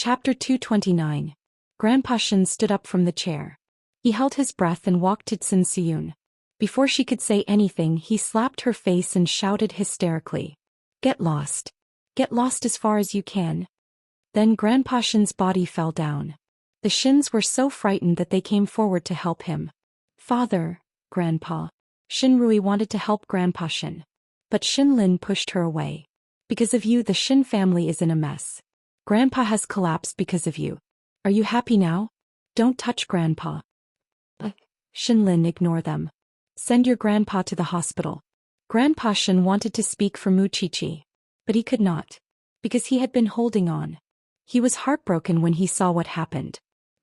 Chapter 229. Grandpa Xian stood up from the chair. He held his breath and walked to Xianxia. Before she could say anything, he slapped her face and shouted hysterically. Get lost. Get lost as far as you can. Then Grandpa Xian's body fell down. The Xians were so frightened that they came forward to help him. Father, Grandpa. Xinrui wanted to help Grandpa Xian. But Xinlin pushed her away. Because of you, the Xian family is in a mess. Grandpa has collapsed because of you. Are you happy now? Don't touch Grandpa. Xinlin, ignore them. Send your grandpa to the hospital. Grandpa Xian wanted to speak for Mu Qiqi. But he could not. Because he had been holding on. He was heartbroken when he saw what happened.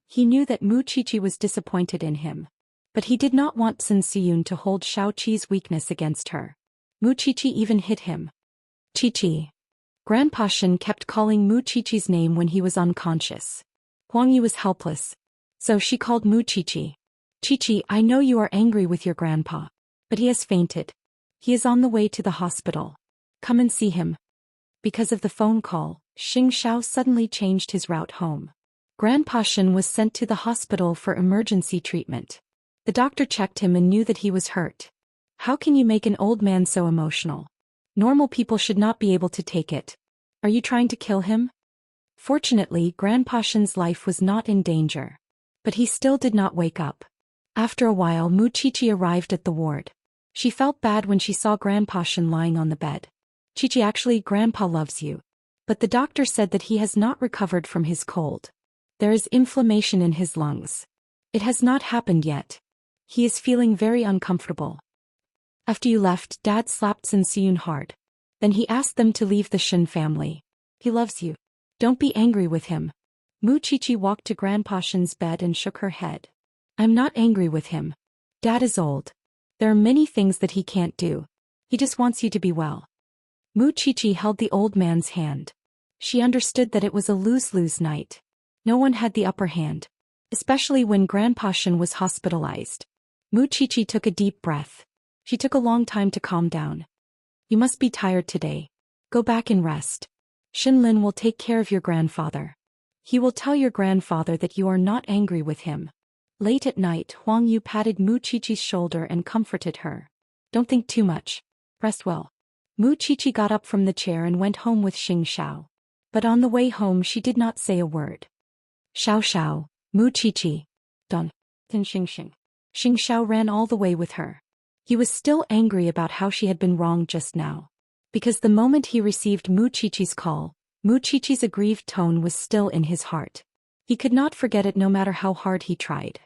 He knew that Mu Qiqi was disappointed in him. But he did not want Xianxia to hold Xiaoqi's weakness against her. Mu Qiqi even hit him. Qiqi. Grandpa Xian kept calling Mu Qiqi's name when he was unconscious. Huang Yu was helpless. So she called Mu Qiqi. Qiqi, I know you are angry with your grandpa. But he has fainted. He is on the way to the hospital. Come and see him. Because of the phone call, Xiao suddenly changed his route home. Grandpa Xian was sent to the hospital for emergency treatment. The doctor checked him and knew that he was hurt. How can you make an old man so emotional? Normal people should not be able to take it. Are you trying to kill him? Fortunately, Grandpa Xian's life was not in danger. But he still did not wake up. After a while, Mu Qiqi arrived at the ward. She felt bad when she saw Grandpa Xian lying on the bed. Qiqi, actually, Grandpa loves you. But the doctor said that he has not recovered from his cold. There is inflammation in his lungs. It has not happened yet. He is feeling very uncomfortable. After you left, Dad slapped Xianxia hard. Then he asked them to leave the Xian family. He loves you. Don't be angry with him. Mu Qiqi walked to Grandpa Xian's bed and shook her head. I'm not angry with him. Dad is old. There are many things that he can't do. He just wants you to be well. Mu Qiqi held the old man's hand. She understood that it was a lose-lose night. No one had the upper hand. Especially when Grandpa Xian was hospitalized. Mu Qiqi took a deep breath. She took a long time to calm down. You must be tired today. Go back and rest. Xinlin will take care of your grandfather. He will tell your grandfather that you are not angry with him. Late at night, Huang Yu patted Mu Qiqi's shoulder and comforted her. Don't think too much. Rest well. Mu Qiqi got up from the chair and went home with Xiao. But on the way home she did not say a word. Xiao, Mu Qiqi. Done. Then Xiao ran all the way with her. He was still angry about how she had been wrong just now. Because the moment he received Mu Qiqi's call, Mu Qiqi's aggrieved tone was still in his heart. He could not forget it no matter how hard he tried.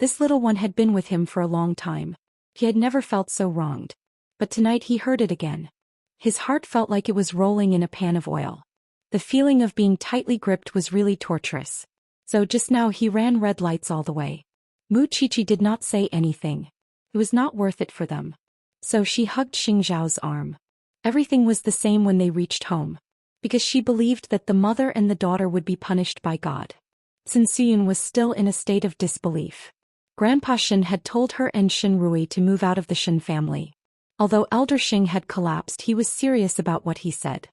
This little one had been with him for a long time. He had never felt so wronged. But tonight he heard it again. His heart felt like it was rolling in a pan of oil. The feeling of being tightly gripped was really torturous. So just now he ran red lights all the way. Mu Qiqi did not say anything. It was not worth it for them. So she hugged Xiao's arm. Everything was the same when they reached home. Because she believed that the mother and the daughter would be punished by God. Xianxia was still in a state of disbelief. Grandpa Xian had told her and Xinrui to move out of the Xian family. Although Elder Xing had collapsed, he was serious about what he said.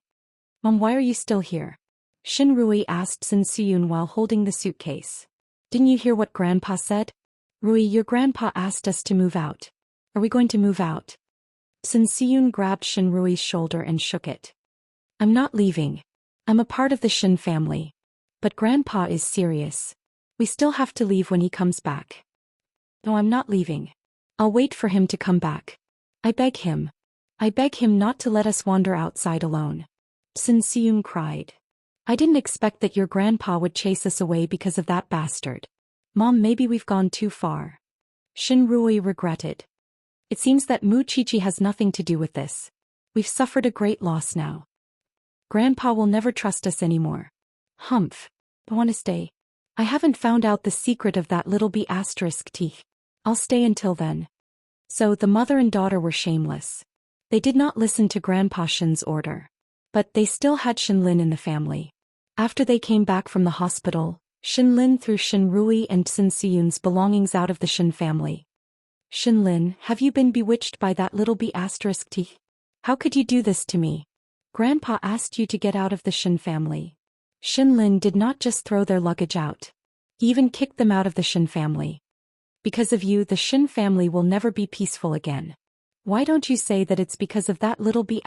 Mom, why are you still here? Xinrui asked Xianxia while holding the suitcase. Didn't you hear what Grandpa said? Rui, your grandpa asked us to move out. Are we going to move out? Xianxia grabbed Xinrui's shoulder and shook it. I'm not leaving. I'm a part of the Xian family. But Grandpa is serious. We still have to leave when he comes back. No, I'm not leaving. I'll wait for him to come back. I beg him. I beg him not to let us wander outside alone. Xianxia cried. I didn't expect that your grandpa would chase us away because of that bastard. Mom, maybe we've gone too far. Xinrui regretted. It seems that Mu Qiqi has nothing to do with this. We've suffered a great loss now. Grandpa will never trust us anymore. Humph. I want to stay. I haven't found out the secret of that little B*T. I'll stay until then. So the mother and daughter were shameless. They did not listen to Grandpa Xian's order. But they still had Xinlin in the family. After they came back from the hospital, Xinlin threw Xinrui and Xianxia's belongings out of the Xian family. Xinlin, have you been bewitched by that little B*T? How could you do this to me? Grandpa asked you to get out of the Xian family. Lin did not just throw their luggage out. He even kicked them out of the Xian family. Because of you, the Xian family will never be peaceful again. Why don't you say that it's because of that little b****?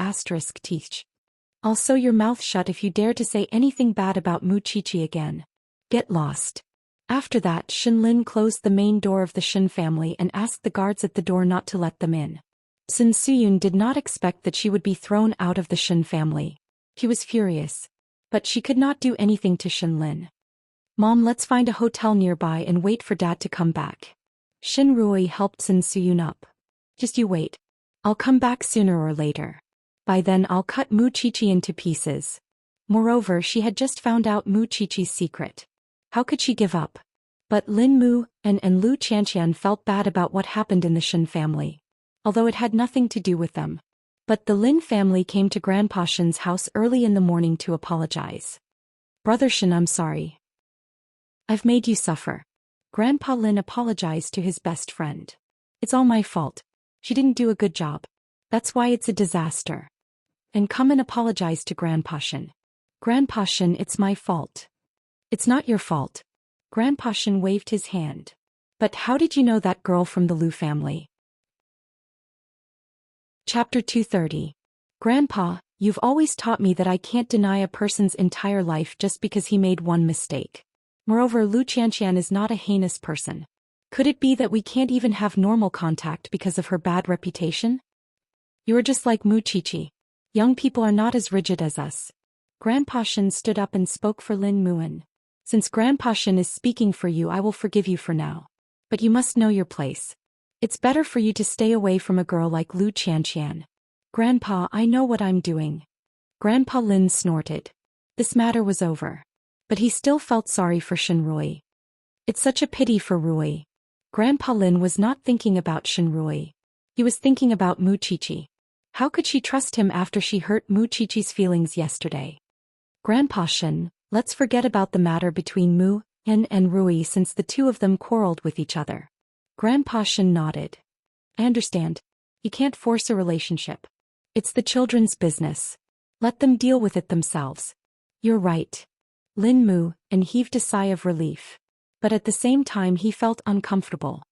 I'll sew your mouth shut if you dare to say anything bad about Mu Qiqi again. Get lost. After that, Lin closed the main door of the Xian family and asked the guards at the door not to let them in. Sun Siyun did not expect that she would be thrown out of the Xian family. She was furious. But she could not do anything to Lin. Mom, let's find a hotel nearby and wait for Dad to come back. Rui helped Sun Siyun up. Just you wait. I'll come back sooner or later. By then I'll cut Mu Qiqi into pieces. Moreover, she had just found out Mu Qiqi's secret. How could she give up? But Lin Mu and Lu Xianxian felt bad about what happened in the Xian family. Although it had nothing to do with them. But the Lin family came to Grandpa Xian's house early in the morning to apologize. Brother Xian, I'm sorry. I've made you suffer. Grandpa Lin apologized to his best friend. It's all my fault. She didn't do a good job. That's why it's a disaster. And come and apologize to Grandpa Xian. Grandpa Xian, it's my fault. It's not your fault. Grandpa Xian waved his hand. But how did you know that girl from the Lu family? Chapter 230. Grandpa, you've always taught me that I can't deny a person's entire life just because he made one mistake. Moreover, Lu Xianxian is not a heinous person. Could it be that we can't even have normal contact because of her bad reputation? You are just like Mu Qiqi. Young people are not as rigid as us. Grandpa Xian stood up and spoke for Lin Muan. Since Grandpa Xian is speaking for you, I will forgive you for now. But you must know your place. It's better for you to stay away from a girl like Lu Xianxian. Grandpa, I know what I'm doing. Grandpa Lin snorted. This matter was over. But he still felt sorry for Rui. It's such a pity for Rui. Grandpa Lin was not thinking about Rui. He was thinking about Mu Qiqi. How could she trust him after she hurt Mu Qiqi's feelings yesterday? Grandpa Xian, let's forget about the matter between Mu and Rui since the two of them quarreled with each other. Grandpa Xian nodded. I understand. You can't force a relationship. It's the children's business. Let them deal with it themselves. You're right. Lin Mu and heaved a sigh of relief. But at the same time he felt uncomfortable.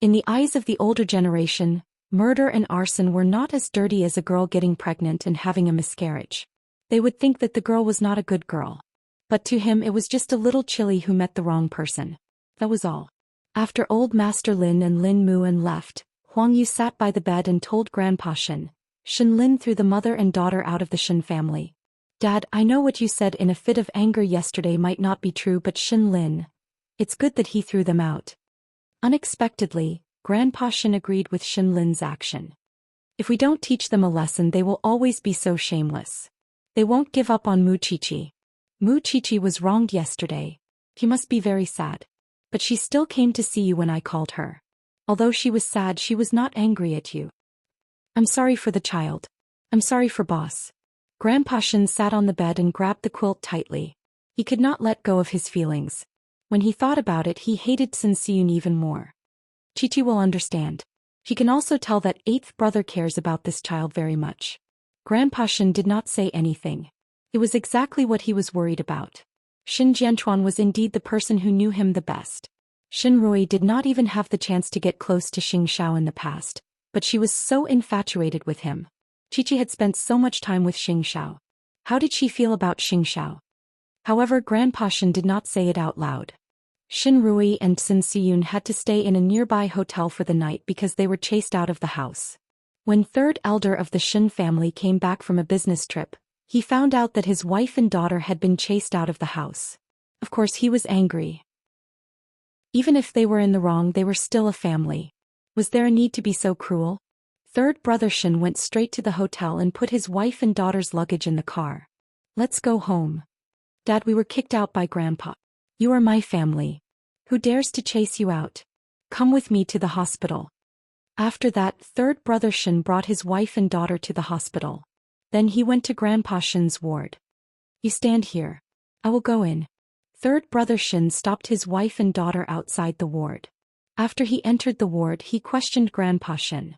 In the eyes of the older generation, murder and arson were not as dirty as a girl getting pregnant and having a miscarriage. They would think that the girl was not a good girl. But to him it was just a little chilly who met the wrong person. That was all. After old Master Lin and Lin Muan left, Huang Yu sat by the bed and told Grandpa Xian. Lin threw the mother and daughter out of the Xian family. Dad, I know what you said in a fit of anger yesterday might not be true, but Lin. It's good that he threw them out. Unexpectedly, Grandpa Xian agreed with Lin's action. If we don't teach them a lesson, they will always be so shameless. They won't give up on Mu Qiqi. Mu Qiqi was wronged yesterday. He must be very sad. But she still came to see you when I called her. Although she was sad, she was not angry at you. I'm sorry for the child. I'm sorry for boss. Grandpa Xian sat on the bed and grabbed the quilt tightly. He could not let go of his feelings. When he thought about it, he hated Sun Siyun even more. Qiqi will understand. He can also tell that eighth brother cares about this child very much. Grandpa Xian did not say anything. It was exactly what he was worried about. Xin Jianchuan was indeed the person who knew him the best. Rui did not even have the chance to get close to Xiao in the past, but she was so infatuated with him. Qiqi had spent so much time with Xiao. How did she feel about Xiao? However, Grandpa Xian did not say it out loud. Rui and Sun Siyun had to stay in a nearby hotel for the night because they were chased out of the house. When third elder of the Xian family came back from a business trip, he found out that his wife and daughter had been chased out of the house. Of course he was angry. Even if they were in the wrong, they were still a family. Was there a need to be so cruel? Third brother Xian went straight to the hotel and put his wife and daughter's luggage in the car. Let's go home. Dad, we were kicked out by Grandpa. You are my family. Who dares to chase you out? Come with me to the hospital. After that, third brother Xian brought his wife and daughter to the hospital. Then he went to Grandpa Xian's ward. You stand here. I will go in. Third brother Xian stopped his wife and daughter outside the ward. After he entered the ward, he questioned Grandpa Xian.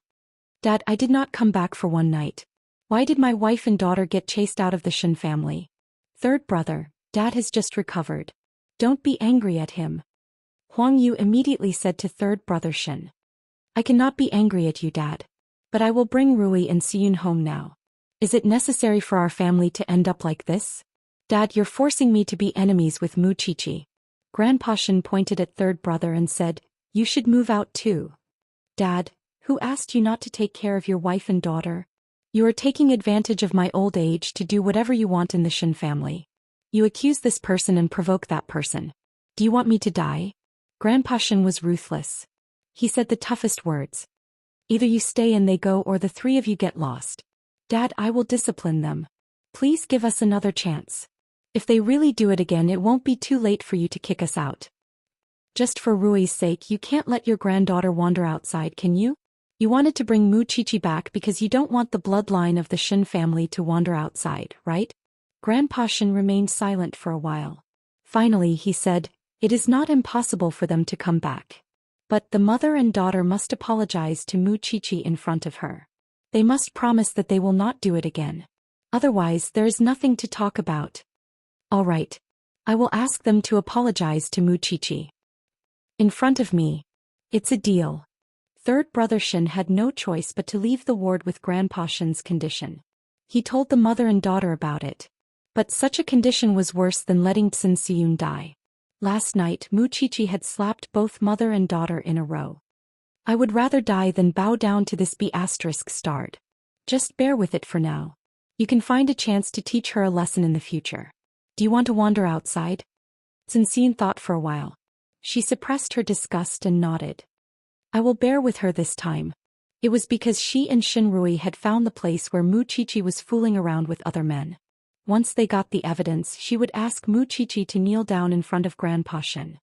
Dad, I did not come back for one night. Why did my wife and daughter get chased out of the Xian family? Third brother, Dad has just recovered. Don't be angry at him. Huang Yu immediately said to third brother Shen. I cannot be angry at you, Dad. But I will bring Rui and Siyun home now. Is it necessary for our family to end up like this? Dad, you're forcing me to be enemies with Mu Qiqi. Grandpa Shen pointed at third brother and said, you should move out too. Dad, who asked you not to take care of your wife and daughter? You are taking advantage of my old age to do whatever you want in the Shen family. You accuse this person and provoke that person. Do you want me to die? Grandpa Shen was ruthless. He said the toughest words. Either you stay and they go or the three of you get lost. Dad, I will discipline them. Please give us another chance. If they really do it again, it won't be too late for you to kick us out. Just for Rui's sake, you can't let your granddaughter wander outside, can you? You wanted to bring Mu Qiqi back because you don't want the bloodline of the Shen family to wander outside, right? Grandpa Shen remained silent for a while. Finally he said, it is not impossible for them to come back. But the mother and daughter must apologize to Mu Qiqi in front of her. They must promise that they will not do it again. Otherwise there is nothing to talk about. All right. I will ask them to apologize to Mu Qiqi. In front of me. It's a deal. Third brother Shen had no choice but to leave the ward with Grandpa Shen's condition. He told the mother and daughter about it. But such a condition was worse than letting Tsun Siyun die. Last night Mu Qiqi had slapped both mother and daughter in a row. I would rather die than bow down to this B*****. Just bear with it for now. You can find a chance to teach her a lesson in the future. Do you want to wander outside? Tsun Siyun thought for a while. She suppressed her disgust and nodded. I will bear with her this time. It was because she and Shen Rui had found the place where Mu Qiqi was fooling around with other men. Once they got the evidence, she would ask Mu Qiqi to kneel down in front of Grandpa Shen.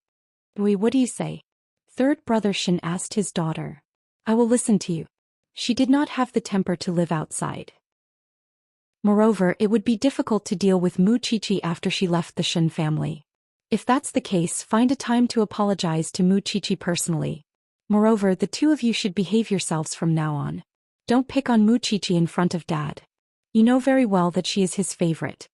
Rui, what do you say? Third brother Shen asked his daughter. I will listen to you. She did not have the temper to live outside. Moreover, it would be difficult to deal with Mu Qiqi after she left the Shen family. If that's the case, find a time to apologize to Mu Qiqi personally. Moreover, the two of you should behave yourselves from now on. Don't pick on Mu Qiqi in front of Dad. You know very well that she is his favorite.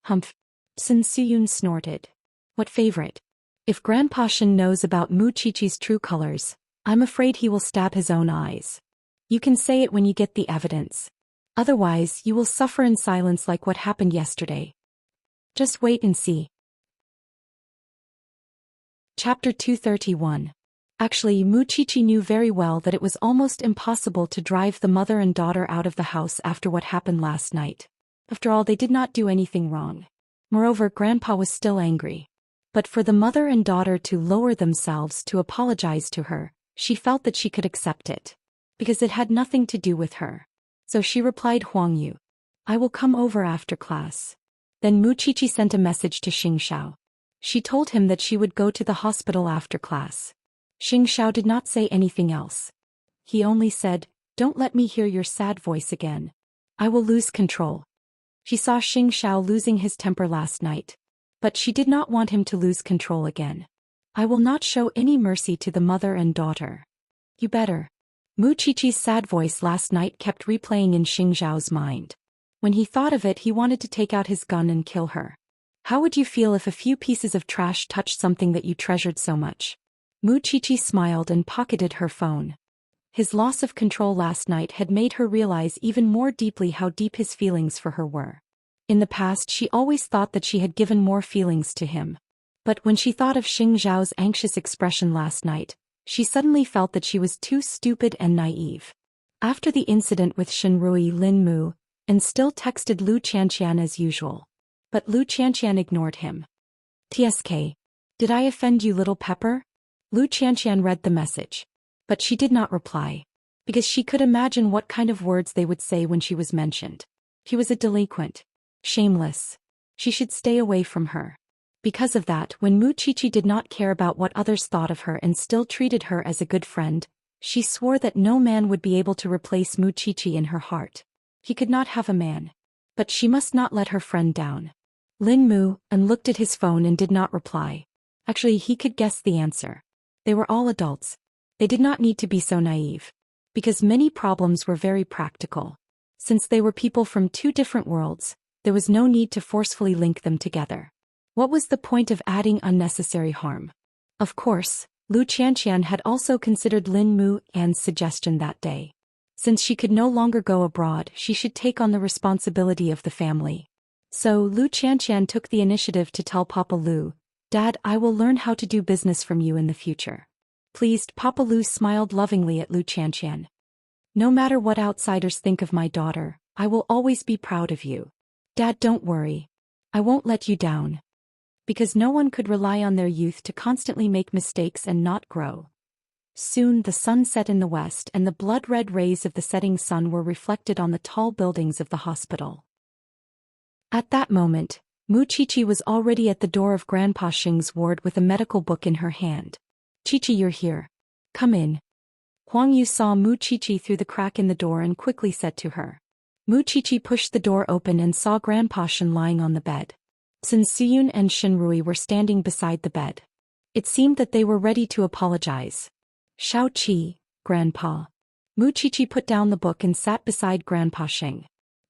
Humph. Tsun Siyun snorted. What favorite? If Grandpa Shen knows about Mu Qiqi's true colors, I'm afraid he will stab his own eyes. You can say it when you get the evidence. Otherwise, you will suffer in silence like what happened yesterday. Just wait and see. Chapter 231. Actually, Mu Qiqi knew very well that it was almost impossible to drive the mother and daughter out of the house after what happened last night. After all, they did not do anything wrong. Moreover, Grandpa was still angry. But for the mother and daughter to lower themselves to apologize to her, she felt that she could accept it. Because it had nothing to do with her. So she replied Huang Yu. I will come over after class. Then Mu Qiqi sent a message to Xianxia. She told him that she would go to the hospital after class. Xianxia did not say anything else. He only said, don't let me hear your sad voice again. I will lose control. She saw Xianxia losing his temper last night. But she did not want him to lose control again. I will not show any mercy to the mother and daughter. You better. Mu Qiqi's sad voice last night kept replaying in Xianxia's mind. When he thought of it, he wanted to take out his gun and kill her. How would you feel if a few pieces of trash touched something that you treasured so much? Mu Qiqi smiled and pocketed her phone. His loss of control last night had made her realize even more deeply how deep his feelings for her were. In the past, she always thought that she had given more feelings to him. But when she thought of Xianxiao's anxious expression last night, she suddenly felt that she was too stupid and naive. After the incident with Shenrui, Lin Mu, and still texted Lu Qianqian as usual. But Lu Qianqian ignored him. TSK. Did I offend you, little pepper? Lu Qianqian read the message. But she did not reply. Because she could imagine what kind of words they would say when she was mentioned. She was a delinquent. Shameless. She should stay away from her. Because of that, when Mu Qiqi did not care about what others thought of her and still treated her as a good friend, she swore that no man would be able to replace Mu Qiqi in her heart. He could not have a man. But she must not let her friend down. Lin Mu and looked at his phone and did not reply. Actually, he could guess the answer. They were all adults. They did not need to be so naive. Because many problems were very practical. Since they were people from two different worlds, there was no need to forcefully link them together. What was the point of adding unnecessary harm? Of course, Xianxia had also considered Lin Mu An's suggestion that day. Since she could no longer go abroad, she should take on the responsibility of the family. So Xianxia took the initiative to tell Papa Lu, "Dad, I will learn how to do business from you in the future." Pleased, Papa Lu smiled lovingly at Xianxia. "No matter what outsiders think of my daughter, I will always be proud of you. Dad, don't worry. I won't let you down." Because no one could rely on their youth to constantly make mistakes and not grow. Soon the sun set in the west and the blood-red rays of the setting sun were reflected on the tall buildings of the hospital. At that moment, Mu Qiqi was already at the door of Grandpa Xing's ward with a medical book in her hand. "Qiqi, you're here. Come in." Huang Yu saw Mu Qiqi through the crack in the door and quickly said to her. Mu Qiqi pushed the door open and saw Grandpa Xing lying on the bed. Sun Siyun and Shen Rui were standing beside the bed. It seemed that they were ready to apologize. "Shao Qi, Grandpa." Mu Qiqi put down the book and sat beside Grandpa Xing.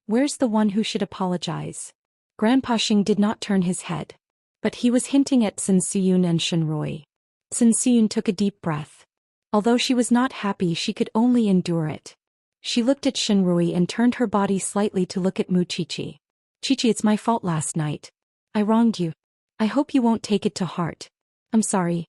"Where's the one who should apologize?" Grandpa Xing did not turn his head. But he was hinting at Sun Siyun and Shen Rui. Sun Siyun took a deep breath. Although she was not happy, she could only endure it. She looked at Shen Rui and turned her body slightly to look at Mu Qiqi. "Qiqi, it's my fault last night. I wronged you. I hope you won't take it to heart. I'm sorry."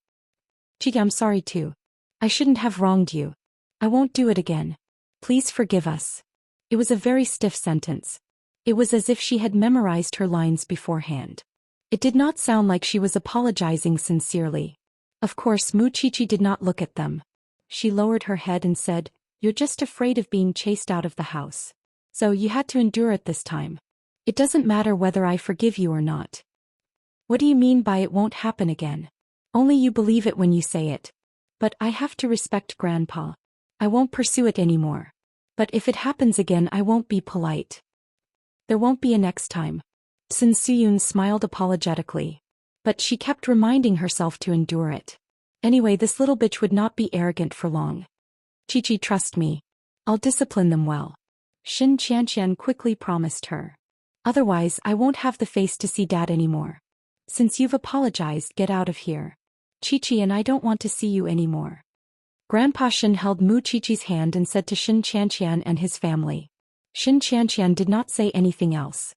"Qiqi, I'm sorry too. I shouldn't have wronged you. I won't do it again. Please forgive us." It was a very stiff sentence. It was as if she had memorized her lines beforehand. It did not sound like she was apologizing sincerely. Of course, Mu Qiqi did not look at them. She lowered her head and said, "You're just afraid of being chased out of the house. So you had to endure it this time. It doesn't matter whether I forgive you or not." "What do you mean by it won't happen again?" "Only you believe it when you say it. But I have to respect Grandpa. I won't pursue it anymore. But if it happens again, I won't be polite." "There won't be a next time." Sun Siyun smiled apologetically. But she kept reminding herself to endure it. Anyway, this little bitch would not be arrogant for long. "Qiqi, trust me. I'll discipline them well." Xianxia quickly promised her. "Otherwise, I won't have the face to see Dad anymore. Since you've apologized, get out of here. Qiqi and I don't want to see you anymore." Grandpa Shen held Mu Qiqi's hand and said to Xianxia and his family. Xianxia did not say anything else.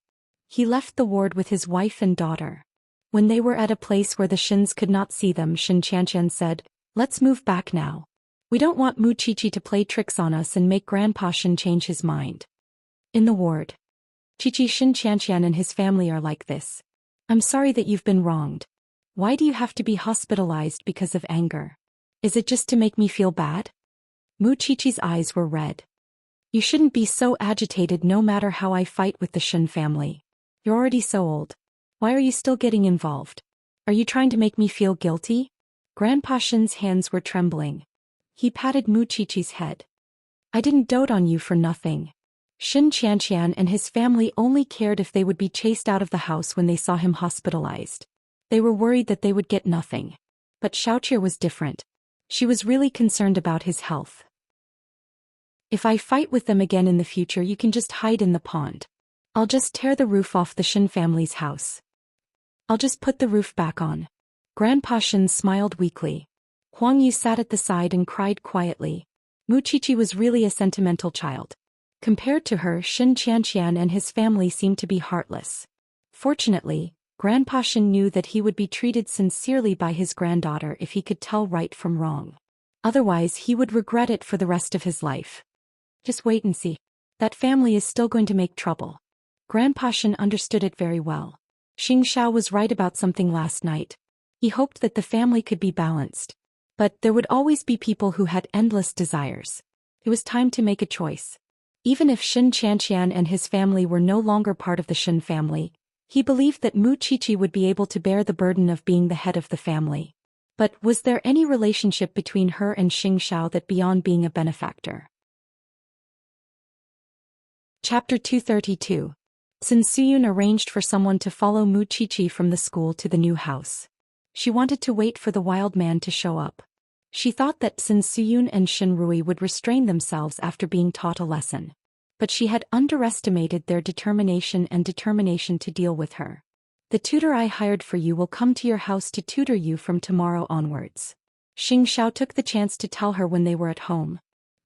He left the ward with his wife and daughter. When they were at a place where the Shins could not see them, Xianxia said, "Let's move back now. We don't want Mu Qiqi to play tricks on us and make Grandpa Shen change his mind." In the ward. "Qiqi, Xianxia and his family are like this. I'm sorry that you've been wronged. Why do you have to be hospitalized because of anger? Is it just to make me feel bad?" Mu Qiqi's eyes were red. "You shouldn't be so agitated no matter how I fight with the Shen family. You're already so old. Why are you still getting involved? Are you trying to make me feel guilty?" Grandpa Shen's hands were trembling. He patted Mu Qiqi's head. "I didn't dote on you for nothing." Xianxia and his family only cared if they would be chased out of the house when they saw him hospitalized. They were worried that they would get nothing. But Xiaoqia was different. She was really concerned about his health. "If I fight with them again in the future, you can just hide in the pond. I'll just tear the roof off the Shen family's house. I'll just put the roof back on." Grandpa Shen smiled weakly. Huang Yu sat at the side and cried quietly. Mu Qiqi was really a sentimental child. Compared to her, Xianxia and his family seemed to be heartless. Fortunately, Grandpa Shen knew that he would be treated sincerely by his granddaughter if he could tell right from wrong. Otherwise, he would regret it for the rest of his life. Just wait and see. That family is still going to make trouble. Grandpa Shen understood it very well. Xianxia was right about something last night. He hoped that the family could be balanced. But there would always be people who had endless desires. It was time to make a choice. Even if Xianxia and his family were no longer part of the Shen family, he believed that Mu Qiqi would be able to bear the burden of being the head of the family. But was there any relationship between her and Xianxia that beyond being a benefactor? Chapter 232. Sun Siyun arranged for someone to follow Mu Qiqi from the school to the new house. She wanted to wait for the wild man to show up. She thought that Sun Siyun and Shen Rui would restrain themselves after being taught a lesson. But she had underestimated their determination to deal with her. The tutor I hired for you will come to your house to tutor you from tomorrow onwards. Xianxia took the chance to tell her when they were at home.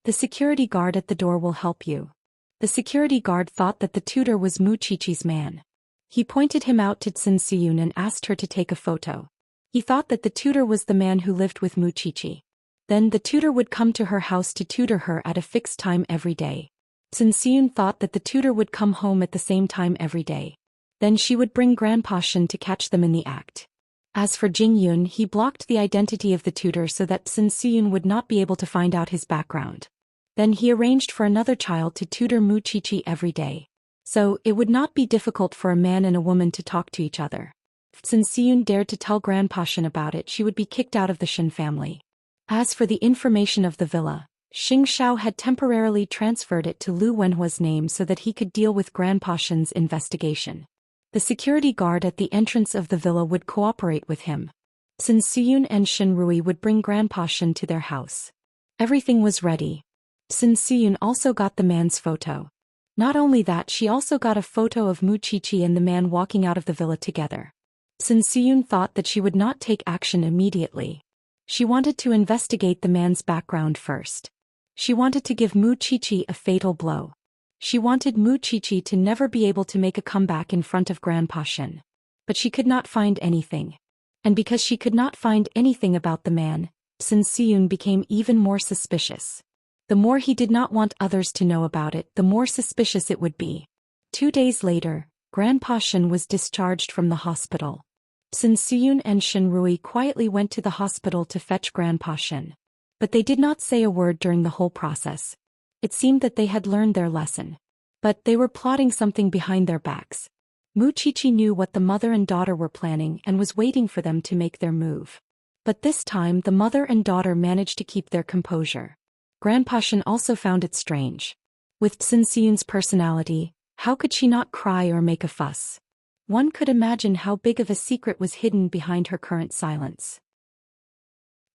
The security guard at the door will help you. The security guard thought that the tutor was Mu Qiqi's man. He pointed him out to Xianxia and asked her to take a photo. He thought that the tutor was the man who lived with Mu Qiqi. Then the tutor would come to her house to tutor her at a fixed time every day. Xianxia thought that the tutor would come home at the same time every day. Then she would bring Grandpa Xian to catch them in the act. As for Jingyun, he blocked the identity of the tutor so that Xianxia would not be able to find out his background. Then he arranged for another child to tutor Mu Qiqi every day. So, it would not be difficult for a man and a woman to talk to each other. If Xianxia dared to tell Grandpa Xian about it, she would be kicked out of the Xian family. As for the information of the villa, Xianxia had temporarily transferred it to Lu Wenhua's name so that he could deal with Grandpa Xian's investigation. The security guard at the entrance of the villa would cooperate with him. Xianxia and Shenrui would bring Grandpa Xian to their house. Everything was ready. Xianxia also got the man's photo. Not only that, she also got a photo of Mu Qiqi and the man walking out of the villa together. Xianxia thought that she would not take action immediately. She wanted to investigate the man's background first. She wanted to give Mu Qiqi a fatal blow. She wanted Mu Qiqi to never be able to make a comeback in front of Grandpa Xian. But she could not find anything. And because she could not find anything about the man, Xianxia became even more suspicious. The more he did not want others to know about it, the more suspicious it would be. 2 days later, Grandpa Xian was discharged from the hospital. Xianxia and Shenrui quietly went to the hospital to fetch Grandpa Xian. But they did not say a word during the whole process. It seemed that they had learned their lesson. But they were plotting something behind their backs. Mu Qiqi knew what the mother and daughter were planning and was waiting for them to make their move. But this time the mother and daughter managed to keep their composure. Grandpa Xian also found it strange. With Xianxia's personality, how could she not cry or make a fuss? One could imagine how big of a secret was hidden behind her current silence.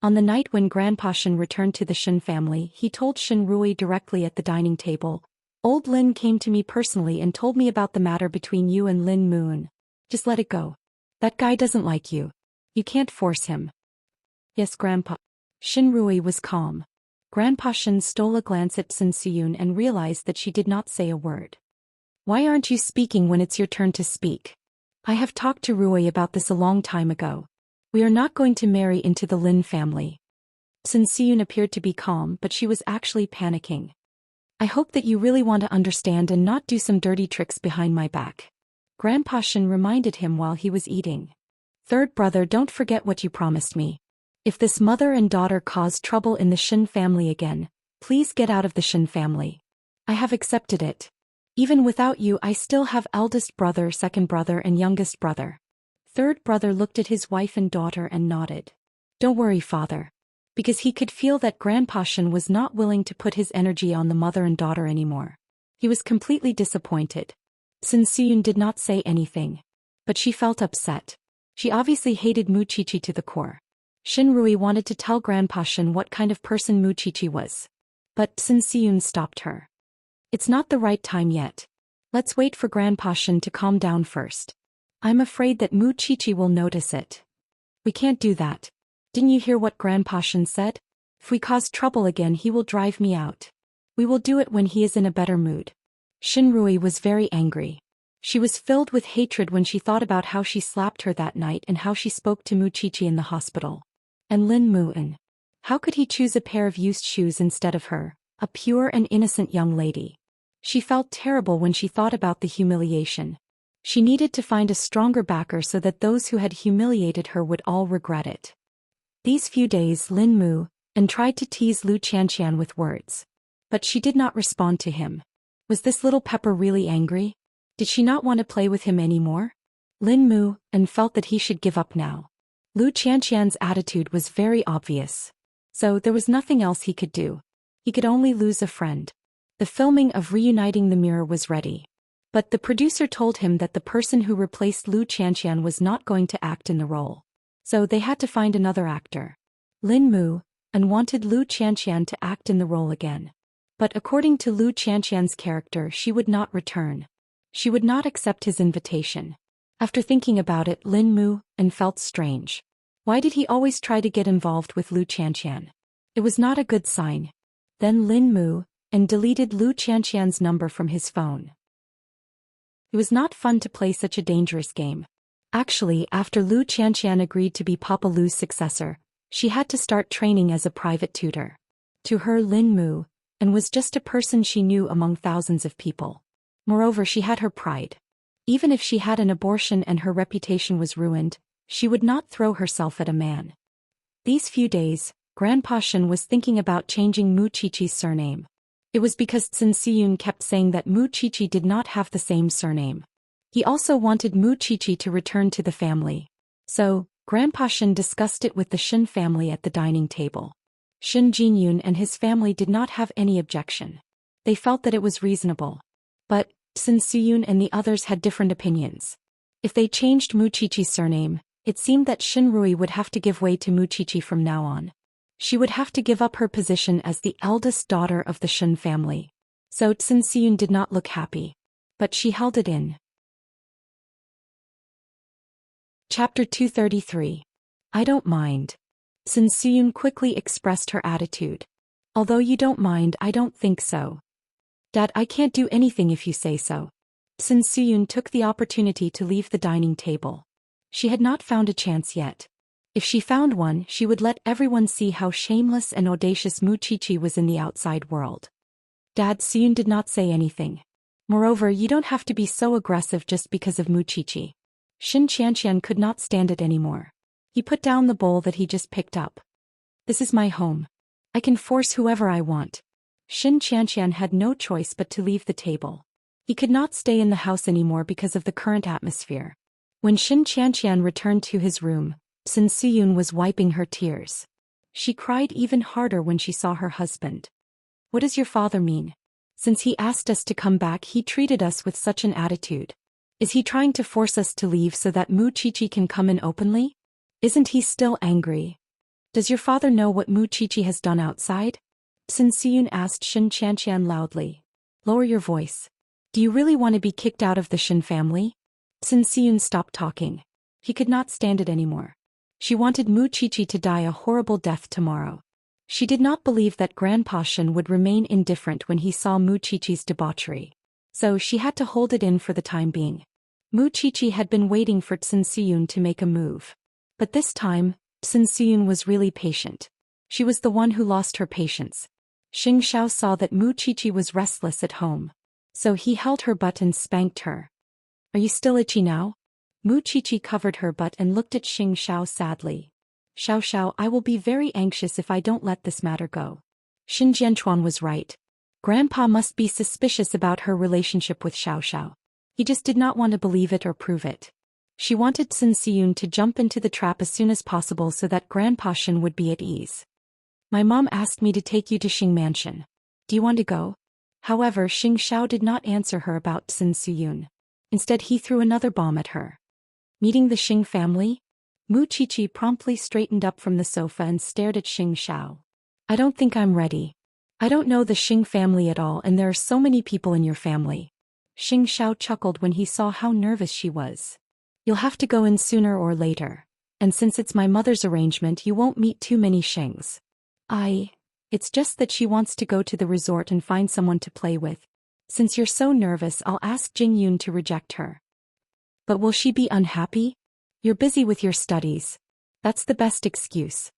On the night when Grandpa Xian returned to the Xian family, he told Shenrui directly at the dining table, "Old Lin came to me personally and told me about the matter between you and Lin Moon. Just let it go. That guy doesn't like you. You can't force him." "Yes, Grandpa." Shenrui was calm. Grandpa Xian stole a glance at Xianxia and realized that she did not say a word. "Why aren't you speaking when it's your turn to speak? I have talked to Rui about this a long time ago. We are not going to marry into the Lin family." Xianxia appeared to be calm, but she was actually panicking. "I hope that you really want to understand and not do some dirty tricks behind my back." Grandpa Xian reminded him while he was eating. "Third brother, don't forget what you promised me. If this mother and daughter cause trouble in the Xian family again, please get out of the Xian family. I have accepted it. Even without you, I still have eldest brother, second brother and youngest brother." Third brother looked at his wife and daughter and nodded. "Don't worry, father." Because he could feel that Grandpa Xian was not willing to put his energy on the mother and daughter anymore. He was completely disappointed. Xianxia did not say anything. But she felt upset. She obviously hated Mu Qiqi to the core. Shenrui wanted to tell Grandpa Xian what kind of person Mu Qiqi was. But Xianxia stopped her. "It's not the right time yet. Let's wait for Grandpa Xian to calm down first. I'm afraid that Mu Qiqi will notice it." "We can't do that. Didn't you hear what Grandpa Xian said? If we cause trouble again, he will drive me out. We will do it when he is in a better mood." Shenrui was very angry. She was filled with hatred when she thought about how she slapped her that night and how she spoke to Mu Qiqi in the hospital. And Lin Muan. How could he choose a pair of used shoes instead of her, a pure and innocent young lady? She felt terrible when she thought about the humiliation. She needed to find a stronger backer so that those who had humiliated her would all regret it. These few days Lin Mu and tried to tease Lu Qianxian with words. But she did not respond to him. Was this little pepper really angry? Did she not want to play with him anymore? Lin Mu and felt that he should give up now. Lu Qianxian's attitude was very obvious. So there was nothing else he could do. He could only lose a friend. The filming of Reuniting the Mirror was ready. But the producer told him that the person who replaced Lu Qianxian was not going to act in the role. So they had to find another actor. Lin Mu and wanted Lu Qianxian to act in the role again. But according to Lu Qianxian's character, she would not return. She would not accept his invitation. After thinking about it, Lin Mu and felt strange. Why did he always try to get involved with Lu Qianqian? It was not a good sign. Then Lin Mu and deleted Lu Qianqian's number from his phone. It was not fun to play such a dangerous game. Actually, after Lu Qianqian agreed to be Papa Lu's successor, she had to start training as a private tutor. To her, Lin Mu and was just a person she knew among thousands of people. Moreover, she had her pride. Even if she had an abortion and her reputation was ruined, she would not throw herself at a man. These few days, Grandpa Shen was thinking about changing Mu Qiqi's surname. It was because Sun Siyun kept saying that Mu Qiqi did not have the same surname. He also wanted Mu Qiqi to return to the family. So, Grandpa Shen discussed it with the Shen family at the dining table. Shen Jinyun and his family did not have any objection. They felt that it was reasonable. But, Sun Siyun and the others had different opinions. If they changed Mu Qiqi's surname, it seemed that Shen Rui would have to give way to Mu Qiqi from now on. She would have to give up her position as the eldest daughter of the Shen family. So Sun Siyun did not look happy. But she held it in. Chapter 233. I don't mind. Sun Siyun quickly expressed her attitude. Although you don't mind, I don't think so. Dad, I can't do anything if you say so. Sun Siyun took the opportunity to leave the dining table. She had not found a chance yet. If she found one, she would let everyone see how shameless and audacious Mu Qiqi was in the outside world. Dad, Siyun did not say anything. Moreover, you don't have to be so aggressive just because of Mu Qiqi. Xianxia could not stand it anymore. He put down the bowl that he just picked up. This is my home. I can force whoever I want. Xianxia had no choice but to leave the table. He could not stay in the house anymore because of the current atmosphere. When Xianxia returned to his room, Sun Siyun was wiping her tears. She cried even harder when she saw her husband. What does your father mean? Since he asked us to come back, he treated us with such an attitude. Is he trying to force us to leave so that Mu Qiqi can come in openly? Isn't he still angry? Does your father know what Mu Qiqi has done outside? Sun Siyun asked Xianxia loudly. Lower your voice. Do you really want to be kicked out of the Shen family? Sun Siyun stopped talking. He could not stand it anymore. She wanted Mu Qiqi to die a horrible death tomorrow. She did not believe that Grandpa Shen would remain indifferent when he saw Mu Qiqi's debauchery. So she had to hold it in for the time being. Mu Qiqi had been waiting for Sun Siyun to make a move. But this time, Sun Siyun was really patient. She was the one who lost her patience. Xianxia saw that Mu Qiqi was restless at home. So he held her butt and spanked her. Are you still itchy now? Mu Qiqi covered her butt and looked at Xianxia sadly. Xiao, I will be very anxious if I don't let this matter go. Xin Jianchuan was right. Grandpa must be suspicious about her relationship with Xiao. He just did not want to believe it or prove it. She wanted Sun Siyun to jump into the trap as soon as possible so that Grandpa Shen would be at ease. My mom asked me to take you to Xing Mansion. Do you want to go? However, Xianxia did not answer her about Sun Siyun. Instead, he threw another bomb at her. Meeting the Xing family? Mu Qiqi promptly straightened up from the sofa and stared at Xianxia. I don't think I'm ready. I don't know the Xing family at all, and there are so many people in your family. Xianxia chuckled when he saw how nervous she was. You'll have to go in sooner or later. And since it's my mother's arrangement, you won't meet too many Xings. It's just that she wants to go to the resort and find someone to play with. Since you're so nervous, I'll ask Jingyun to reject her. But will she be unhappy? You're busy with your studies. That's the best excuse.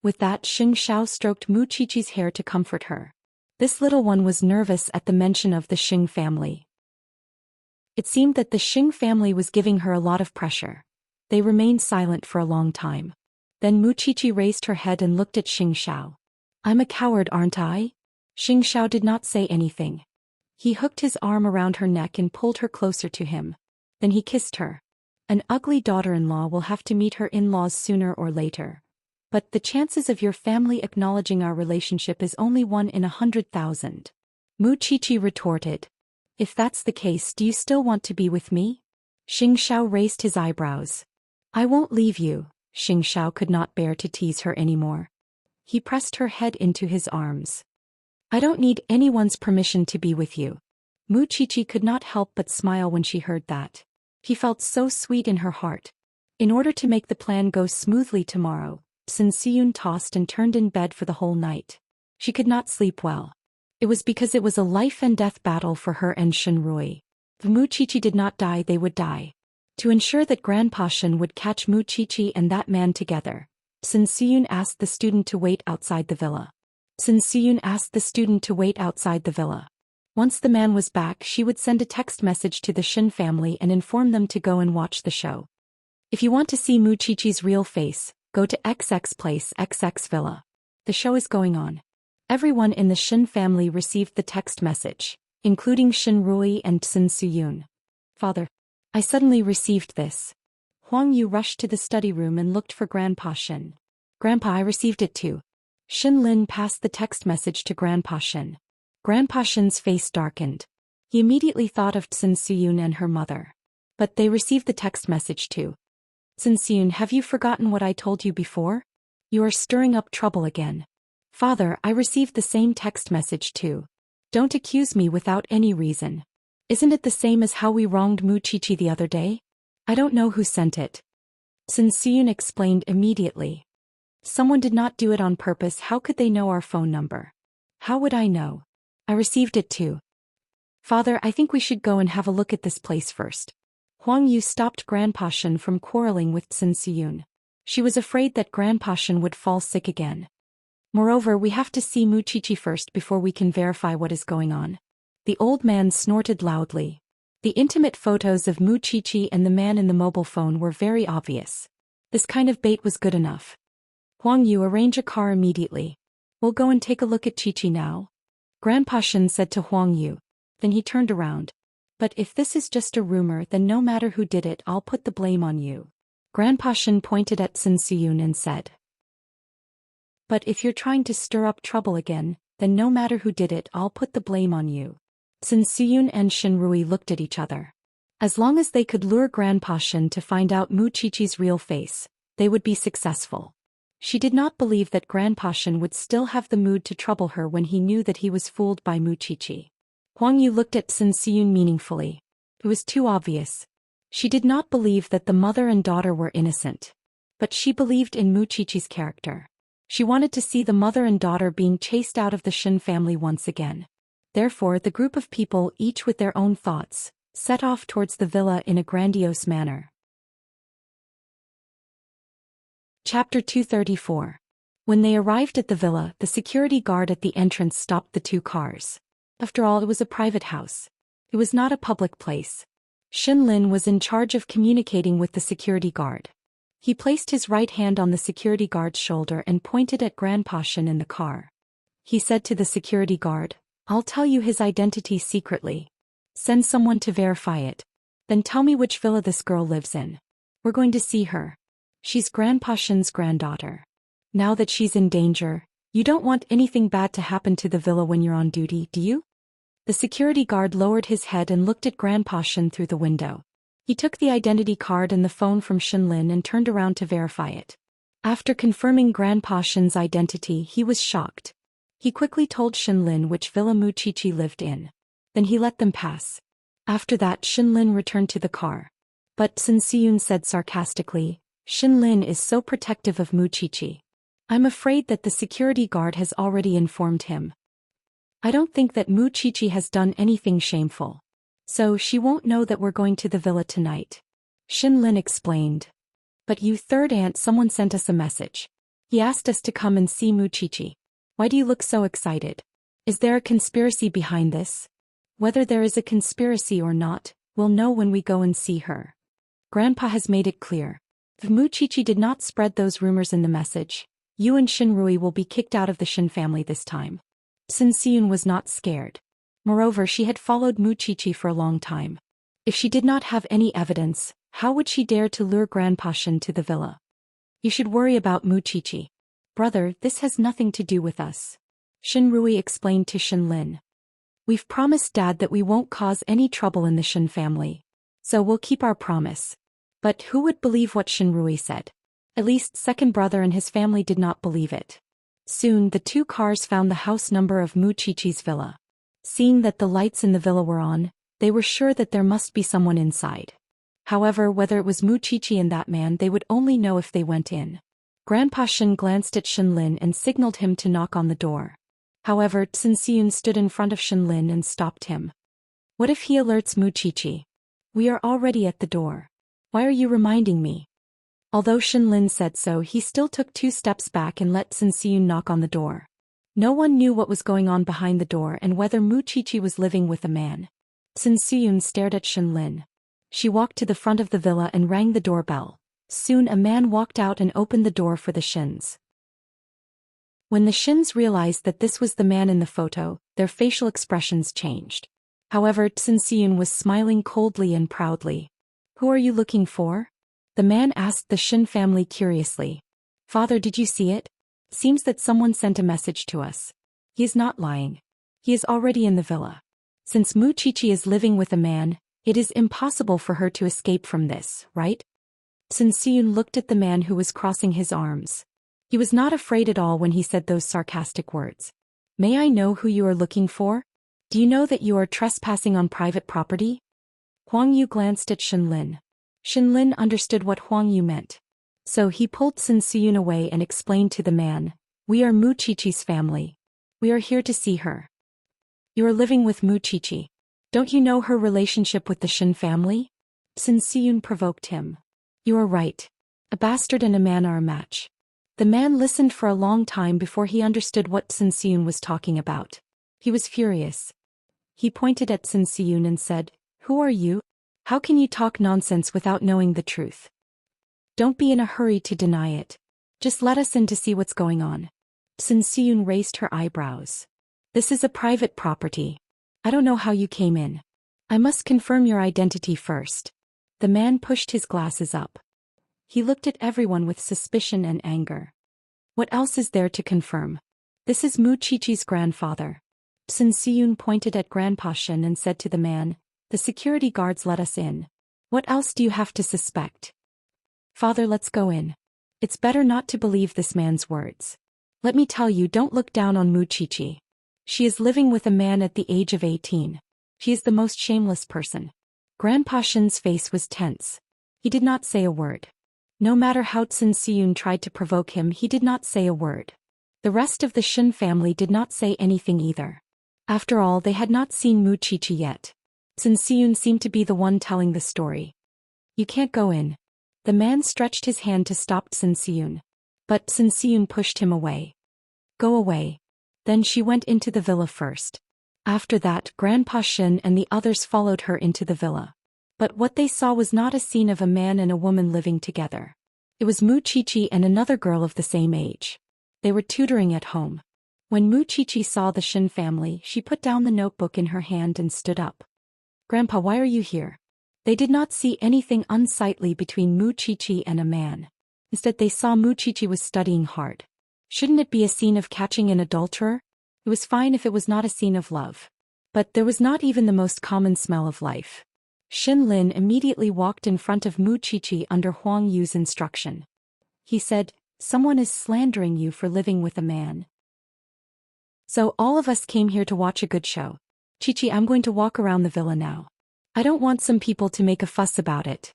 With that, Xianxia stroked Mu Qiqi's hair to comfort her. This little one was nervous at the mention of the Xing family. It seemed that the Xing family was giving her a lot of pressure. They remained silent for a long time. Then Mu Qiqi raised her head and looked at Xianxia. I'm a coward, aren't I? Xianxia did not say anything. He hooked his arm around her neck and pulled her closer to him. Then he kissed her. An ugly daughter-in-law will have to meet her in-laws sooner or later. But the chances of your family acknowledging our relationship is only 1 in 100,000. Mu Qiqi retorted. If that's the case, do you still want to be with me? Xianxia raised his eyebrows. I won't leave you. Xianxia could not bear to tease her anymore. He pressed her head into his arms. I don't need anyone's permission to be with you. Mu Qiqi could not help but smile when she heard that. He felt so sweet in her heart. In order to make the plan go smoothly tomorrow, Xianxia tossed and turned in bed for the whole night. She could not sleep well. It was because it was a life-and-death battle for her and Shenrui. If Muqiqi did not die, they would die. To ensure that Grandpa Shen would catch Muqiqi and that man together, Xianxia asked the student to wait outside the villa. Once the man was back, she would send a text message to the Shen family and inform them to go and watch the show. If you want to see Muqiqi's real face, go to XX place XX villa. The show is going on. Everyone in the Shen family received the text message, including Shenrui and Xianxia. Father, I suddenly received this. Huang Yu rushed to the study room and looked for Grandpa Shen. Grandpa, I received it too. Shen Lin passed the text message to Grandpa Shen. Grandpa Shen's face darkened. He immediately thought of Xianxia and her mother. But they received the text message too. Xianxia, have you forgotten what I told you before? You are stirring up trouble again. Father, I received the same text message too. Don't accuse me without any reason. Isn't it the same as how we wronged Muqiqi the other day? I don't know who sent it. Xianxia explained immediately. Someone did not do it on purpose. How could they know our phone number? How would I know? I received it too. Father, I think we should go and have a look at this place first. Huang Yu stopped Grandpa Shen from quarreling with Xianxia. She was afraid that Grandpa Shen would fall sick again. Moreover, we have to see Muqiqi first before we can verify what is going on. The old man snorted loudly. The intimate photos of Muqiqi and the man in the mobile phone were very obvious. This kind of bait was good enough. Huang Yu, arrange a car immediately. We'll go and take a look at Qiqi now. Grandpa Shen said to Huang Yu. Then he turned around. But if this is just a rumor, then no matter who did it, I'll put the blame on you. Grandpa Shen pointed at Xianxia and said. But if you're trying to stir up trouble again, then no matter who did it, I'll put the blame on you. Xianxia and Shenrui looked at each other. As long as they could lure Grandpa Shen to find out Muqiqi's real face, they would be successful. She did not believe that Grandpa Shen would still have the mood to trouble her when he knew that he was fooled by Muqiqi. Huang Yu looked at Xianxia meaningfully. It was too obvious. She did not believe that the mother and daughter were innocent. But she believed in Muqiqi's character. She wanted to see the mother and daughter being chased out of the Shen family once again. Therefore, the group of people, each with their own thoughts, set off towards the villa in a grandiose manner. Chapter 234. When they arrived at the villa, the security guard at the entrance stopped the two cars. After all, it was a private house. It was not a public place. Shen Lin was in charge of communicating with the security guard. He placed his right hand on the security guard's shoulder and pointed at Grandpa Shen in the car. He said to the security guard, I'll tell you his identity secretly. Send someone to verify it. Then tell me which villa this girl lives in. We're going to see her. She's Grandpa Shen's granddaughter. Now that she's in danger, you don't want anything bad to happen to the villa when you're on duty, do you? The security guard lowered his head and looked at Grandpa Shen through the window. He took the identity card and the phone from Shen Lin and turned around to verify it. After confirming Grandpa Shen's identity, he was shocked. He quickly told Shen Lin which villa Muqiqi lived in. Then he let them pass. After that, Shen Lin returned to the car. But Xianxia said sarcastically, Shen Lin is so protective of Muqiqi. I'm afraid that the security guard has already informed him. I don't think that Muqiqi has done anything shameful. So she won't know that we're going to the villa tonight. Shen Lin explained. But you third aunt, someone sent us a message. He asked us to come and see Muqiqi. Why do you look so excited? Is there a conspiracy behind this? Whether there is a conspiracy or not, we'll know when we go and see her. Grandpa has made it clear. If Muqiqi did not spread those rumors in the message, you and Shenrui will be kicked out of the Shen family this time. Xianxia was not scared. Moreover, she had followed Muqiqi for a long time. If she did not have any evidence, how would she dare to lure Grandpa Shen to the villa? You should worry about Muqiqi. Brother, this has nothing to do with us. Shenrui explained to Shen Lin. We've promised Dad that we won't cause any trouble in the Shen family. So we'll keep our promise. But who would believe what Shenrui said? At least second brother and his family did not believe it. Soon the two cars found the house number of Muqiqi's villa. Seeing that the lights in the villa were on, they were sure that there must be someone inside. However, whether it was Muqiqi and that man, they would only know if they went in. Grandpa Shen glanced at Shenlin and signaled him to knock on the door. However, Xianxia stood in front of Shenlin and stopped him. What if he alerts Muqiqi? We are already at the door. Why are you reminding me? Although Shenlin said so, he still took 2 steps back and let Xianxia knock on the door. No one knew what was going on behind the door and whether Muqiqi was living with a man. Xianxia stared at Shenlin. She walked to the front of the villa and rang the doorbell. Soon a man walked out and opened the door for the Shins. When the Shins realized that this was the man in the photo, their facial expressions changed. However, Xianxia was smiling coldly and proudly. Who are you looking for? The man asked the Shin family curiously. Father, did you see it? Seems that someone sent a message to us. He is not lying. He is already in the villa. Since Muqiqi is living with a man, it is impossible for her to escape from this, right? Xianxia looked at the man who was crossing his arms. He was not afraid at all when he said those sarcastic words. May I know who you are looking for? Do you know that you are trespassing on private property? Huang Yu glanced at Shenlin. Shenlin understood what Huang Yu meant. So he pulled Xianxia away and explained to the man, we are Muqiqi's family. We are here to see her. You are living with Muqiqi. Don't you know her relationship with the Shin family? Xianxia provoked him. You are right. A bastard and a man are a match. The man listened for a long time before he understood what Xianxia was talking about. He was furious. He pointed at Xianxia and said, Who are you? How can you talk nonsense without knowing the truth? Don't be in a hurry to deny it. Just let us in to see what's going on. Xianxia raised her eyebrows. This is a private property. I don't know how you came in. I must confirm your identity first. The man pushed his glasses up. He looked at everyone with suspicion and anger. What else is there to confirm? This is Muqiqi's grandfather. Xianxia pointed at Grandpa Shen and said to the man, The security guards let us in. What else do you have to suspect? Father, let's go in. It's better not to believe this man's words. Let me tell you, don't look down on Muqiqi. She is living with a man at the age of 18. She is the most shameless person. Grandpa Shen's face was tense. He did not say a word. No matter how Xianxia tried to provoke him, he did not say a word. The rest of the Shin family did not say anything either. After all, they had not seen Muqiqi yet. Xianxia seemed to be the one telling the story. You can't go in. The man stretched his hand to stop Xianxia. But Xianxia pushed him away. Go away. Then she went into the villa first. After that, Grandpa Shen and the others followed her into the villa. But what they saw was not a scene of a man and a woman living together. It was Muqiqi and another girl of the same age. They were tutoring at home. When Muqiqi saw the Shin family, she put down the notebook in her hand and stood up. Grandpa, why are you here? They did not see anything unsightly between Muqiqi and a man. Instead, they saw Muqiqi was studying hard. Shouldn't it be a scene of catching an adulterer? It was fine if it was not a scene of love. But there was not even the most common smell of life. Shenlin immediately walked in front of Muqiqi under Huang Yu's instruction. He said, Someone is slandering you for living with a man. So all of us came here to watch a good show. Chichi, I'm going to walk around the villa now. I don't want some people to make a fuss about it.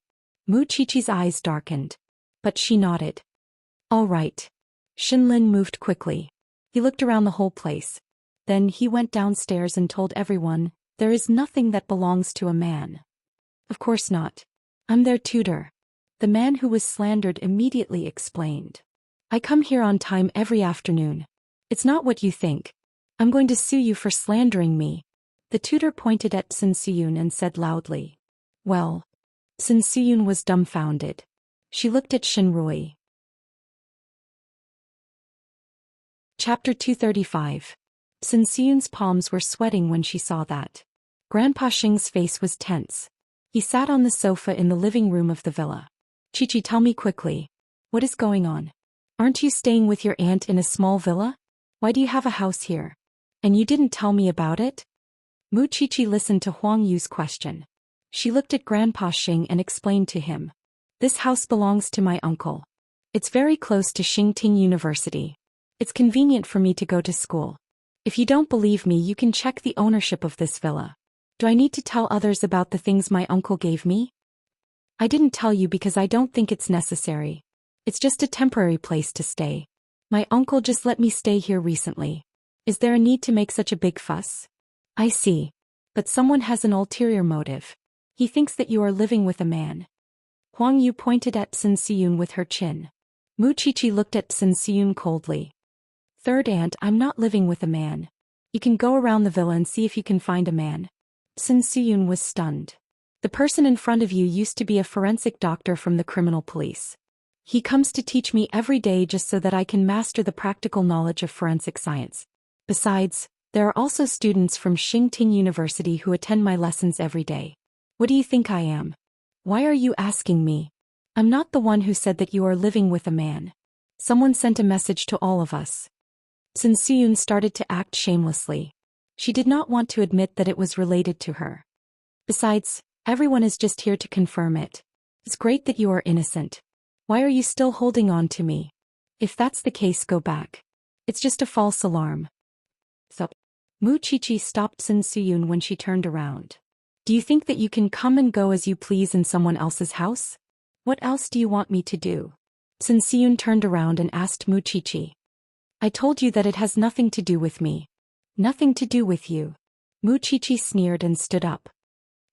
Muqiqi's eyes darkened. But she nodded. All right. Shenlin moved quickly. He looked around the whole place. Then he went downstairs and told everyone, There is nothing that belongs to a man. Of course not. I'm their tutor. The man who was slandered immediately explained. I come here on time every afternoon. It's not what you think. I'm going to sue you for slandering me. The tutor pointed at Xianxia and said loudly. Well. Xianxia was dumbfounded. She looked at Shinrui. Chapter 235. Xianxia's palms were sweating when she saw that. Grandpa Xing's face was tense. He sat on the sofa in the living room of the villa. Chichi, tell me quickly. What is going on? Aren't you staying with your aunt in a small villa? Why do you have a house here? And you didn't tell me about it? Muqiqi listened to Huang Yu's question. She looked at Grandpa Xing and explained to him. This house belongs to my uncle. It's very close to Xingting University. It's convenient for me to go to school. If you don't believe me, you can check the ownership of this villa. Do I need to tell others about the things my uncle gave me? I didn't tell you because I don't think it's necessary. It's just a temporary place to stay. My uncle just let me stay here recently. Is there a need to make such a big fuss? I see. But someone has an ulterior motive. He thinks that you are living with a man. Huang Yu pointed at Sun Siyun with her chin. Mu Qiqi looked at Sun Siyun coldly. Third aunt, I'm not living with a man. You can go around the villa and see if you can find a man. Sun Siyun was stunned. The person in front of you used to be a forensic doctor from the criminal police. He comes to teach me every day just so that I can master the practical knowledge of forensic science. Besides, there are also students from Xingting University who attend my lessons every day. What do you think I am? Why are you asking me? I'm not the one who said that you are living with a man. Someone sent a message to all of us. Sun Siyun started to act shamelessly. She did not want to admit that it was related to her. Besides, everyone is just here to confirm it. It's great that you are innocent. Why are you still holding on to me? If that's the case, go back. It's just a false alarm. So, Mu Qiqi stopped Sun Siyun when she turned around. Do you think that you can come and go as you please in someone else's house? What else do you want me to do? Sun Siyun turned around and asked Mu Qiqi. I told you that it has nothing to do with me. Nothing to do with you. Mu Qiqi sneered and stood up.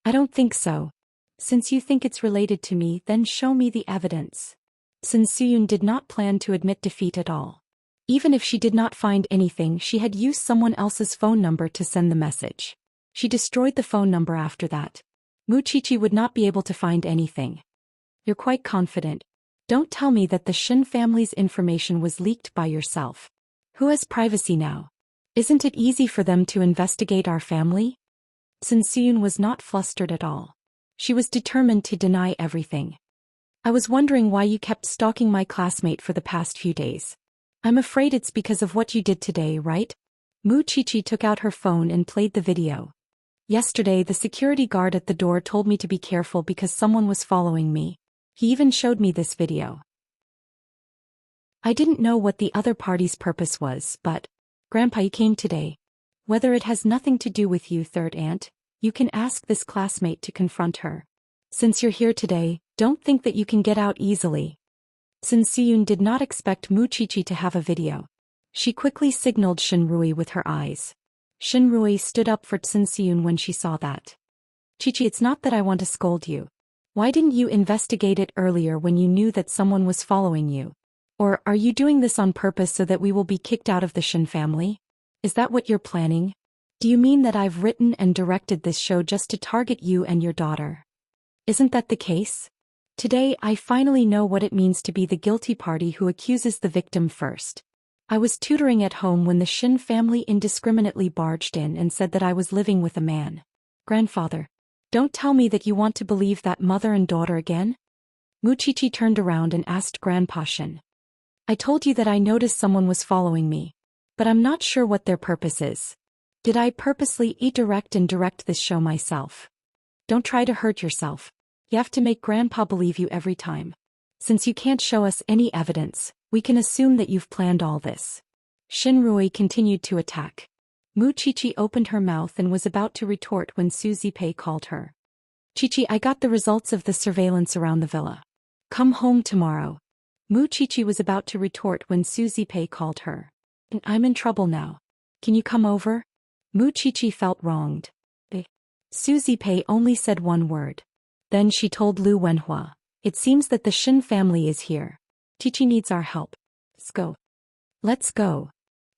I don't think so. Since you think it's related to me, then show me the evidence. Sun Siyun did not plan to admit defeat at all. Even if she did not find anything, she had used someone else's phone number to send the message. She destroyed the phone number after that. Mu Qiqi would not be able to find anything. You're quite confident. Don't tell me that the Shin family's information was leaked by yourself. Who has privacy now? Isn't it easy for them to investigate our family? Sun Siyun was not flustered at all. She was determined to deny everything. I was wondering why you kept stalking my classmate for the past few days. I'm afraid it's because of what you did today, right? Mu Qiqi took out her phone and played the video. Yesterday, the security guard at the door told me to be careful because someone was following me. He even showed me this video. I didn't know what the other party's purpose was, but Grandpa, you came today. Whether it has nothing to do with you, third aunt, you can ask this classmate to confront her. Since you're here today, don't think that you can get out easily. Sun Siyun did not expect Mu Qiqi to have a video. She quickly signaled Shinrui with her eyes. Shinrui stood up for Sun Siyun when she saw that. Qiqi, it's not that I want to scold you. Why didn't you investigate it earlier when you knew that someone was following you? Or are you doing this on purpose so that we will be kicked out of the Shin family? Is that what you're planning? Do you mean that I've written and directed this show just to target you and your daughter? Isn't that the case? Today I finally know what it means to be the guilty party who accuses the victim first. I was tutoring at home when the Shin family indiscriminately barged in and said that I was living with a man. Grandfather, don't tell me that you want to believe that mother and daughter again? Mu Qiqi turned around and asked Grandpa Shin. I told you that I noticed someone was following me, but I'm not sure what their purpose is. Did I purposely direct this show myself? Don't try to hurt yourself. You have to make Grandpa believe you every time. Since you can't show us any evidence, we can assume that you've planned all this. Shinrui continued to attack. Mu Qiqi opened her mouth and was about to retort when Su Zipei called her. Qiqi, I got the results of the surveillance around the villa. Come home tomorrow. Mu Qiqi was about to retort when Su Zipei called her. I'm in trouble now. Can you come over? Mu Qiqi felt wronged. Su Zipei only said one word. Then she told Lu Wenhua, it seems that the Shin family is here. Qiqi needs our help. Let's go. Let's go.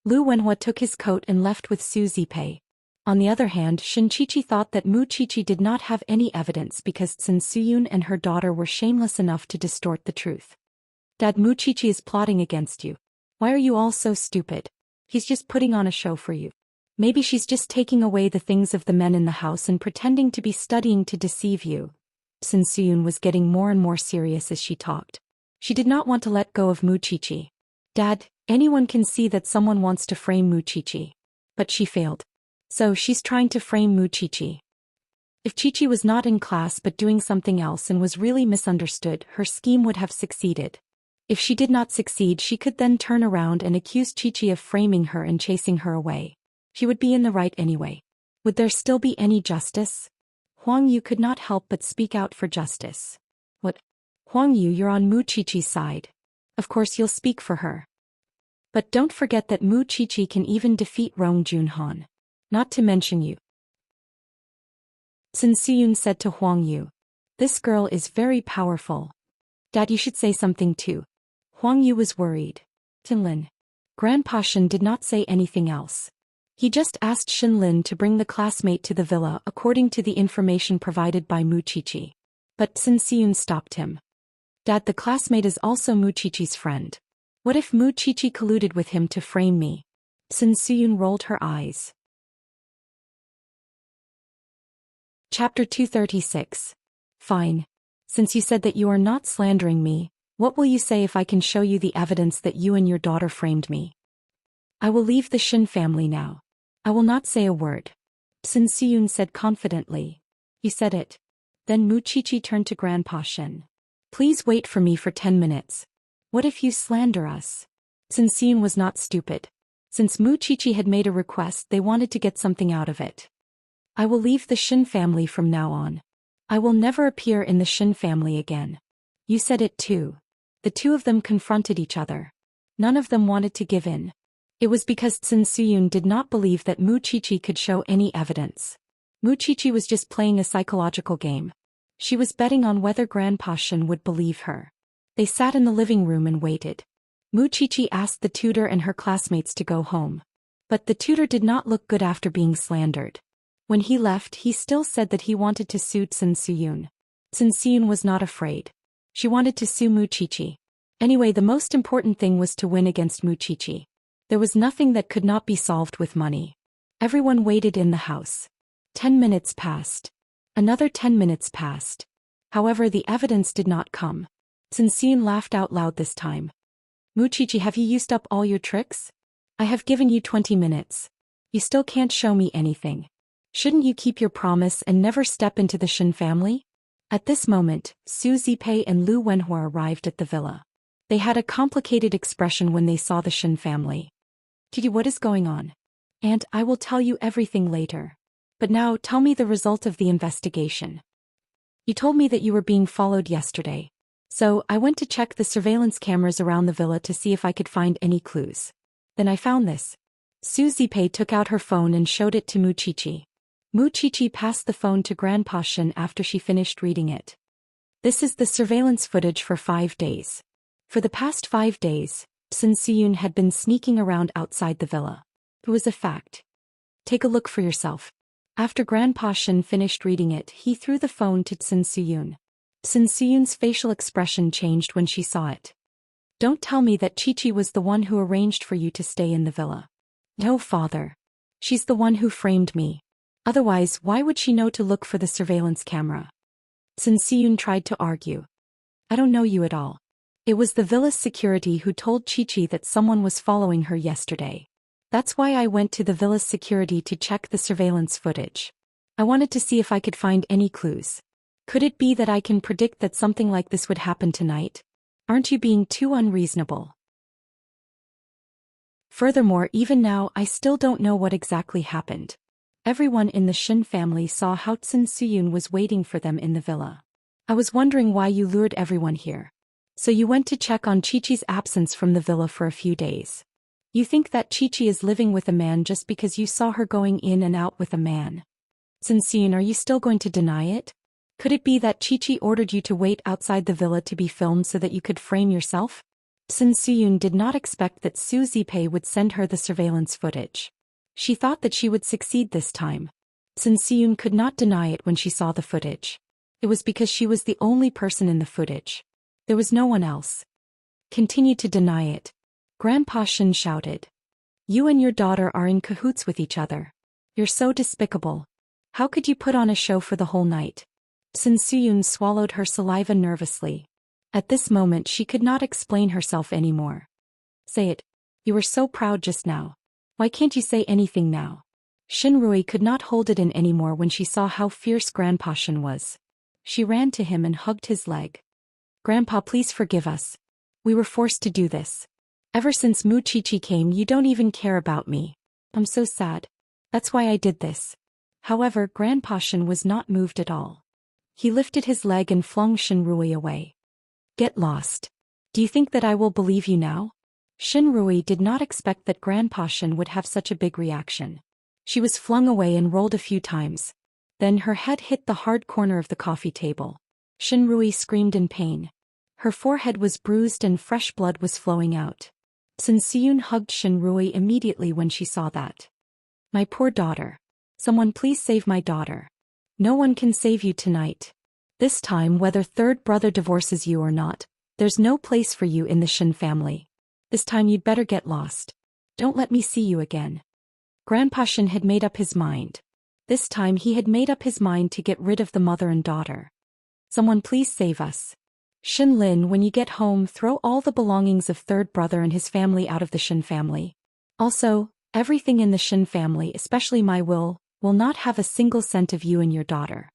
Lu Wenhua took his coat and left with Su Zipei. On the other hand, Shin Qiqi thought that Mu Qiqi did not have any evidence because Sun Siyun and her daughter were shameless enough to distort the truth. Dad, Mu Qiqi is plotting against you. Why are you all so stupid? He's just putting on a show for you. Maybe she's just taking away the things of the men in the house and pretending to be studying to deceive you. Sun Siyun was getting more and more serious as she talked. She did not want to let go of Mu Qiqi. Dad, anyone can see that someone wants to frame Mu Qiqi. But she failed. So she's trying to frame Mu Qiqi. If Qiqi was not in class but doing something else and was really misunderstood, her scheme would have succeeded. If she did not succeed, she could then turn around and accuse Qiqi of framing her and chasing her away. She would be in the right anyway. Would there still be any justice? Huang Yu could not help but speak out for justice. Huang Yu, you're on Mu Qiqi's side. Of course you'll speak for her. But don't forget that Mu Qiqi can even defeat Rong Junhan. Not to mention you. Sun Siyun said to Huang Yu. This girl is very powerful. Dad, you should say something too. Huang Yu was worried. Tinlin. Grandpa Shen did not say anything else. He just asked Shenlin to bring the classmate to the villa according to the information provided by Mu Qiqi. But Sun Siyun stopped him. Dad, the classmate is also Mu Qiqi's friend. What if Mu Qiqi colluded with him to frame me? Sun Siyun rolled her eyes. Chapter 236. Fine. Since you said that you are not slandering me, what will you say if I can show you the evidence that you and your daughter framed me? I will leave the Shin family now. I will not say a word. Sun Siyun said confidently. You said it. Then Mu Qiqi turned to Grandpa Shen. Please wait for me for 10 minutes. What if you slander us? Sun Siyun was not stupid. Since Mu Qiqi had made a request, they wanted to get something out of it. I will leave the Shin family from now on. I will never appear in the Shin family again. You said it too. The two of them confronted each other. None of them wanted to give in. It was because Sun Siyun did not believe that Mu Qiqi could show any evidence. Mu Qiqi was just playing a psychological game. She was betting on whether Grandpa Shen would believe her. They sat in the living room and waited. Mu Qiqi asked the tutor and her classmates to go home. But the tutor did not look good after being slandered. When he left, he still said that he wanted to sue Sun Siyun. Sun Siyun was not afraid. She wanted to sue Mu Qiqi. Anyway, the most important thing was to win against Mu Qiqi. There was nothing that could not be solved with money. Everyone waited in the house. 10 minutes passed. Another 10 minutes passed. However, the evidence did not come. Sun Siyun laughed out loud this time. Mu Qiqi, have you used up all your tricks? I have given you 20 minutes. You still can't show me anything. Shouldn't you keep your promise and never step into the Shin family? At this moment, Su Zipei and Lu Wenhua arrived at the villa. They had a complicated expression when they saw the Shin family. Gigi, what is going on? Aunt, I will tell you everything later. But now tell me the result of the investigation. You told me that you were being followed yesterday. So I went to check the surveillance cameras around the villa to see if I could find any clues. Then I found this. Su Zipei took out her phone and showed it to Mu Qiqi. Mu Qiqi passed the phone to Grandpa Shen after she finished reading it. This is the surveillance footage for 5 days. For the past 5 days, Sun Siyun had been sneaking around outside the villa. It was a fact. Take a look for yourself. After Grandpa Shen finished reading it, he threw the phone to Sun Siyun. Sun Siyun's facial expression changed when she saw it. Don't tell me that Qiqi was the one who arranged for you to stay in the villa. No, father. She's the one who framed me. Otherwise, why would she know to look for the surveillance camera? Sun Siyun tried to argue. I don't know you at all. It was the villa's security who told Qiqi that someone was following her yesterday. That's why I went to the villa's security to check the surveillance footage. I wanted to see if I could find any clues. Could it be that I can predict that something like this would happen tonight? Aren't you being too unreasonable? Furthermore, even now I still don't know what exactly happened. Everyone in the Shin family saw how Sun Siyun was waiting for them in the villa. I was wondering why you lured everyone here. So you went to check on Qiqi's absence from the villa for a few days. You think that Qiqi is living with a man just because you saw her going in and out with a man. Sun Siyun, are you still going to deny it? Could it be that Qiqi ordered you to wait outside the villa to be filmed so that you could frame yourself? Sun Siyun did not expect that Su Zipei would send her the surveillance footage. She thought that she would succeed this time. Sun Siyun could not deny it when she saw the footage. It was because she was the only person in the footage. There was no one else. Continue to deny it. Grandpa Shen shouted. You and your daughter are in cahoots with each other. You're so despicable. How could you put on a show for the whole night? Sun Siyun swallowed her saliva nervously. At this moment she could not explain herself anymore. Say it. You were so proud just now. Why can't you say anything now? Shinrui could not hold it in anymore when she saw how fierce Grandpa Shen was. She ran to him and hugged his leg. Grandpa, please forgive us. We were forced to do this. Ever since Mu Qiqi came, you don't even care about me. I'm so sad. That's why I did this. However, Grandpa Shen was not moved at all. He lifted his leg and flung Shinrui away. Get lost. Do you think that I will believe you now? Xinrui did not expect that Grandpa Xian would have such a big reaction. She was flung away and rolled a few times. Then her head hit the hard corner of the coffee table. Xinrui screamed in pain. Her forehead was bruised and fresh blood was flowing out. Sun Siyun hugged Xinrui immediately when she saw that. My poor daughter. Someone please save my daughter. No one can save you tonight. This time, whether third brother divorces you or not, there's no place for you in the Xian family. This time you'd better get lost. Don't let me see you again. Grandpa Xian had made up his mind. This time he had made up his mind to get rid of the mother and daughter. Someone please save us. Xin Lin, when you get home, throw all the belongings of third brother and his family out of the Xian family. Also, everything in the Xian family, especially my will not have a single cent of you and your daughter.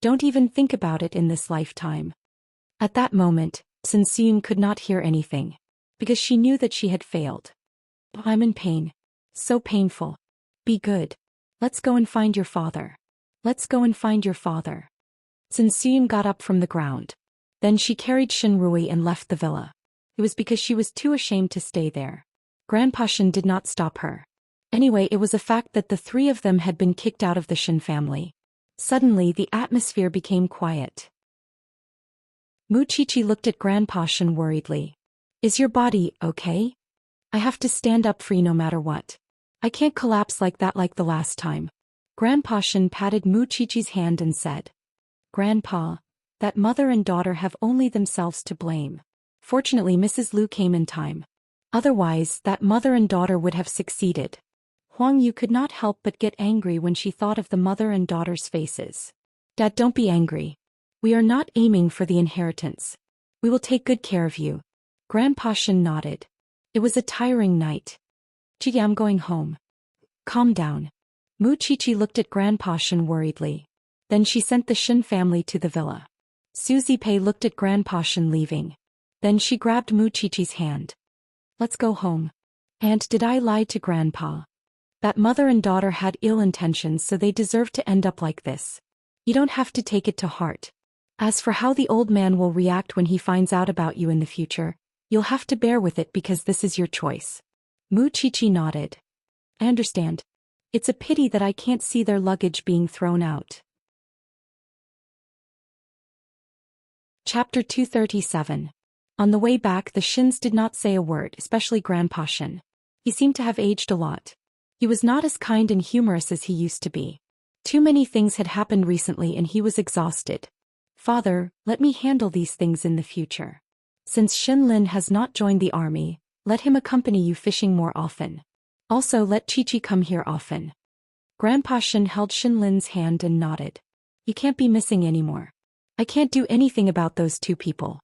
Don't even think about it in this lifetime. At that moment, Sun Siyun could not hear anything, because she knew that she had failed. I'm in pain. So painful. Be good. Let's go and find your father. Let's go and find your father. Sun Siyun got up from the ground. Then she carried Xinrui and left the villa. It was because she was too ashamed to stay there. Grandpa Xian did not stop her. Anyway, it was a fact that the three of them had been kicked out of the Xian family. Suddenly the atmosphere became quiet. Mu Qiqi looked at Grandpa Xian worriedly. Is your body okay? I have to stand up for you no matter what. I can't collapse like that like the last time. Grandpa Xian patted Mu Qiqi's hand and said, Grandpa, that mother and daughter have only themselves to blame. Fortunately, Mrs. Lu came in time. Otherwise, that mother and daughter would have succeeded. Huang Yu could not help but get angry when she thought of the mother and daughter's faces. Dad, don't be angry. We are not aiming for the inheritance. We will take good care of you. Grandpa Xian nodded. It was a tiring night. Gee, I'm going home. Calm down. Mu Qiqi looked at Grandpa Xian worriedly. Then she sent the Xian family to the villa. Suzy Pei looked at Grandpa Xian leaving. Then she grabbed Mu Qiqi's hand. Let's go home. And did I lie to Grandpa? That mother and daughter had ill intentions, so they deserve to end up like this. You don't have to take it to heart. As for how the old man will react when he finds out about you in the future, you'll have to bear with it because this is your choice. Mu Qiqi nodded. I understand. It's a pity that I can't see their luggage being thrown out. Chapter 237. On the way back, the Shins did not say a word, especially Grandpa Xian. He seemed to have aged a lot. He was not as kind and humorous as he used to be. Too many things had happened recently and he was exhausted. Father, let me handle these things in the future. Since Xin Lin has not joined the army, let him accompany you fishing more often. Also, let Qiqi come here often. Grandpa Xian held Xin Lin's hand and nodded. You can't be missing anymore. I can't do anything about those two people.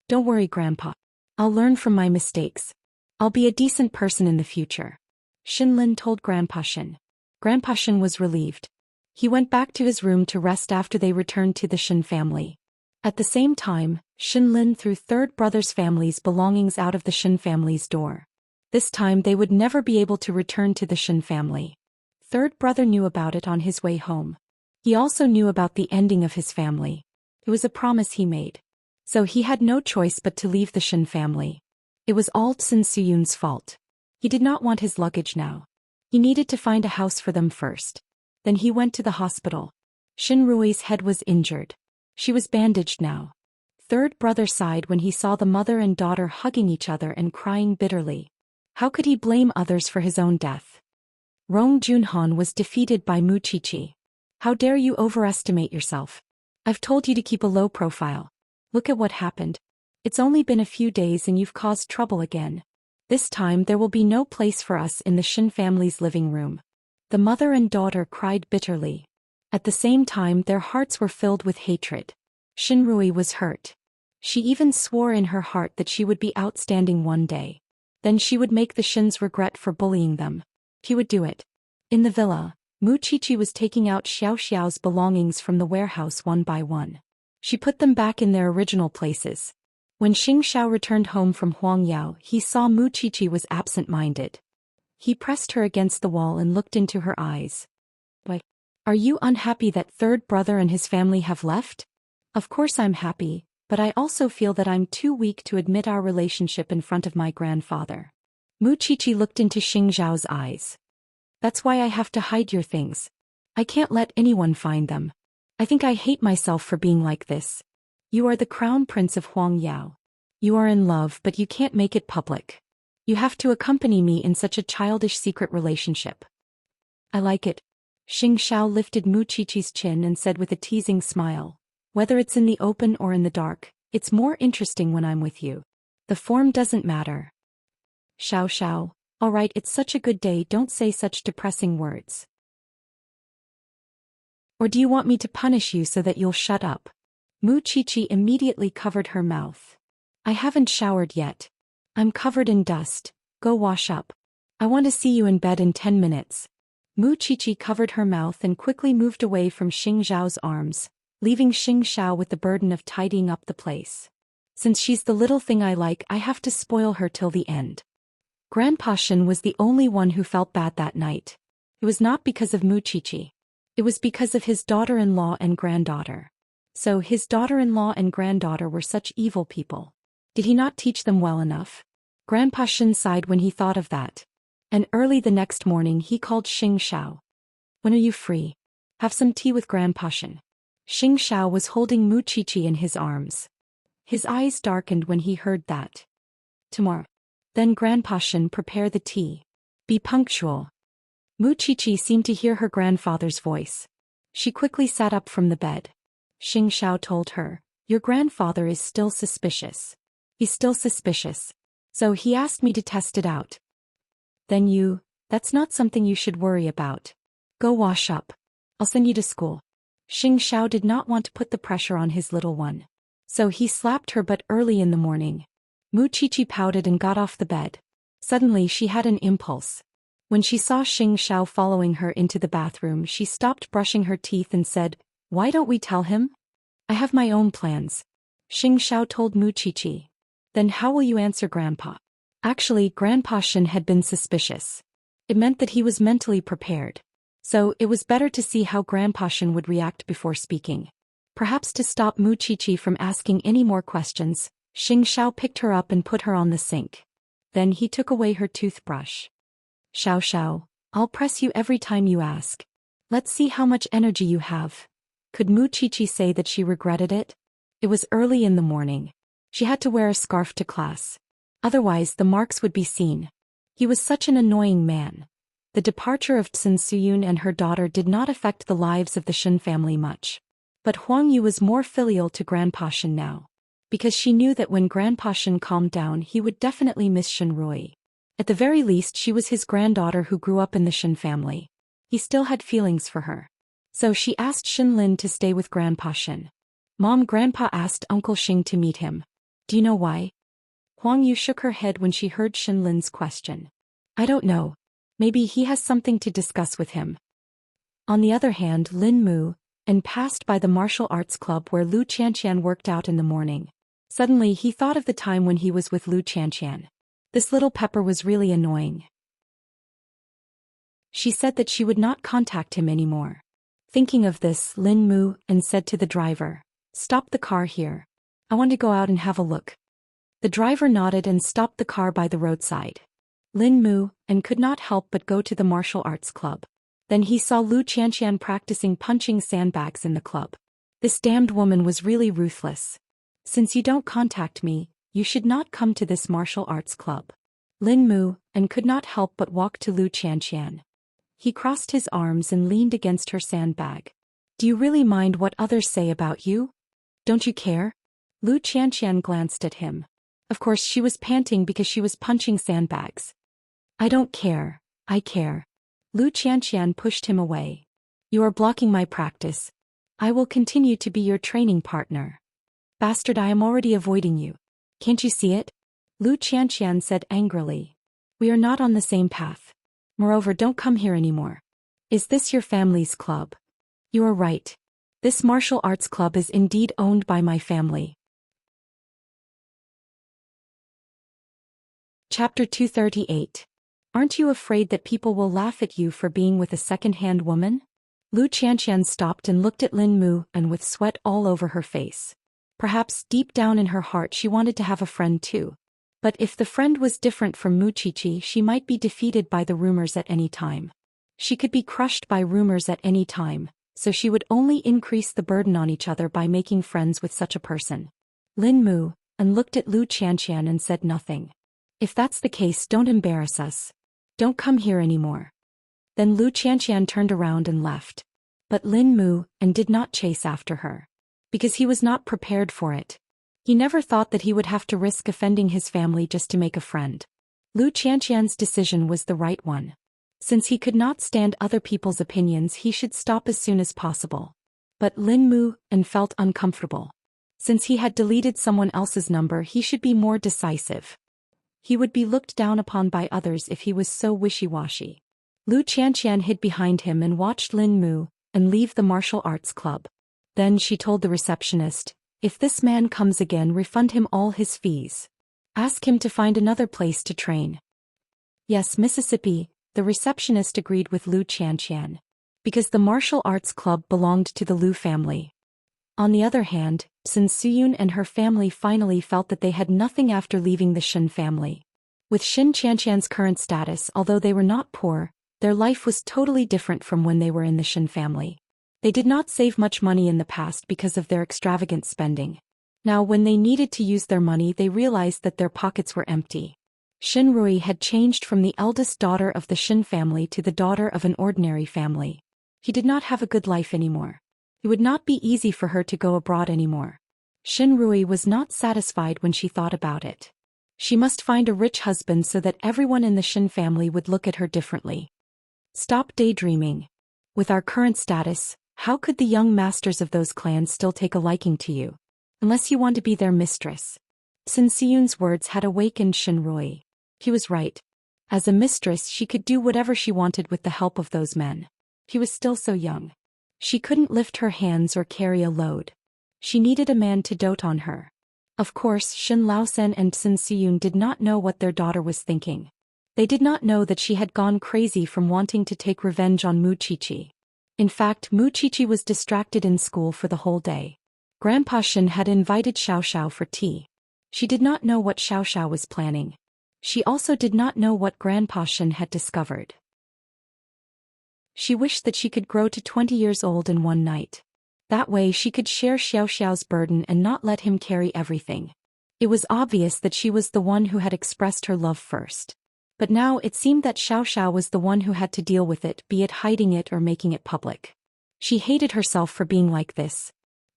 Don't worry, Grandpa. I'll learn from my mistakes. I'll be a decent person in the future. Xin Lin told Grandpa Xian. Grandpa Xian was relieved. He went back to his room to rest after they returned to the Xian family. At the same time, Xin Lin threw third brother's family's belongings out of the Xian family's door. This time they would never be able to return to the Xian family. Third brother knew about it on his way home. He also knew about the ending of his family. It was a promise he made. So he had no choice but to leave the Xian family. It was all Sun Siyun's fault. He did not want his luggage now. He needed to find a house for them first. Then he went to the hospital. Xinrui's head was injured. She was bandaged now. Third brother sighed when he saw the mother and daughter hugging each other and crying bitterly. How could he blame others for his own death? Rong Junhan was defeated by Mu Qiqi. How dare you overestimate yourself? I've told you to keep a low profile. Look at what happened. It's only been a few days and you've caused trouble again. This time there will be no place for us in the Xin family's living room. The mother and daughter cried bitterly. At the same time their hearts were filled with hatred. Xinrui was hurt. She even swore in her heart that she would be outstanding one day. Then she would make the Xins regret for bullying them. She would do it. In the villa, Mu Qiqi was taking out Xiaoxiao's belongings from the warehouse one by one. She put them back in their original places. When Xianxia returned home from Huangyao, he saw Mu Qiqi was absent-minded. He pressed her against the wall and looked into her eyes. Are you unhappy that third brother and his family have left? Of course I'm happy, but I also feel that I'm too weak to admit our relationship in front of my grandfather. Mu Qiqi looked into Xianxia's eyes. That's why I have to hide your things. I can't let anyone find them. I think I hate myself for being like this. You are the crown prince of Huangyao. You are in love, but you can't make it public. You have to accompany me in such a childish secret relationship. I like it. Xianxia lifted Mu Qiqi's chin and said with a teasing smile, whether it's in the open or in the dark, it's more interesting when I'm with you. The form doesn't matter. Xiao. All right, it's such a good day, don't say such depressing words. Or do you want me to punish you so that you'll shut up? Mu Qiqi immediately covered her mouth. I haven't showered yet. I'm covered in dust, go wash up. I want to see you in bed in 10 minutes. Mu Qiqi covered her mouth and quickly moved away from Xianxiao's arms, leaving Xianxia with the burden of tidying up the place. Since she's the little thing I like, I have to spoil her till the end. Grandpa Xian was the only one who felt bad that night. It was not because of Mu Qiqi. It was because of his daughter-in-law and granddaughter. So his daughter-in-law and granddaughter were such evil people. Did he not teach them well enough? Grandpa Xian sighed when he thought of that. And early the next morning he called Xianxia. When are you free? Have some tea with Grandpa Xian. Xianxia was holding Mu Qiqi in his arms. His eyes darkened when he heard that. Tomorrow. Then Grandpa Xian, prepare the tea. Be punctual. Mu Qiqi seemed to hear her grandfather's voice. She quickly sat up from the bed. Xianxia told her, your grandfather is still suspicious. He's still suspicious. So he asked me to test it out. Then that's not something you should worry about. Go wash up. I'll send you to school. Xianxia did not want to put the pressure on his little one. So he slapped her, but early in the morning. Mu Qiqi pouted and got off the bed. Suddenly she had an impulse. When she saw Xianxia following her into the bathroom, she stopped brushing her teeth and said, why don't we tell him? I have my own plans. Xianxia told Mu Qiqi. Then how will you answer Grandpa? Actually, Grandpa Xian had been suspicious. It meant that he was mentally prepared. So it was better to see how Grandpa Xian would react before speaking. Perhaps to stop Mu Qiqi from asking any more questions, Xianxia picked her up and put her on the sink. Then he took away her toothbrush. Xiao, I'll press you every time you ask. Let's see how much energy you have. Could Mu Qiqi say that she regretted it? It was early in the morning. She had to wear a scarf to class. Otherwise the marks would be seen. He was such an annoying man. The departure of Cin Suyun and her daughter did not affect the lives of the Xian family much. But Huang Yu was more filial to Grandpa Xian now. Because she knew that when Grandpa Xian calmed down he would definitely miss Xian Rui. At the very least she was his granddaughter who grew up in the Xian family. He still had feelings for her. So she asked Xin Lin to stay with Grandpa Xian. Grandpa asked Uncle Xing to meet him. Do you know why? Huang Yu shook her head when she heard Xin Lin's question. I don't know. Maybe he has something to discuss with him. On the other hand, Lin Mu, and passed by the martial arts club where Lu Qianqian worked out in the morning. Suddenly he thought of the time when he was with Lu Qianqian. This little pepper was really annoying. She said that she would not contact him anymore. Thinking of this, Lin Mu and said to the driver, stop the car here. I want to go out and have a look. The driver nodded and stopped the car by the roadside. Lin Mu and could not help but go to the martial arts club. Then he saw Lu Qianqian practicing punching sandbags in the club. This damned woman was really ruthless. Since you don't contact me, you should not come to this martial arts club. Lin Mu and could not help but walk to Lu Qianqian. He crossed his arms and leaned against her sandbag. Do you really mind what others say about you? Don't you care? Lu Qianqian glanced at him. Of course she was panting because she was punching sandbags. I don't care, I care. Lu Qianqian pushed him away. You are blocking my practice. I will continue to be your training partner. Bastard, I am already avoiding you. Can't you see it? Lu Qianqian said angrily. We are not on the same path. Moreover, don't come here anymore. Is this your family's club? You are right. This martial arts club is indeed owned by my family. Chapter 238. Aren't you afraid that people will laugh at you for being with a second-hand woman? Lu Qianqian stopped and looked at Lin Mu and with sweat all over her face. Perhaps deep down in her heart she wanted to have a friend too. But if the friend was different from Wuxia, she might be defeated by the rumors at any time. She could be crushed by rumors at any time, so she would only increase the burden on each other by making friends with such a person. Lin Mu and looked at Xianxia and said nothing. If that's the case, don't embarrass us. Don't come here anymore. Then Xianxia turned around and left. But Lin Mu and did not chase after her. Because he was not prepared for it. He never thought that he would have to risk offending his family just to make a friend. Xianxia's decision was the right one. Since he could not stand other people's opinions, he should stop as soon as possible. But Lin Mu and felt uncomfortable. Since he had deleted someone else's number, he should be more decisive. He would be looked down upon by others if he was so wishy-washy. Xianxia hid behind him and watched Lin Mu and leave the martial arts club. Then she told the receptionist, if this man comes again, refund him all his fees. Ask him to find another place to train. Yes, Mississippi, the receptionist agreed with Xianxia. Because the martial arts club belonged to the Liu family. On the other hand, Sun Siyun and her family finally felt that they had nothing after leaving the Shen family. With Xianxia's current status, although they were not poor, their life was totally different from when they were in the Shen family. They did not save much money in the past because of their extravagant spending. Now when they needed to use their money, they realized that their pockets were empty. Shen Rui had changed from the eldest daughter of the Shen family to the daughter of an ordinary family. He did not have a good life anymore. It would not be easy for her to go abroad anymore. Shen Rui was not satisfied when she thought about it. She must find a rich husband so that everyone in the Shen family would look at her differently. Stop daydreaming. With our current status, how could the young masters of those clans still take a liking to you? Unless you want to be their mistress. Sun Siyun's words had awakened Shen Rui. He was right. As a mistress, she could do whatever she wanted with the help of those men. He was still so young. She couldn't lift her hands or carry a load. She needed a man to dote on her. Of course, Shen Laosen and Sun Siyun did not know what their daughter was thinking. They did not know that she had gone crazy from wanting to take revenge on Wuxia. In fact, Wuxia was distracted in school for the whole day. Grandpa Shen had invited Xiaoxiao for tea. She did not know what Xiaoxiao was planning. She also did not know what Grandpa Shen had discovered. She wished that she could grow to 20 years old in one night. That way she could share Xiaoxiao's burden and not let him carry everything. It was obvious that she was the one who had expressed her love first. But now it seemed that Xiaoxiao was the one who had to deal with it, be it hiding it or making it public. She hated herself for being like this.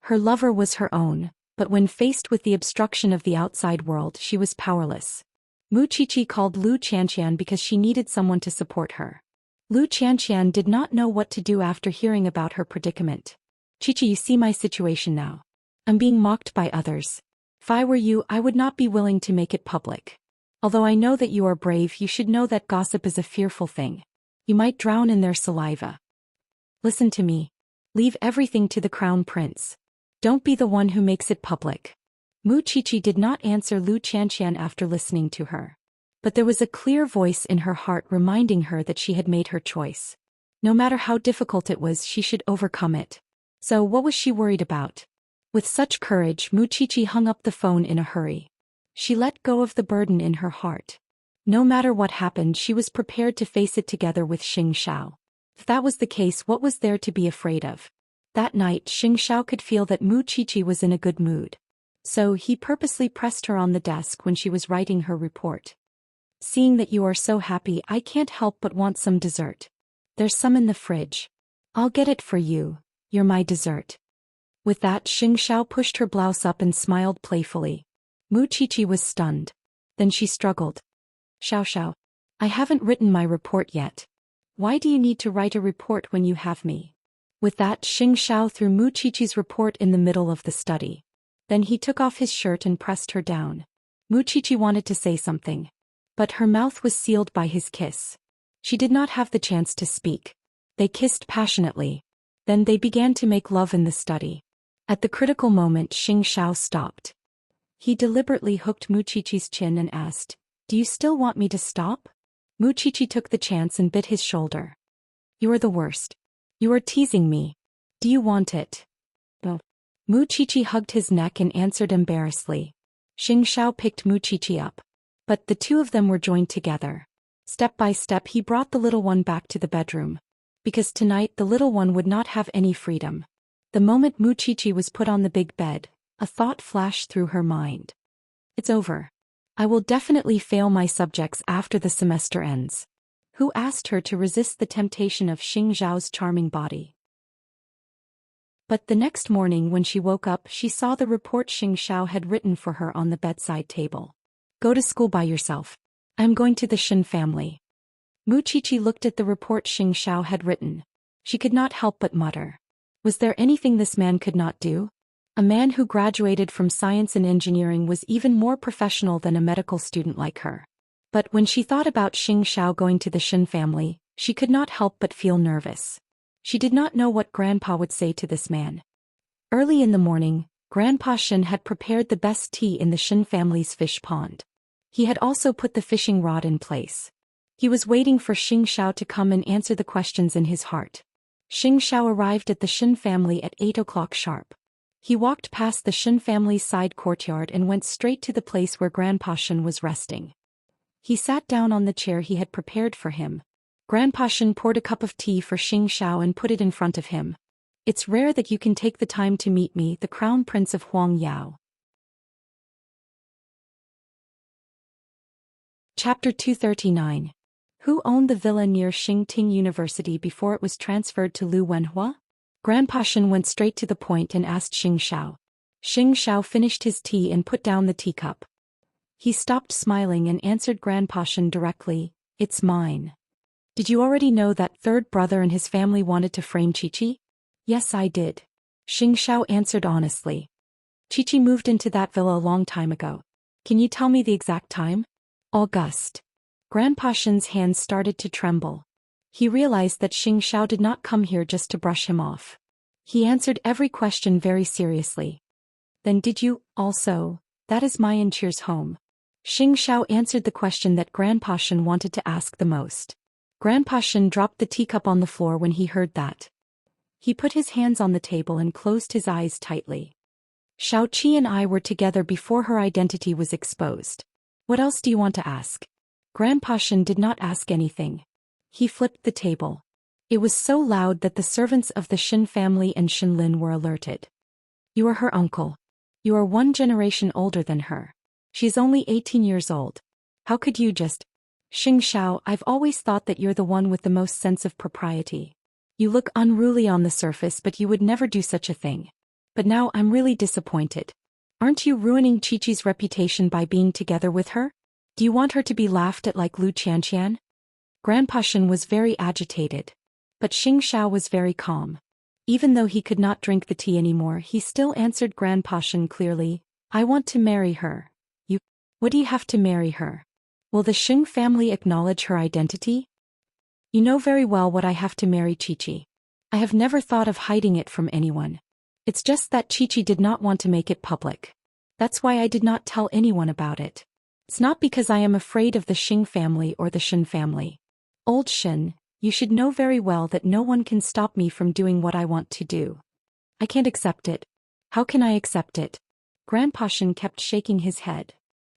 Her lover was her own, but when faced with the obstruction of the outside world, she was powerless. Wuxia called Xianxia because she needed someone to support her. Xianxia did not know what to do after hearing about her predicament. Chichi, you see my situation now. I'm being mocked by others. If I were you, I would not be willing to make it public. Although I know that you are brave, you should know that gossip is a fearful thing. You might drown in their saliva. Listen to me. Leave everything to the crown prince. Don't be the one who makes it public. Wuxia did not answer Xianxia after listening to her. But there was a clear voice in her heart reminding her that she had made her choice. No matter how difficult it was, she should overcome it. So what was she worried about? With such courage, Wuxia hung up the phone in a hurry. She let go of the burden in her heart. No matter what happened, she was prepared to face it together with Xianxia. If that was the case, what was there to be afraid of? That night, Xianxia could feel that Wuxia was in a good mood. So he purposely pressed her on the desk when she was writing her report. Seeing that you are so happy, I can't help but want some dessert. There's some in the fridge. I'll get it for you. You're my dessert. With that, Xianxia pushed her blouse up and smiled playfully. Wuxia was stunned. Then she struggled. Xiaoxiao, I haven't written my report yet. Why do you need to write a report when you have me? With that, Xianxia threw Wuxia's report in the middle of the study. Then he took off his shirt and pressed her down. Wuxia wanted to say something. But her mouth was sealed by his kiss. She did not have the chance to speak. They kissed passionately. Then they began to make love in the study. At the critical moment, Xianxia stopped. He deliberately hooked Wuxia's chin and asked, "Do you still want me to stop?" Wuxia took the chance and bit his shoulder. "You are the worst. You are teasing me. Do you want it?" "Oh." Mu Qiqi hugged his neck and answered embarrassedly. Xianxia picked Mu Qiqi up. But the two of them were joined together. Step by step he brought the little one back to the bedroom. Because tonight the little one would not have any freedom. The moment Mu Qiqi was put on the big bed, a thought flashed through her mind. It's over. I will definitely fail my subjects after the semester ends. Who asked her to resist the temptation of Xing Zhao's charming body? But the next morning when she woke up she saw the report Xing Xiao had written for her on the bedside table. Go to school by yourself. I am going to the Xin family. Mu Qiqi looked at the report Xing Xiao had written. She could not help but mutter. Was there anything this man could not do? A man who graduated from science and engineering was even more professional than a medical student like her. But when she thought about Xing Xiao going to the Xin family, she could not help but feel nervous. She did not know what Grandpa would say to this man. Early in the morning, Grandpa Xin had prepared the best tea in the Xin family's fish pond. He had also put the fishing rod in place. He was waiting for Xing Xiao to come and answer the questions in his heart. Xing Xiao arrived at the Xin family at 8 o'clock sharp. He walked past the Xin family's side courtyard and went straight to the place where Grandpa Xin was resting. He sat down on the chair he had prepared for him. Grandpa Xin poured a cup of tea for Xing Xiao and put it in front of him. It's rare that you can take the time to meet me, the Crown Prince of Huang Yao. Chapter 239. Who owned the villa near Xingting University before it was transferred to Lu Wenhua? Grandpa Xin went straight to the point and asked Xing Xiao. Xing Xiao finished his tea and put down the teacup. He stopped smiling and answered Grandpa Xin directly, It's mine. Did you already know that third brother and his family wanted to frame Qiqi? Yes, I did. Xing Xiao answered honestly. Qiqi moved into that villa a long time ago. Can you tell me the exact time? August. Grandpa Xin's hands started to tremble. He realized that Xing Xiao did not come here just to brush him off. He answered every question very seriously. Then did you, also, that is my Yanqi's home? Xing Xiao answered the question that Grandpa Xin wanted to ask the most. Grandpa Xin dropped the teacup on the floor when he heard that. He put his hands on the table and closed his eyes tightly. Xiaoqi and I were together before her identity was exposed. What else do you want to ask? Grandpa Xin did not ask anything. He flipped the table. It was so loud that the servants of the Xin family and Xin Lin were alerted. You are her uncle. You are 1 generation older than her. She is only 18 years old. How could you just... Xing Xiao, I've always thought that you're the one with the most sense of propriety. You look unruly on the surface but you would never do such a thing. But now I'm really disappointed. Aren't you ruining Qiqi's reputation by being together with her? Do you want her to be laughed at like Lu Qianxian? Grandpa Xin was very agitated. But Xing Xiao was very calm. Even though he could not drink the tea anymore, he still answered Grandpa Xin clearly, I want to marry her. You... What do you have to marry her? Will the Xing family acknowledge her identity? You know very well what I have to marry Qiqi. I have never thought of hiding it from anyone. It's just that Qiqi did not want to make it public. That's why I did not tell anyone about it. It's not because I am afraid of the Xing family or the Xin family. Old Xin, you should know very well that no one can stop me from doing what I want to do. I can't accept it. How can I accept it? Grandpa Xin kept shaking his head.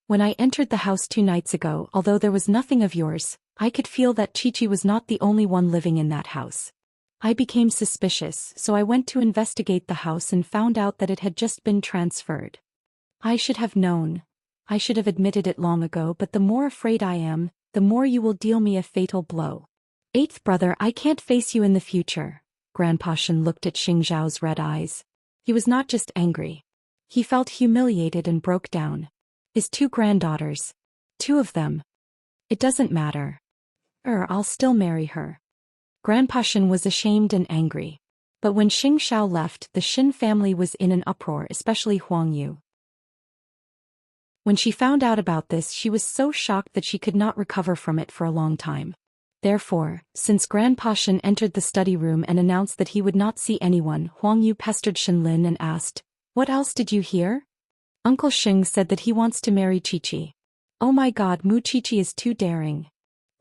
When I entered the house 2 nights ago, although there was nothing of yours, I could feel that Qiqi was not the only one living in that house. I became suspicious, so I went to investigate the house and found out that it had just been transferred. I should have known. I should have admitted it long ago, but the more afraid I am, the more you will deal me a fatal blow. 8th brother, I can't face you in the future. Grandpa Xin looked at Xing Zhao's red eyes. He was not just angry. He felt humiliated and broke down. His 2 granddaughters. 2 of them. It doesn't matter. I'll still marry her. Grandpa Xin was ashamed and angry. But when Xing Xiao left, the Xin family was in an uproar, especially Huang Yu. When she found out about this, she was so shocked that she could not recover from it for a long time. Therefore, since Grandpa Xin entered the study room and announced that he would not see anyone, Huang Yu pestered Xin Lin and asked, What else did you hear? Uncle Xing said that he wants to marry Qiqi. Oh my God, Mu Qiqi is too daring.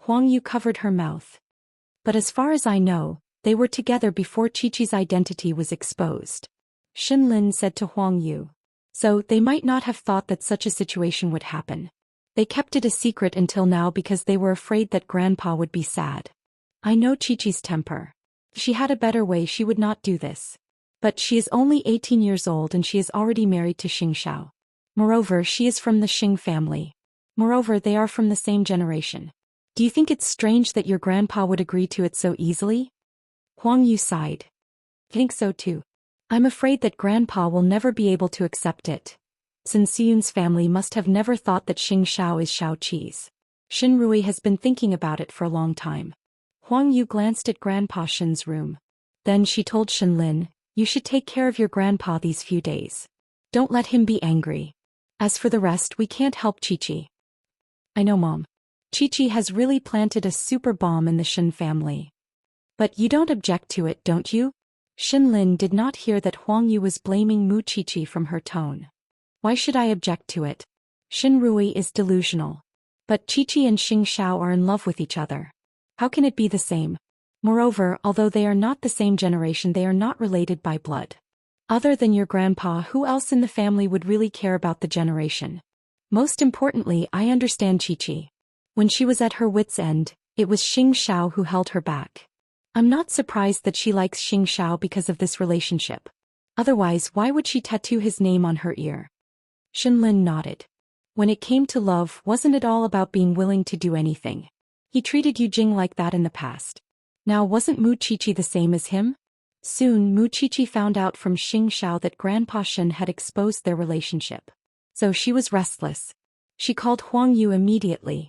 Huang Yu covered her mouth. But as far as I know, they were together before Qiqi's identity was exposed. Xinlin said to Huang Yu. So they might not have thought that such a situation would happen. They kept it a secret until now because they were afraid that Grandpa would be sad. I know Chi-Chi's temper. If she had a better way she would not do this. But she is only 18 years old and she is already married to Xianxia. Moreover, she is from the Xing family. Moreover, they are from the same generation. Do you think it's strange that your grandpa would agree to it so easily? Huang Yu sighed. Think so too. I'm afraid that Grandpa will never be able to accept it. Sun Xiyun's family must have never thought that Xing Shao is Shao Qi's. Xin Rui has been thinking about it for a long time. Huang Yu glanced at Grandpa Shin's room. Then she told Xinlin, you should take care of your grandpa these few days. Don't let him be angry. As for the rest, we can't help Chi-Chi. I know, Mom. Chi-Chi has really planted a super bomb in the Shin family. But you don't object to it, don't you? Xinlin did not hear that Huang Yu was blaming Mu Chi-Chi from her tone. Why should I object to it? Xin Rui is delusional. But Chi-Chi and Xing Shao are in love with each other. How can it be the same? Moreover, although they are not the same generation, they are not related by blood. Other than your grandpa, who else in the family would really care about the generation? Most importantly, I understand Chi-Chi. When she was at her wit's end, it was Xing Shao who held her back. I'm not surprised that she likes Xing Shao because of this relationship. Otherwise, why would she tattoo his name on her ear? Xinlin nodded. When it came to love, wasn't it all about being willing to do anything? He treated Yu Jing like that in the past. Now wasn't Mu Chi-Chi the same as him? Soon Mu Chi-Chi found out from Xing Shao that Grandpa Shin had exposed their relationship. So she was restless. She called Huang Yu immediately.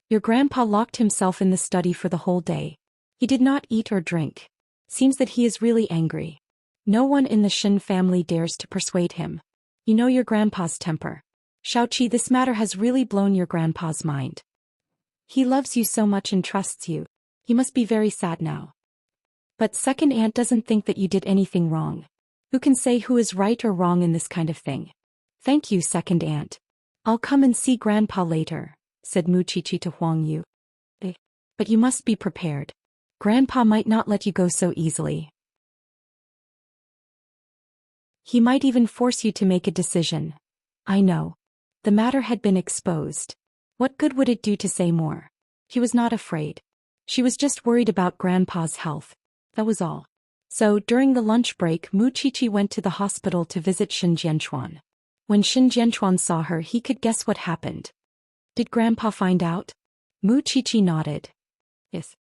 Your grandpa locked himself in the study for the whole day. He did not eat or drink. Seems that he is really angry. No one in the Shin family dares to persuade him. You know your grandpa's temper. Shaoqi, this matter has really blown your grandpa's mind. He loves you so much and trusts you. He must be very sad now. But second aunt doesn't think that you did anything wrong. Who can say who is right or wrong in this kind of thing? Thank you, second aunt. I'll come and see grandpa later, said Mu Chi-Chi to Huang Yu. But you must be prepared. Grandpa might not let you go so easily. He might even force you to make a decision. I know. The matter had been exposed. What good would it do to say more? He was not afraid. She was just worried about Grandpa's health. That was all. So during the lunch break, Mu Chi-Chi went to the hospital to visit Shin Jianchuan. When Shin Jianchuan saw her, he could guess what happened. Did Grandpa find out? Mu Chi-Chi nodded. Yes.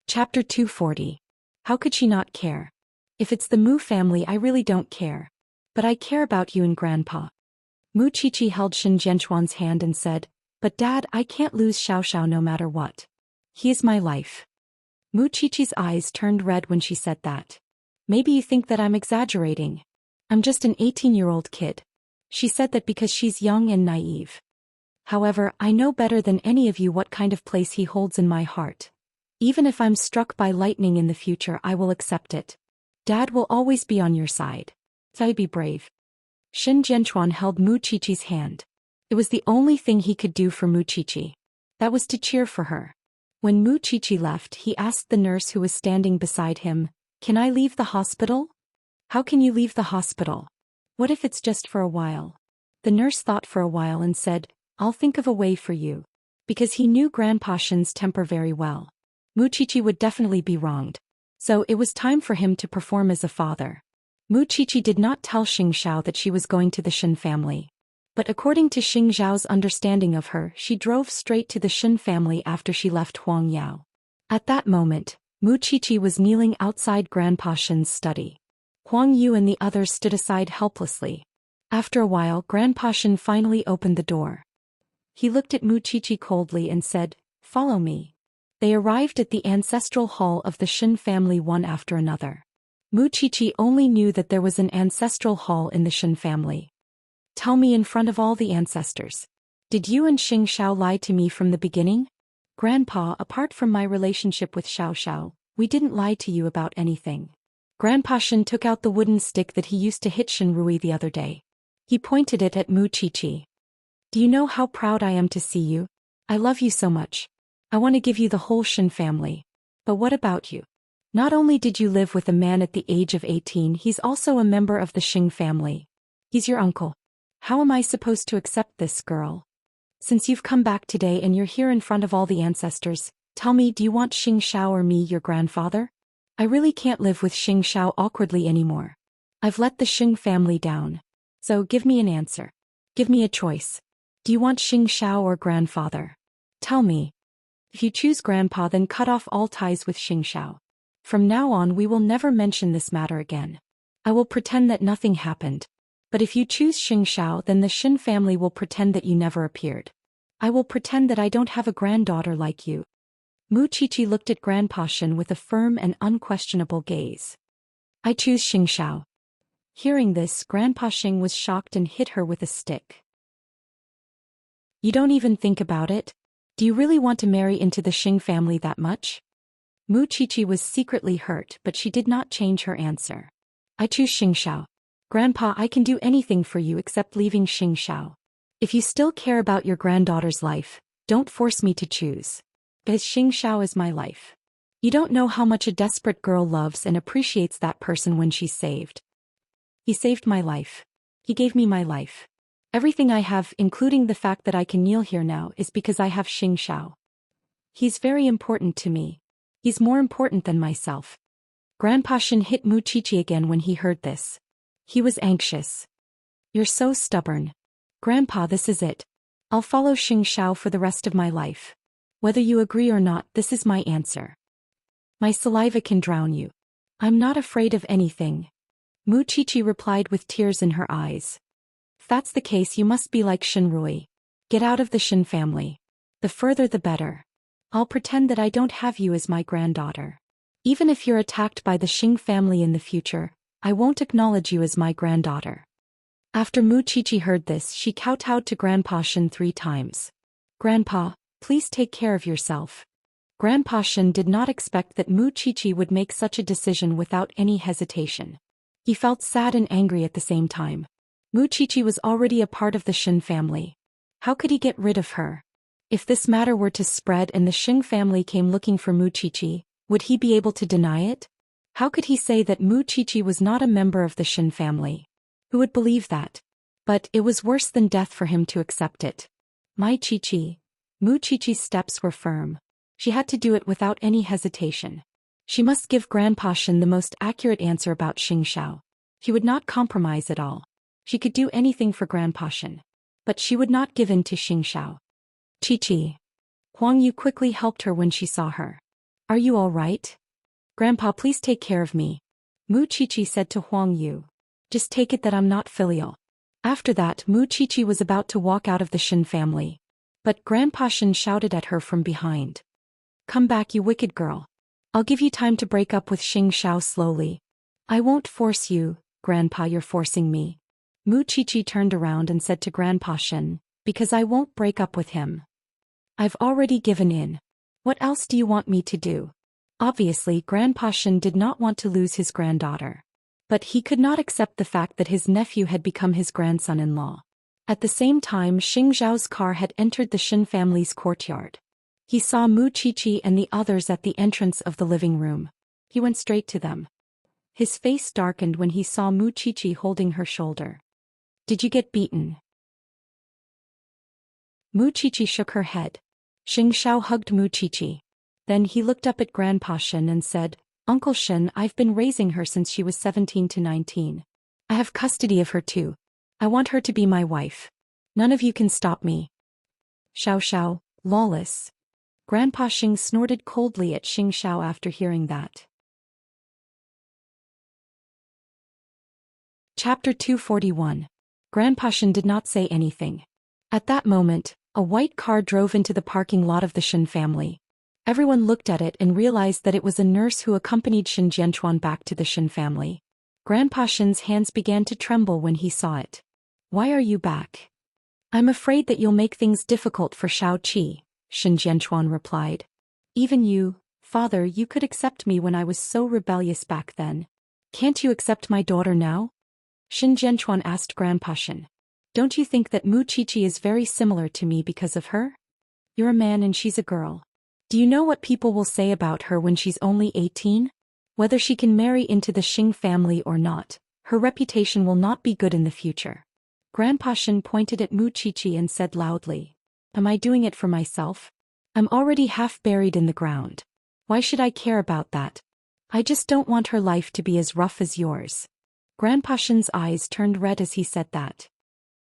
Chapter 240. How could she not care? If it's the Mu family, I really don't care. But I care about you and Grandpa. Mu Chi-Chi held Shin Jianchuan's hand and said, But Dad, I can't lose Xiao Xiao no matter what. He is my life. Mu Chi-Chi's eyes turned red when she said that. Maybe you think that I'm exaggerating. I'm just an 18-year-old kid. She said that because she's young and naive. However, I know better than any of you what kind of place he holds in my heart. Even if I'm struck by lightning in the future, I will accept it. Dad will always be on your side. So be brave. Shin Jianchuan held Mu Chi-Chi's hand. It was the only thing he could do for Mu Chi-Chi. That was to cheer for her. When Mu Chi-Chi left, he asked the nurse who was standing beside him, Can I leave the hospital? How can you leave the hospital? What if it's just for a while? The nurse thought for a while and said, I'll think of a way for you. Because he knew Grandpa Shin's temper very well. Mu Chi-Chi would definitely be wronged. So it was time for him to perform as a father. Mu Chi-Chi did not tell Xing Xiao that she was going to the Shin family. But according to Xing Xiao's understanding of her, she drove straight to the Shin family after she left Huang Yao. At that moment, Mu Chi-Chi was kneeling outside Grandpa Shin's study. Huang Yu and the others stood aside helplessly. After a while, Grandpa Shin finally opened the door. He looked at Mu Chi-Chi coldly and said, Follow me. They arrived at the ancestral hall of the Shin family one after another. Mu Chi-Chi only knew that there was an ancestral hall in the Shin family. Tell me in front of all the ancestors. Did you and Xing Xiao lie to me from the beginning? Grandpa, apart from my relationship with Xiao Xiao, we didn't lie to you about anything. Grandpa Shin took out the wooden stick that he used to hit Shin Rui the other day. He pointed it at Mu Chi-Chi. Do you know how proud I am to see you? I love you so much. I want to give you the whole Shin family. But what about you? Not only did you live with a man at the age of 18, he's also a member of the Xing family. He's your uncle. How am I supposed to accept this, girl? Since you've come back today and you're here in front of all the ancestors, tell me, do you want Xianxia or me, your grandfather? I really can't live with Xianxia awkwardly anymore. I've let the Xing family down. So give me an answer. Give me a choice. Do you want Xianxia or grandfather? Tell me. If you choose grandpa, then cut off all ties with Xianxia. From now on we will never mention this matter again. I will pretend that nothing happened. But if you choose Xianxia, then the Xin family will pretend that you never appeared. I will pretend that I don't have a granddaughter like you. Mu Qiqi looked at Grandpa Xin with a firm and unquestionable gaze. I choose Xianxia. Hearing this, Grandpa Xing was shocked and hit her with a stick. You don't even think about it? Do you really want to marry into the Xing family that much? Mu Qiqi was secretly hurt, but she did not change her answer. I choose Xianxia. Grandpa, I can do anything for you except leaving Xianxia. If you still care about your granddaughter's life, don't force me to choose. Because Xianxia is my life. You don't know how much a desperate girl loves and appreciates that person when she's saved. He saved my life. He gave me my life. Everything I have, including the fact that I can kneel here now, is because I have Xianxia. He's very important to me. He's more important than myself. Grandpa Xin hit Mu Qiqi again when he heard this. He was anxious. You're so stubborn. Grandpa, this is it. I'll follow Xianxia for the rest of my life. Whether you agree or not, this is my answer. My saliva can drown you. I'm not afraid of anything. Mu Qiqi replied with tears in her eyes. If that's the case, you must be like Shenrui. Get out of the Xin family. The further the better. I'll pretend that I don't have you as my granddaughter. Even if you're attacked by the Xing family in the future, I won't acknowledge you as my granddaughter. After Mu Qiqi heard this, she kowtowed to Grandpa Xin 3 times. Grandpa, please take care of yourself. Grandpa Xin did not expect that Mu Qiqi would make such a decision without any hesitation. He felt sad and angry at the same time. Mu Qiqi was already a part of the Xin family. How could he get rid of her? If this matter were to spread and the Xing family came looking for Mu Qiqi, would he be able to deny it? How could he say that Mu Qiqi was not a member of the Xin family? Who would believe that? But it was worse than death for him to accept it. My Qiqi. Mu Qiqi's steps were firm. She had to do it without any hesitation. She must give Grandpa Xin the most accurate answer about Xianxia. He would not compromise at all. She could do anything for Grandpa Xin. But she would not give in to Xianxia. Qiqi. Huang Yu quickly helped her when she saw her. Are you all right? Grandpa, please take care of me. Mu Qiqi said to Huang Yu. Just take it that I'm not filial. After that, Mu Qiqi was about to walk out of the Xin family. But Grandpa Xin shouted at her from behind. Come back, you wicked girl. I'll give you time to break up with Xianxia slowly. I won't force you, Grandpa, you're forcing me. Mu Qiqi turned around and said to Grandpa Xin, because I won't break up with him. I've already given in. What else do you want me to do? Obviously, Grandpa Xin did not want to lose his granddaughter. But he could not accept the fact that his nephew had become his grandson-in-law. At the same time, Xing Zhao's car had entered the Xin family's courtyard. He saw Mu Qiqi and the others at the entrance of the living room. He went straight to them. His face darkened when he saw Mu Qiqi holding her shoulder. Did you get beaten? Mu Qiqi shook her head. Xing Zhao hugged Mu Qiqi. Then he looked up at Grandpa Xin and said, Uncle Xin, I've been raising her since she was 17 to 19. I have custody of her too. I want her to be my wife. None of you can stop me. Xiao, lawless. Grandpa Xing snorted coldly at Xing Zhao after hearing that. Chapter 241. Grandpa Xin did not say anything. At that moment, a white car drove into the parking lot of the Xin family. Everyone looked at it and realized that it was a nurse who accompanied Xin Jianchuan back to the Xin family. Grandpa Xin's hands began to tremble when he saw it. Why are you back? I'm afraid that you'll make things difficult for Shao Qi, Xin Jianchuan replied. Even you, father, you could accept me when I was so rebellious back then. Can't you accept my daughter now? Xin Jianchuan asked Grandpa Xin. Don't you think that Mu Qiqi is very similar to me because of her? You're a man and she's a girl. Do you know what people will say about her when she's only 18? Whether she can marry into the Xing family or not, her reputation will not be good in the future. Grandpa Xian pointed at Mu Qiqi and said loudly, "Am I doing it for myself? I'm already half buried in the ground. Why should I care about that? I just don't want her life to be as rough as yours." Grandpa Xian's eyes turned red as he said that.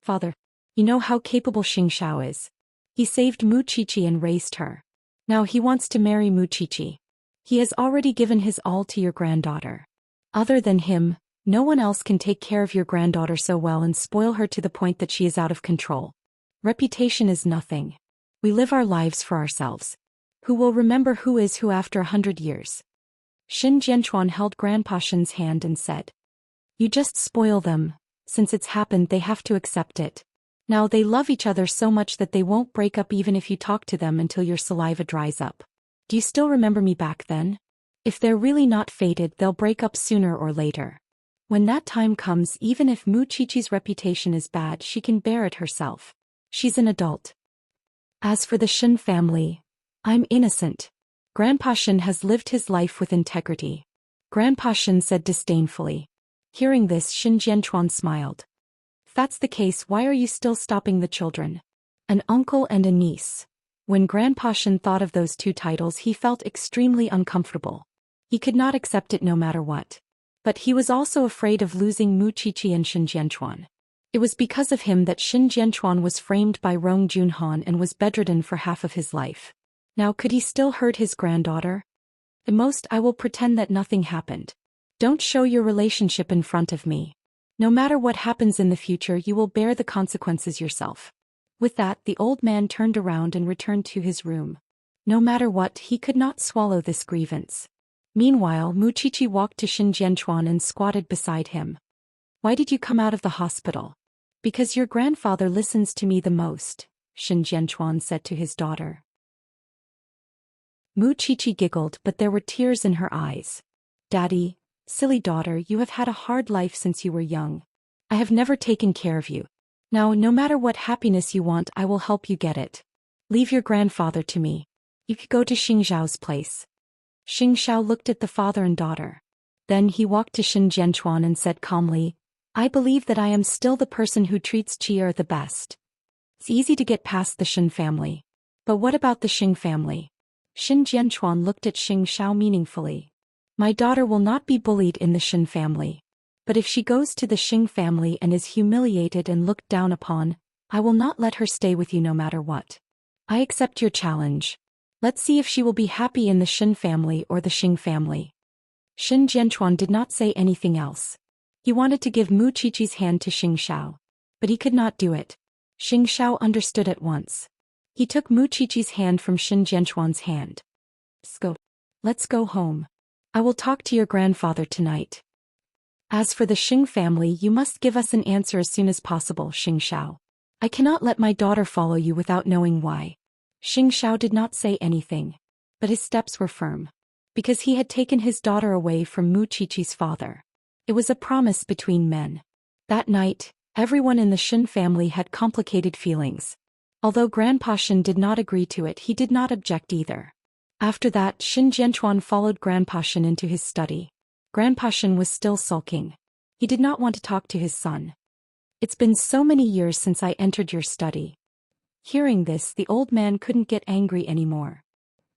"Father, you know how capable Xianxia is. He saved Mu Qiqi and raised her. Now he wants to marry Mu Qiqi. He has already given his all to your granddaughter. Other than him, no one else can take care of your granddaughter so well and spoil her to the point that she is out of control. Reputation is nothing. We live our lives for ourselves. Who will remember who is who after 100 years?" Xin Jianchuan held Grandpa Xian's hand and said, "You just spoil them. Since it's happened, they have to accept it. Now they love each other so much that they won't break up even if you talk to them until your saliva dries up. Do you still remember me back then? If they're really not fated, they'll break up sooner or later. When that time comes, even if Mu Qiqi's reputation is bad, she can bear it herself. She's an adult. As for the Xin family, I'm innocent. Grandpa Xian has lived his life with integrity." Grandpa Xian said disdainfully. Hearing this, Xin Jianchuan smiled. "If that's the case, why are you still stopping the children? An uncle and a niece." When Grandpa Xian thought of those two titles, he felt extremely uncomfortable. He could not accept it no matter what. But he was also afraid of losing Mu Qiqi and Xin Jianchuan. It was because of him that Xin Jianchuan was framed by Rong Junhan and was bedridden for half of his life. Now could he still hurt his granddaughter? At most, I will pretend that nothing happened. Don't show your relationship in front of me. No matter what happens in the future, you will bear the consequences yourself. With that, the old man turned around and returned to his room. No matter what, he could not swallow this grievance. Meanwhile, Mu Qiqi walked to Xin Jianchuan and squatted beside him. "Why did you come out of the hospital?" "Because your grandfather listens to me the most," Xin Jianchuan said to his daughter. Mu Qiqi giggled, but there were tears in her eyes. "Daddy, silly daughter, you have had a hard life since you were young. I have never taken care of you. Now, no matter what happiness you want, I will help you get it. Leave your grandfather to me. You could go to Xingxiao's place." Xingxiao looked at the father and daughter. Then he walked to Xin Jianchuan and said calmly, "I believe that I am still the person who treats Qi the best. It's easy to get past the Xin family. But what about the Xing family?" Xin Jianchuan looked at Xingxiao meaningfully. "My daughter will not be bullied in the Xin family. But if she goes to the Xing family and is humiliated and looked down upon, I will not let her stay with you no matter what. I accept your challenge. Let's see if she will be happy in the Xin family or the Xing family." Xin Jianchuan did not say anything else. He wanted to give Mu Qiqi's hand to Xingxiao, but he could not do it. Xingxiao understood at once. He took Mu Qiqi's hand from Xin Jianchuan's hand. Let's go home. I will talk to your grandfather tonight. As for the Xing family, you must give us an answer as soon as possible, Xingxiao. I cannot let my daughter follow you without knowing why." Xingxiao did not say anything, but his steps were firm. Because he had taken his daughter away from Mu Qiqi's father. It was a promise between men. That night, everyone in the Xin family had complicated feelings. Although Grandpa Xian did not agree to it, he did not object either. After that, Xin Jianchuan followed Grandpa Xian into his study. Grandpa Xian was still sulking. He did not want to talk to his son. "It's been so many years since I entered your study." Hearing this, the old man couldn't get angry anymore.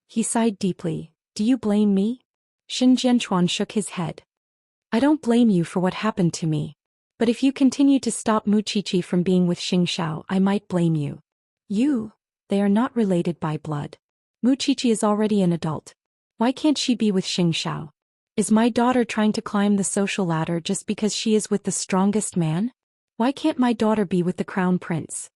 He sighed deeply. "Do you blame me?" Xin Jianchuan shook his head. "I don't blame you for what happened to me. But if you continue to stop Mu Qiqi from being with Xingxiao, I might blame you. They are not related by blood. Mu Qiqi is already an adult. Why can't she be with Xingxiao? Is my daughter trying to climb the social ladder just because she is with the strongest man? Why can't my daughter be with the crown prince?"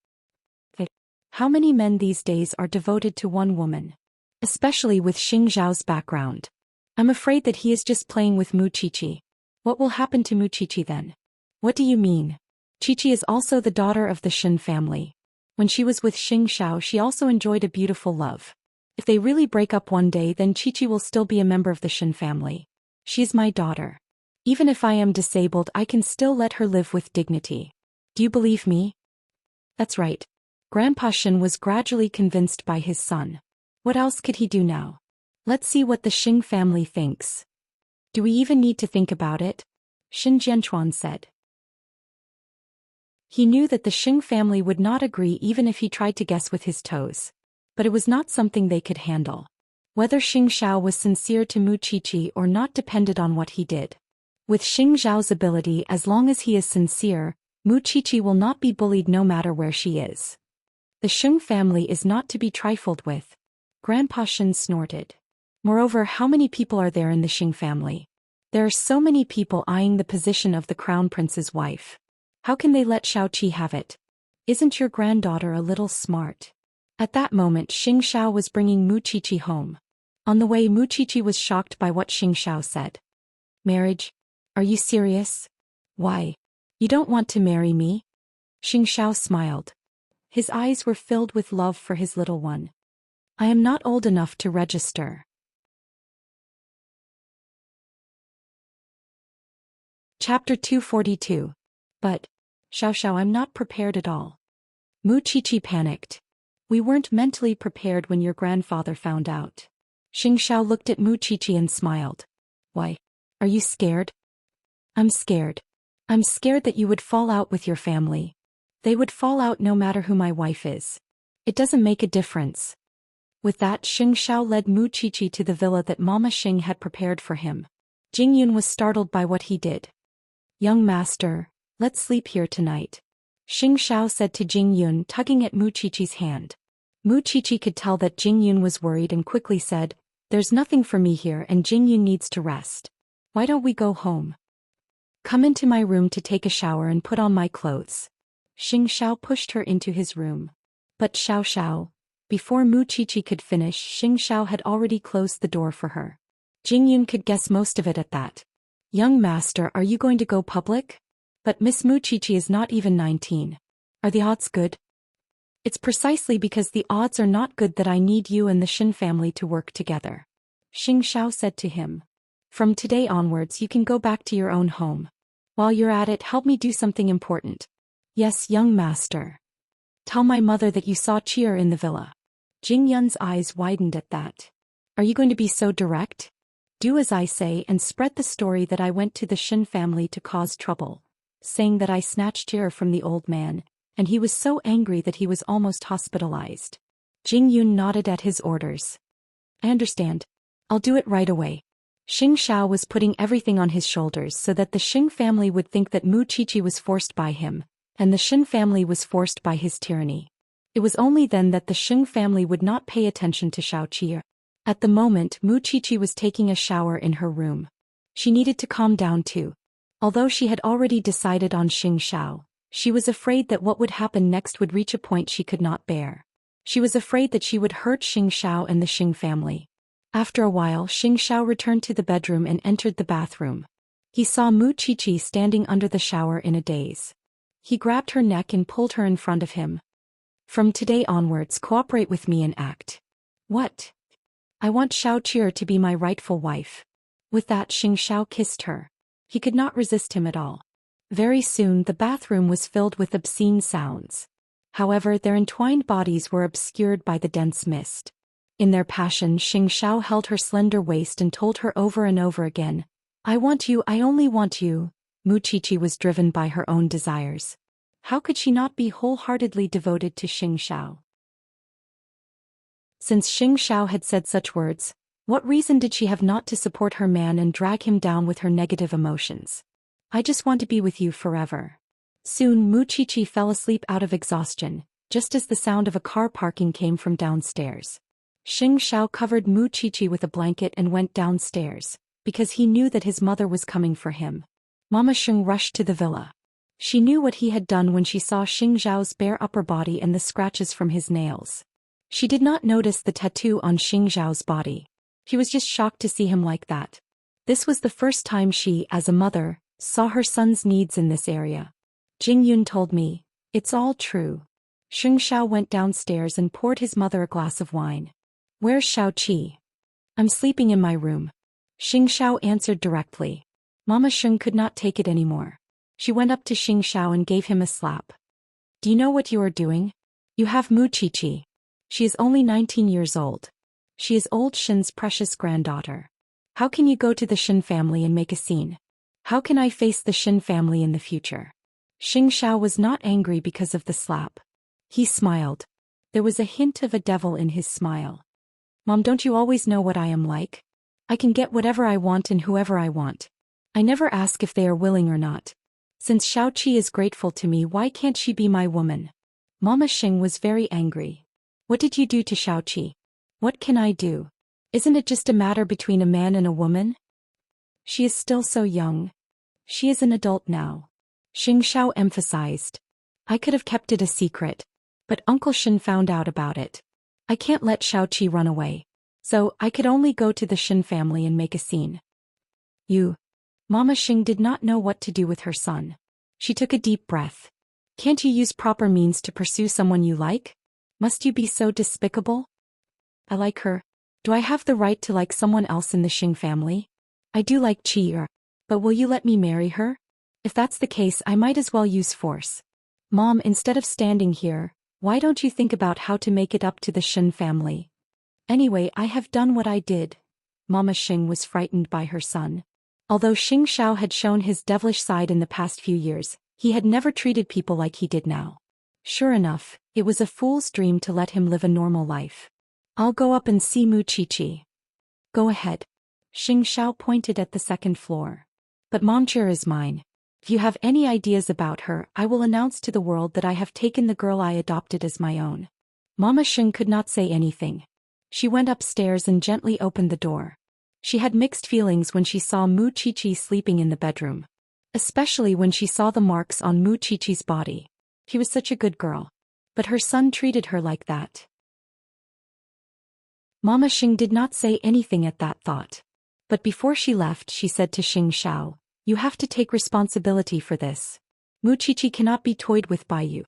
How many men these days are devoted to one woman? Especially with Xingxiao's background. I'm afraid that he is just playing with Mu Qiqi. What will happen to Mu Qiqi then? What do you mean? Qiqi is also the daughter of the Xin family. When she was with Xingxiao, she also enjoyed a beautiful love. If they really break up one day, then Qiqi will still be a member of the Xin family. She is my daughter. Even if I am disabled, I can still let her live with dignity. Do you believe me? That's right. Grandpa Xian was gradually convinced by his son. What else could he do now? Let's see what the Xing family thinks. Do we even need to think about it? Xin Jianchuan said. He knew that the Xing family would not agree even if he tried to guess with his toes. But it was not something they could handle. Whether Xing Xiao was sincere to Mu Qiqi or not depended on what he did. With Xing Zhao's ability, as long as he is sincere, Mu Qiqi will not be bullied no matter where she is. The Xing family is not to be trifled with. Grandpa Xin snorted. Moreover, how many people are there in the Xing family? There are so many people eyeing the position of the crown prince's wife. How can they let Xiaoqi have it? Isn't your granddaughter a little smart? At that moment Xing Xiao was bringing Mu Qiqi home. On the way Mu Qiqi was shocked by what Xing Xiao said. Marriage? Are you serious? Why? You don't want to marry me? Xing Xiao smiled. His eyes were filled with love for his little one. I am not old enough to register. Chapter 242. But, Xiao, I'm not prepared at all. Mu Qiqi panicked. We weren't mentally prepared when your grandfather found out. Xing Xiao looked at Mu Qiqi and smiled. Why? Are you scared? I'm scared. I'm scared that you would fall out with your family. They would fall out no matter who my wife is. It doesn't make a difference. With that, Xing Xiao led Mu Qiqi to the villa that Mama Xing had prepared for him. Jing Yun was startled by what he did. Young master, let's sleep here tonight. Xing Xiao said to Jing Yun, tugging at Mu Qiqi's hand. Mu Qiqi could tell that Jing Yun was worried and quickly said, There's nothing for me here and Jing Yun needs to rest. Why don't we go home? Come into my room to take a shower and put on my clothes. Xing Xiao pushed her into his room. But Xiao, before Mu Qiqi could finish, Xing Xiao had already closed the door for her. Jing Yun could guess most of it at that. Young master, are you going to go public? But Miss Mu Qiqi is not even 19. Are the odds good? It's precisely because the odds are not good that I need you and the Xin family to work together. Xing Xiao said to him. From today onwards you can go back to your own home. While you're at it, help me do something important. Yes, young master. Tell my mother that you saw Cheer in the villa. Jing Yun's eyes widened at that. Are you going to be so direct? Do as I say and spread the story that I went to the Xin family to cause trouble, saying that I snatched Cheer from the old man, and he was so angry that he was almost hospitalized. Jing Yun nodded at his orders. I understand. I'll do it right away. Xing Xiao was putting everything on his shoulders so that the Xing family would think that Mu Qiqi was forced by him, and the Xin family was forced by his tyranny. It was only then that the Xing family would not pay attention to Xiaoqi. At the moment, Mu Qiqi was taking a shower in her room. She needed to calm down too. Although she had already decided on Xing Xiao, she was afraid that what would happen next would reach a point she could not bear. She was afraid that she would hurt Xing Xiao and the Xing family. After a while, Xing Xiao returned to the bedroom and entered the bathroom. He saw Mu Qiqi standing under the shower in a daze. He grabbed her neck and pulled her in front of him. From today onwards, cooperate with me and act. What? I want Xiao Qi to be my rightful wife. With that, Xing Xiao kissed her. He could not resist him at all. Very soon the bathroom was filled with obscene sounds. However, their entwined bodies were obscured by the dense mist. In their passion, Xing Xiao held her slender waist and told her over and over again, I want you, I only want you. Mu Qiqi was driven by her own desires. How could she not be wholeheartedly devoted to Xing Xiao? Since Xing Xiao had said such words, what reason did she have not to support her man and drag him down with her negative emotions? I just want to be with you forever. Soon Mu Qiqi fell asleep out of exhaustion, just as the sound of a car parking came from downstairs. Xing Xiao covered Mu Qiqi with a blanket and went downstairs, because he knew that his mother was coming for him. Mama Xing rushed to the villa. She knew what he had done when she saw Xing Zhao's bare upper body and the scratches from his nails. She did not notice the tattoo on Xing Zhao's body. She was just shocked to see him like that. This was the first time she, as a mother, saw her son's needs in this area. Jing Yun told me, it's all true. Xing Xiao went downstairs and poured his mother a glass of wine. Where's Xiaoqi? I'm sleeping in my room. Xing Xiao answered directly. Mama Xing could not take it anymore. She went up to Xing Xiao and gave him a slap. Do you know what you are doing? You have Mu Qiqi. She is only 19 years old. She is old Xin's precious granddaughter. How can you go to the Xin family and make a scene? How can I face the Xin family in the future? Xianxia was not angry because of the slap. He smiled. There was a hint of a devil in his smile. Mom, don't you always know what I am like? I can get whatever I want and whoever I want. I never ask if they are willing or not. Since Xiaoqi is grateful to me, why can't she be my woman? Mama Xing was very angry. What did you do to Xiaoqi? What can I do? Isn't it just a matter between a man and a woman? She is still so young. She is an adult now. Xing Xiao emphasized. I could have kept it a secret. But Uncle Xin found out about it. I can't let Xiaoqi run away. So, I could only go to the Xin family and make a scene. Mama Xing did not know what to do with her son. She took a deep breath. Can't you use proper means to pursue someone you like? Must you be so despicable? I like her. Do I have the right to like someone else in the Xing family? I do like Qi, but will you let me marry her? If that's the case, I might as well use force. Mom, instead of standing here, why don't you think about how to make it up to the Xin family? Anyway, I have done what I did. Mama Xing was frightened by her son. Although Xing Xiao had shown his devilish side in the past few years, he had never treated people like he did now. Sure enough, it was a fool's dream to let him live a normal life. I'll go up and see Mu Qiqi. Go ahead. Xing Xiao pointed at the second floor. But Momcher is mine. If you have any ideas about her, I will announce to the world that I have taken the girl I adopted as my own. Mama Xing could not say anything. She went upstairs and gently opened the door. She had mixed feelings when she saw Mu Qiqi sleeping in the bedroom. Especially when she saw the marks on Mu Qiqi's body. She was such a good girl. But her son treated her like that. Mama Xing did not say anything at that thought. But before she left, she said to Xing Xiao, you have to take responsibility for this. Mu Qiqi cannot be toyed with by you.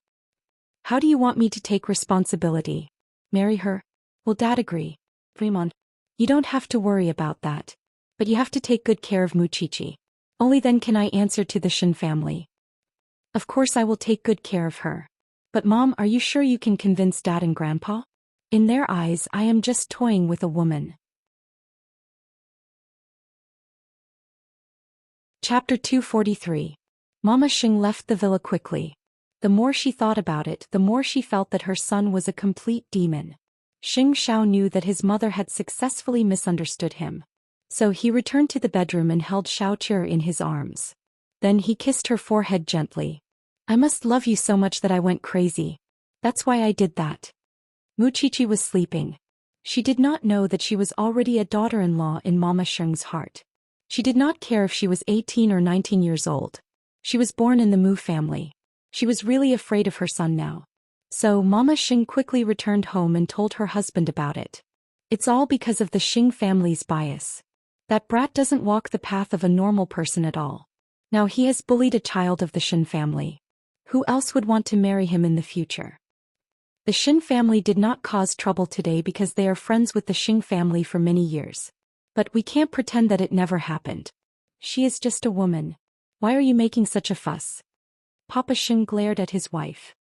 How do you want me to take responsibility? Marry her? Will Dad agree? Fremon. You don't have to worry about that. But you have to take good care of Mu Qiqi. Only then can I answer to the Xin family. Of course I will take good care of her. But Mom, are you sure you can convince Dad and Grandpa? In their eyes, I am just toying with a woman. Chapter 243. Mama Xing left the villa quickly. The more she thought about it, the more she felt that her son was a complete demon. Xing Xiao knew that his mother had successfully misunderstood him. So he returned to the bedroom and held Xiaoqi in his arms. Then he kissed her forehead gently. I must love you so much that I went crazy. That's why I did that. Mu Qiqi was sleeping. She did not know that she was already a daughter-in-law in Mama Xing's heart. She did not care if she was 18 or 19 years old. She was born in the Mu family. She was really afraid of her son now. So Mama Xing quickly returned home and told her husband about it. It's all because of the Xing family's bias. That brat doesn't walk the path of a normal person at all. Now he has bullied a child of the Xin family. Who else would want to marry him in the future? The Xin family did not cause trouble today because they are friends with the Xing family for many years. But we can't pretend that it never happened. She is just a woman. Why are you making such a fuss? Papa Xing glared at his wife.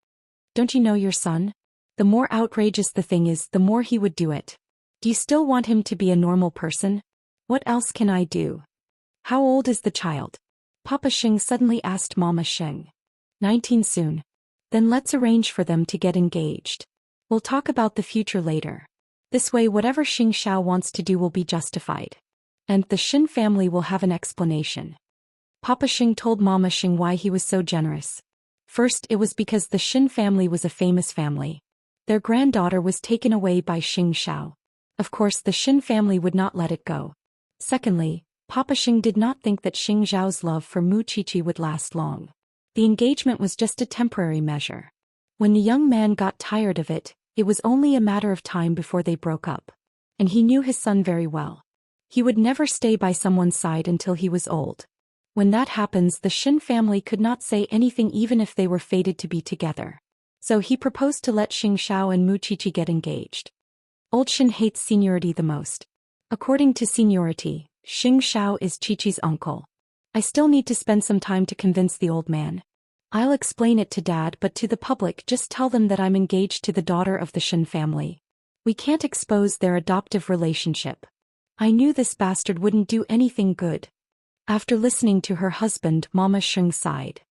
Don't you know your son? The more outrageous the thing is, the more he would do it. Do you still want him to be a normal person? What else can I do? How old is the child? Papa Xing suddenly asked Mama Xing. 19 soon. Then let's arrange for them to get engaged. We'll talk about the future later. This way whatever Xing Xiao wants to do will be justified. And the Xin family will have an explanation. Papa Xing told Mama Xing why he was so generous. First, it was because the Xin family was a famous family. Their granddaughter was taken away by Xing Xiao. Of course the Xin family would not let it go. Secondly, Papa Xing did not think that Xing Xiao's love for Mu Qiqi would last long. The engagement was just a temporary measure. When the young man got tired of it, it was only a matter of time before they broke up. And he knew his son very well. He would never stay by someone's side until he was old. When that happens, the Xin family could not say anything even if they were fated to be together. So he proposed to let Xing Xiao and Mu Qiqi get engaged. Old Xin hates seniority the most. According to seniority, Xing Xiao is Qiqi's uncle. I still need to spend some time to convince the old man. I'll explain it to Dad, but to the public just tell them that I'm engaged to the daughter of the Xin family. We can't expose their adoptive relationship. I knew this bastard wouldn't do anything good. After listening to her husband, Mama Sheng sighed.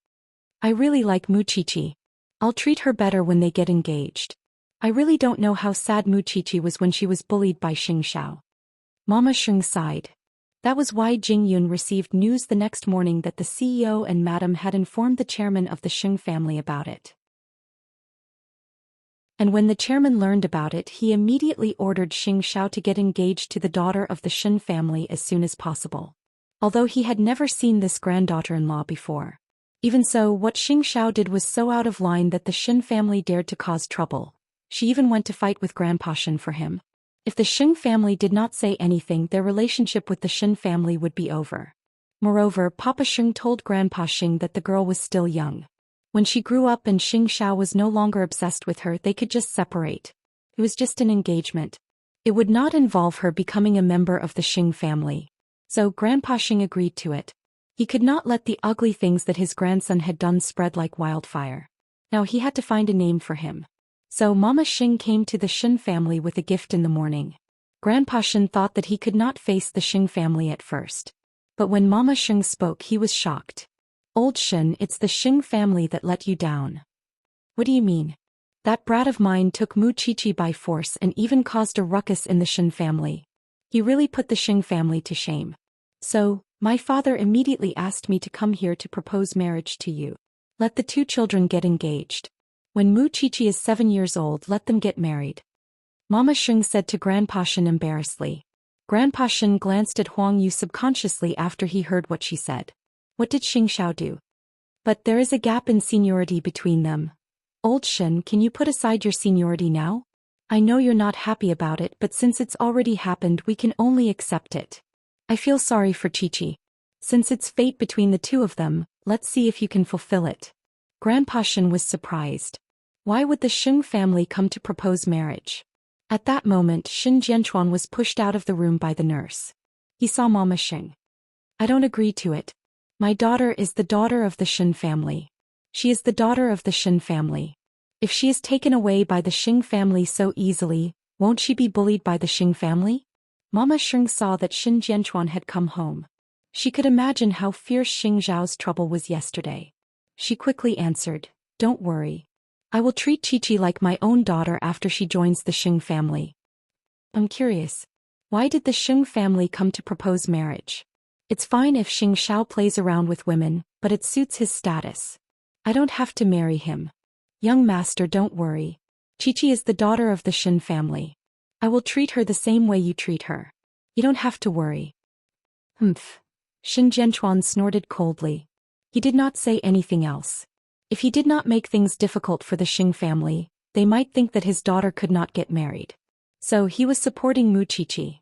I really like Muchichi. I'll treat her better when they get engaged. I really don't know how sad Muchichi was when she was bullied by Xianxia. Mama Sheng sighed. That was why Jing Yun received news the next morning that the CEO and Madam had informed the chairman of the Sheng family about it. And when the chairman learned about it, he immediately ordered Xianxia to get engaged to the daughter of the Shen family as soon as possible. Although he had never seen this granddaughter-in-law before. Even so, what Xianxia did was so out of line that the Shen family dared to cause trouble. She even went to fight with Grandpa Shen for him. If the Sheng family did not say anything, their relationship with the Shen family would be over. Moreover, Papa Sheng told Grandpa Sheng that the girl was still young. When she grew up and Xianxia was no longer obsessed with her, they could just separate. It was just an engagement. It would not involve her becoming a member of the Sheng family. So Grandpa Sheng agreed to it. He could not let the ugly things that his grandson had done spread like wildfire. Now he had to find a name for him. So Mama Sheng came to the Shen family with a gift in the morning. Grandpa Shen thought that he could not face the Sheng family at first. But when Mama Sheng spoke, he was shocked. Old Shen, it's the Sheng family that let you down. What do you mean? That brat of mine took Muchichi by force and even caused a ruckus in the Shen family. He really put the Sheng family to shame. So, my father immediately asked me to come here to propose marriage to you. Let the two children get engaged. When Muchichi is 7 years old, let them get married. Mama Sheng said to Grandpa Shen embarrassedly. Grandpa Shen glanced at Huang Yu subconsciously after he heard what she said. What did Xianxia do? But there is a gap in seniority between them. Old Shen, can you put aside your seniority now? I know you're not happy about it, but since it's already happened, we can only accept it. I feel sorry for Chi-Chi. Since it's fate between the two of them, let's see if you can fulfill it. Grandpa Shen was surprised. Why would the Sheng family come to propose marriage? At that moment, Shen Jianchuan was pushed out of the room by the nurse. He saw Mama Sheng. I don't agree to it. My daughter is the daughter of the Shen family. She is the daughter of the Shen family. If she is taken away by the Sheng family so easily, won't she be bullied by the Sheng family? Mama Sheng saw that Shen Jianchuan had come home. She could imagine how fierce Xing Zhao's trouble was yesterday. She quickly answered, Don't worry. I will treat Chi-Chi like my own daughter after she joins the Sheng family. I'm curious. Why did the Sheng family come to propose marriage? It's fine if Xing Xiao plays around with women, but it suits his status. I don't have to marry him. Young master, don't worry. Chi-Chi is the daughter of the Shen family. I will treat her the same way you treat her. You don't have to worry. Humph. Shen Jianchuan snorted coldly. He did not say anything else. If he did not make things difficult for the Sheng family, they might think that his daughter could not get married. So he was supporting Muchichi.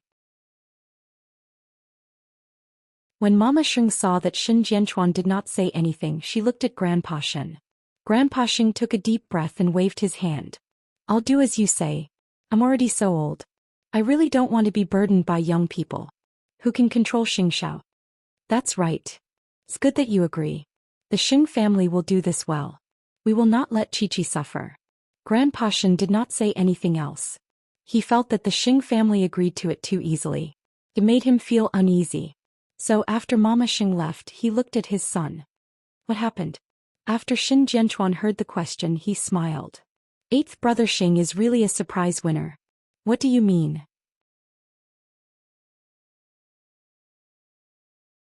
When Mama Sheng saw that Shen Jianchuan did not say anything, she looked at Grandpa Shen. Grandpa Sheng took a deep breath and waved his hand. I'll do as you say. I'm already so old. I really don't want to be burdened by young people. Who can control Xianxia? That's right. It's good that you agree. The Sheng family will do this well. We will not let Chi-Chi suffer. Grandpa Shen did not say anything else. He felt that the Sheng family agreed to it too easily. It made him feel uneasy. So after Mama Sheng left, he looked at his son. What happened? After Shen Jianchuan heard the question, he smiled. Eighth brother Sheng is really a surprise winner. What do you mean?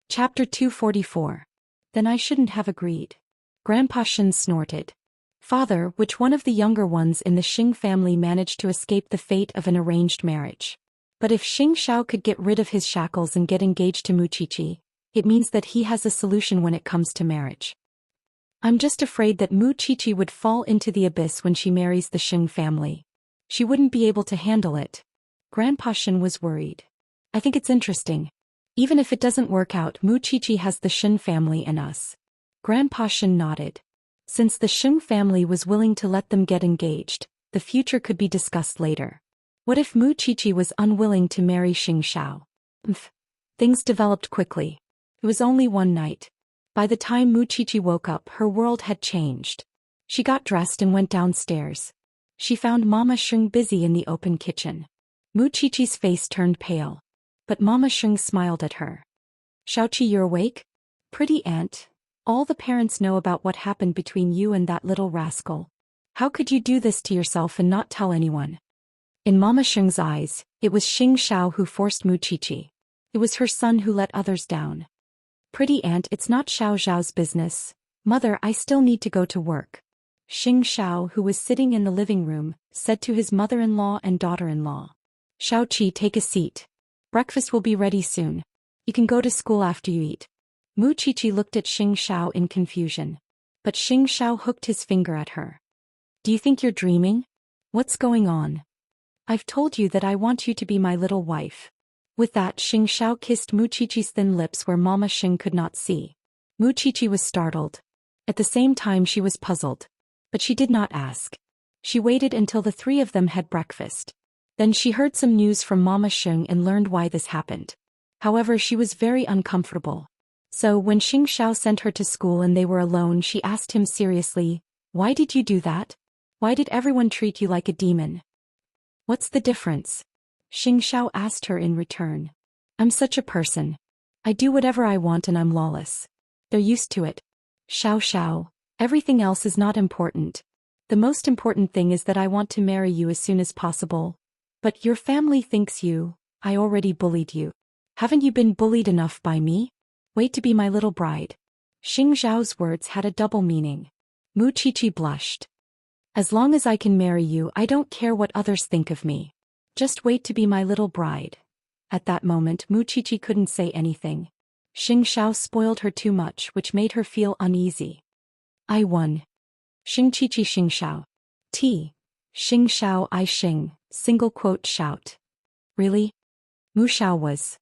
Chapter 244. Then I shouldn't have agreed. Grandpa Shen snorted. Father, which one of the younger ones in the Sheng family managed to escape the fate of an arranged marriage? But if Xing Xiao could get rid of his shackles and get engaged to Muchichi, it means that he has a solution when it comes to marriage. I'm just afraid that Muchichi would fall into the abyss when she marries the Sheng family. She wouldn't be able to handle it. Grandpa Shen was worried. I think it's interesting. Even if it doesn't work out, Muchichi has the Shen family and us. Grandpa Shen nodded. Since the Sheng family was willing to let them get engaged, the future could be discussed later. What if Muchichi was unwilling to marry Xing Xiao? Things developed quickly. It was only one night. By the time Muchichi woke up, her world had changed. She got dressed and went downstairs. She found Mama Sheng busy in the open kitchen. Muchichi's face turned pale. But Mama Sheng smiled at her. Xiaoqi, you're awake? Pretty aunt. All the parents know about what happened between you and that little rascal. How could you do this to yourself and not tell anyone? In Mama Sheng's eyes, it was Xing Xiao who forced Muqiqi. It was her son who let others down. Pretty aunt, it's not Xiao Zhao's business. Mother, I still need to go to work. Xing Xiao, who was sitting in the living room, said to his mother-in-law and daughter-in-law. Xiaoqi, take a seat. Breakfast will be ready soon. You can go to school after you eat. Muqiqi looked at Xing Xiao in confusion. But Xing Xiao hooked his finger at her. Do you think you're dreaming? What's going on? I've told you that I want you to be my little wife. With that, Xing Xiao kissed Muqiqi's thin lips where Mama Xing could not see. Muqiqi was startled. At the same time she was puzzled. But she did not ask. She waited until the three of them had breakfast. Then she heard some news from Mama Xing and learned why this happened. However, she was very uncomfortable. So when Xing Xiao sent her to school and they were alone, she asked him seriously, "Why did you do that? Why did everyone treat you like a demon? What's the difference?" Xing Xiao asked her in return. "I'm such a person. I do whatever I want and I'm lawless. They're used to it. Xiao Xiao, everything else is not important. The most important thing is that I want to marry you as soon as possible. But your family thinks I already bullied you. Haven't you been bullied enough by me? Wait to be my little bride." Xing Xiao's words had a double meaning. Muqiqi blushed. "As long as I can marry you, I don't care what others think of me. Just wait to be my little bride." At that moment, Muqiqi couldn't say anything. Xing Xiao spoiled her too much, which made her feel uneasy. "I won." Xing Qiqi Xing Xiao. Xing Xiao I Xing, single quote shout. "Really?" Mu Xiao was.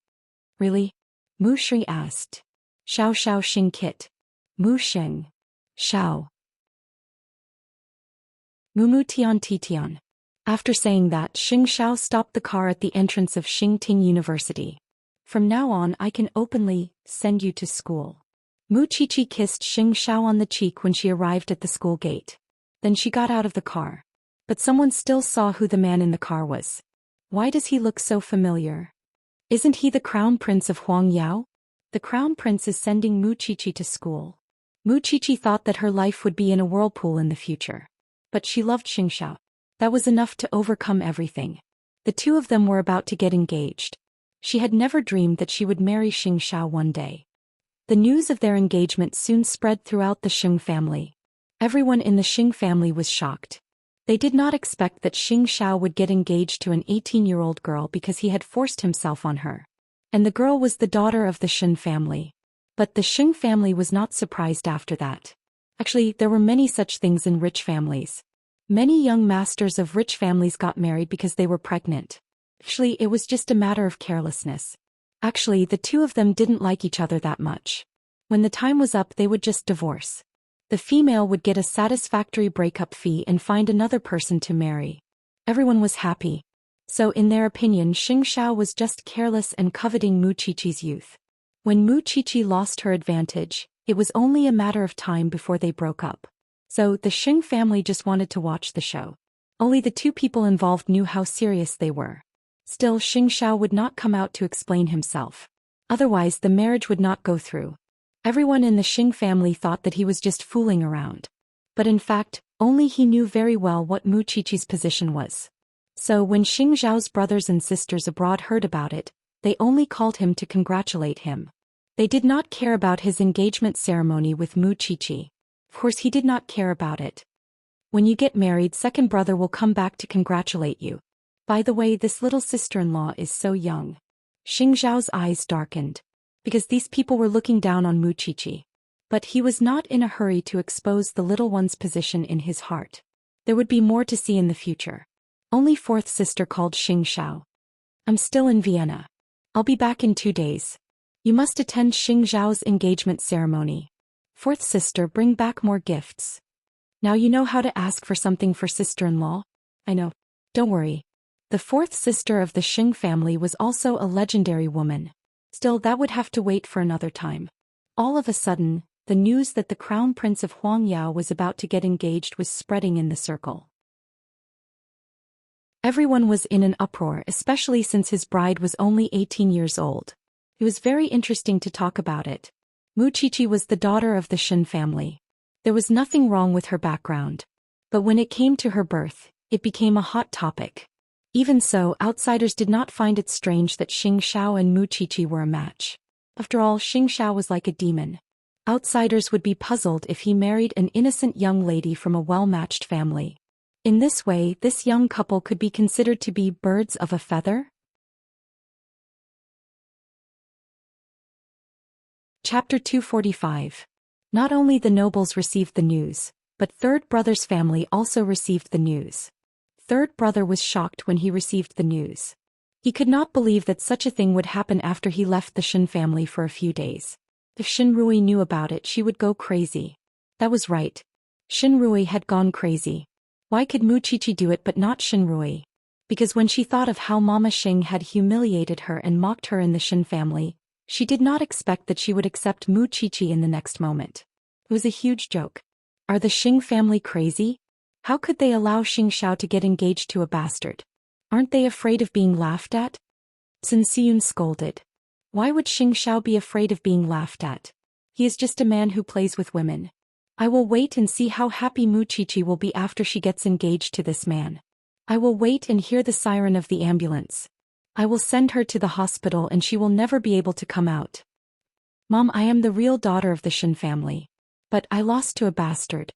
"Really?" Mu Shui asked. Xiao Xiao Xing Kit. Mu Sheng. Xiao. Mumu Tian Ti Tian. After saying that, Xing Xiao stopped the car at the entrance of Xingting University. "From now on I can openly send you to school." Muqiqi kissed Xing Xiao on the cheek when she arrived at the school gate. Then she got out of the car. But someone still saw who the man in the car was. Why does he look so familiar? Isn't he the crown prince of Huangyao? The crown prince is sending Muqiqi to school. Muqiqi thought that her life would be in a whirlpool in the future. But she loved Xing Xiao. That was enough to overcome everything. The two of them were about to get engaged. She had never dreamed that she would marry Xing Xiao one day. The news of their engagement soon spread throughout the Xing family. Everyone in the Xing family was shocked. They did not expect that Xing Xiao would get engaged to an 18-year-old girl because he had forced himself on her. And the girl was the daughter of the Xing family. But the Xing family was not surprised after that. Actually, there were many such things in rich families. Many young masters of rich families got married because they were pregnant. Actually, it was just a matter of carelessness. Actually, the two of them didn't like each other that much. When the time was up, they would just divorce. The female would get a satisfactory breakup fee and find another person to marry. Everyone was happy. So in their opinion, Xing Xiao was just careless and coveting Muqiqi's youth. When Muqiqi lost her advantage, it was only a matter of time before they broke up. So the Xing family just wanted to watch the show. Only the two people involved knew how serious they were. Still, Xing Xiao would not come out to explain himself. Otherwise, the marriage would not go through. Everyone in the Xing family thought that he was just fooling around. But in fact, only he knew very well what Muqiqi's position was. So when Xing Zhao's brothers and sisters abroad heard about it, they only called him to congratulate him. They did not care about his engagement ceremony with Muqiqi. Of course, he did not care about it. When you get married, second brother will come back to congratulate you. By the way, this little sister-in-law is so young. Xing Zhao's eyes darkened. Because these people were looking down on Muqiqi. But he was not in a hurry to expose the little one's position in his heart. There would be more to see in the future. Only fourth sister called Xing Xiao. "I'm still in Vienna. I'll be back in 2 days. You must attend Xing Zhao's engagement ceremony. Fourth sister, bring back more gifts. Now you know how to ask for something for sister-in-law?" "I know. Don't worry." The fourth sister of the Xing family was also a legendary woman. Still, that would have to wait for another time. All of a sudden, the news that the crown prince of Huangyao was about to get engaged was spreading in the circle. Everyone was in an uproar, especially since his bride was only 18 years old. It was very interesting to talk about it. Wuxia was the daughter of the Xian family. There was nothing wrong with her background. But when it came to her birth, it became a hot topic. Even so, outsiders did not find it strange that Xianxia and Wuxia were a match. After all, Xianxia was like a demon. Outsiders would be puzzled if he married an innocent young lady from a well-matched family. In this way, this young couple could be considered to be birds of a feather. Chapter 245. Not only the nobles received the news, but third brother's family also received the news. Third brother was shocked when he received the news. He could not believe that such a thing would happen after he left the Xian family for a few days. If Xinrui knew about it, she would go crazy. That was right. Xinrui had gone crazy. Why could Wuxia do it but not Xinrui? Because when she thought of how Mama Xing had humiliated her and mocked her in the Xian family, she did not expect that she would accept Wuxia in the next moment. It was a huge joke. Are the Xing family crazy? How could they allow Xianxia to get engaged to a bastard? Aren't they afraid of being laughed at? Sun Xiyun scolded. Why would Xianxia be afraid of being laughed at? He is just a man who plays with women. I will wait and see how happy Wuxia will be after she gets engaged to this man. I will wait and hear the siren of the ambulance. I will send her to the hospital and she will never be able to come out. Mom, I am the real daughter of the Xian family. But I lost to a bastard.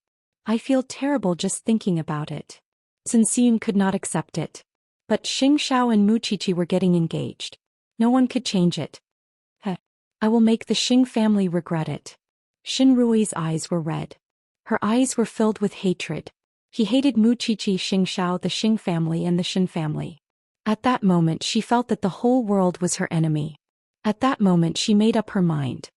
I feel terrible just thinking about it. Sun Xiyun could not accept it. But Xianxia and Wuxia were getting engaged. No one could change it. I will make the Xing family regret it. Xinrui's eyes were red. Her eyes were filled with hatred. He hated Wuxia, Xianxia, the Xing family and the Xian family. At that moment she felt that the whole world was her enemy. At that moment she made up her mind.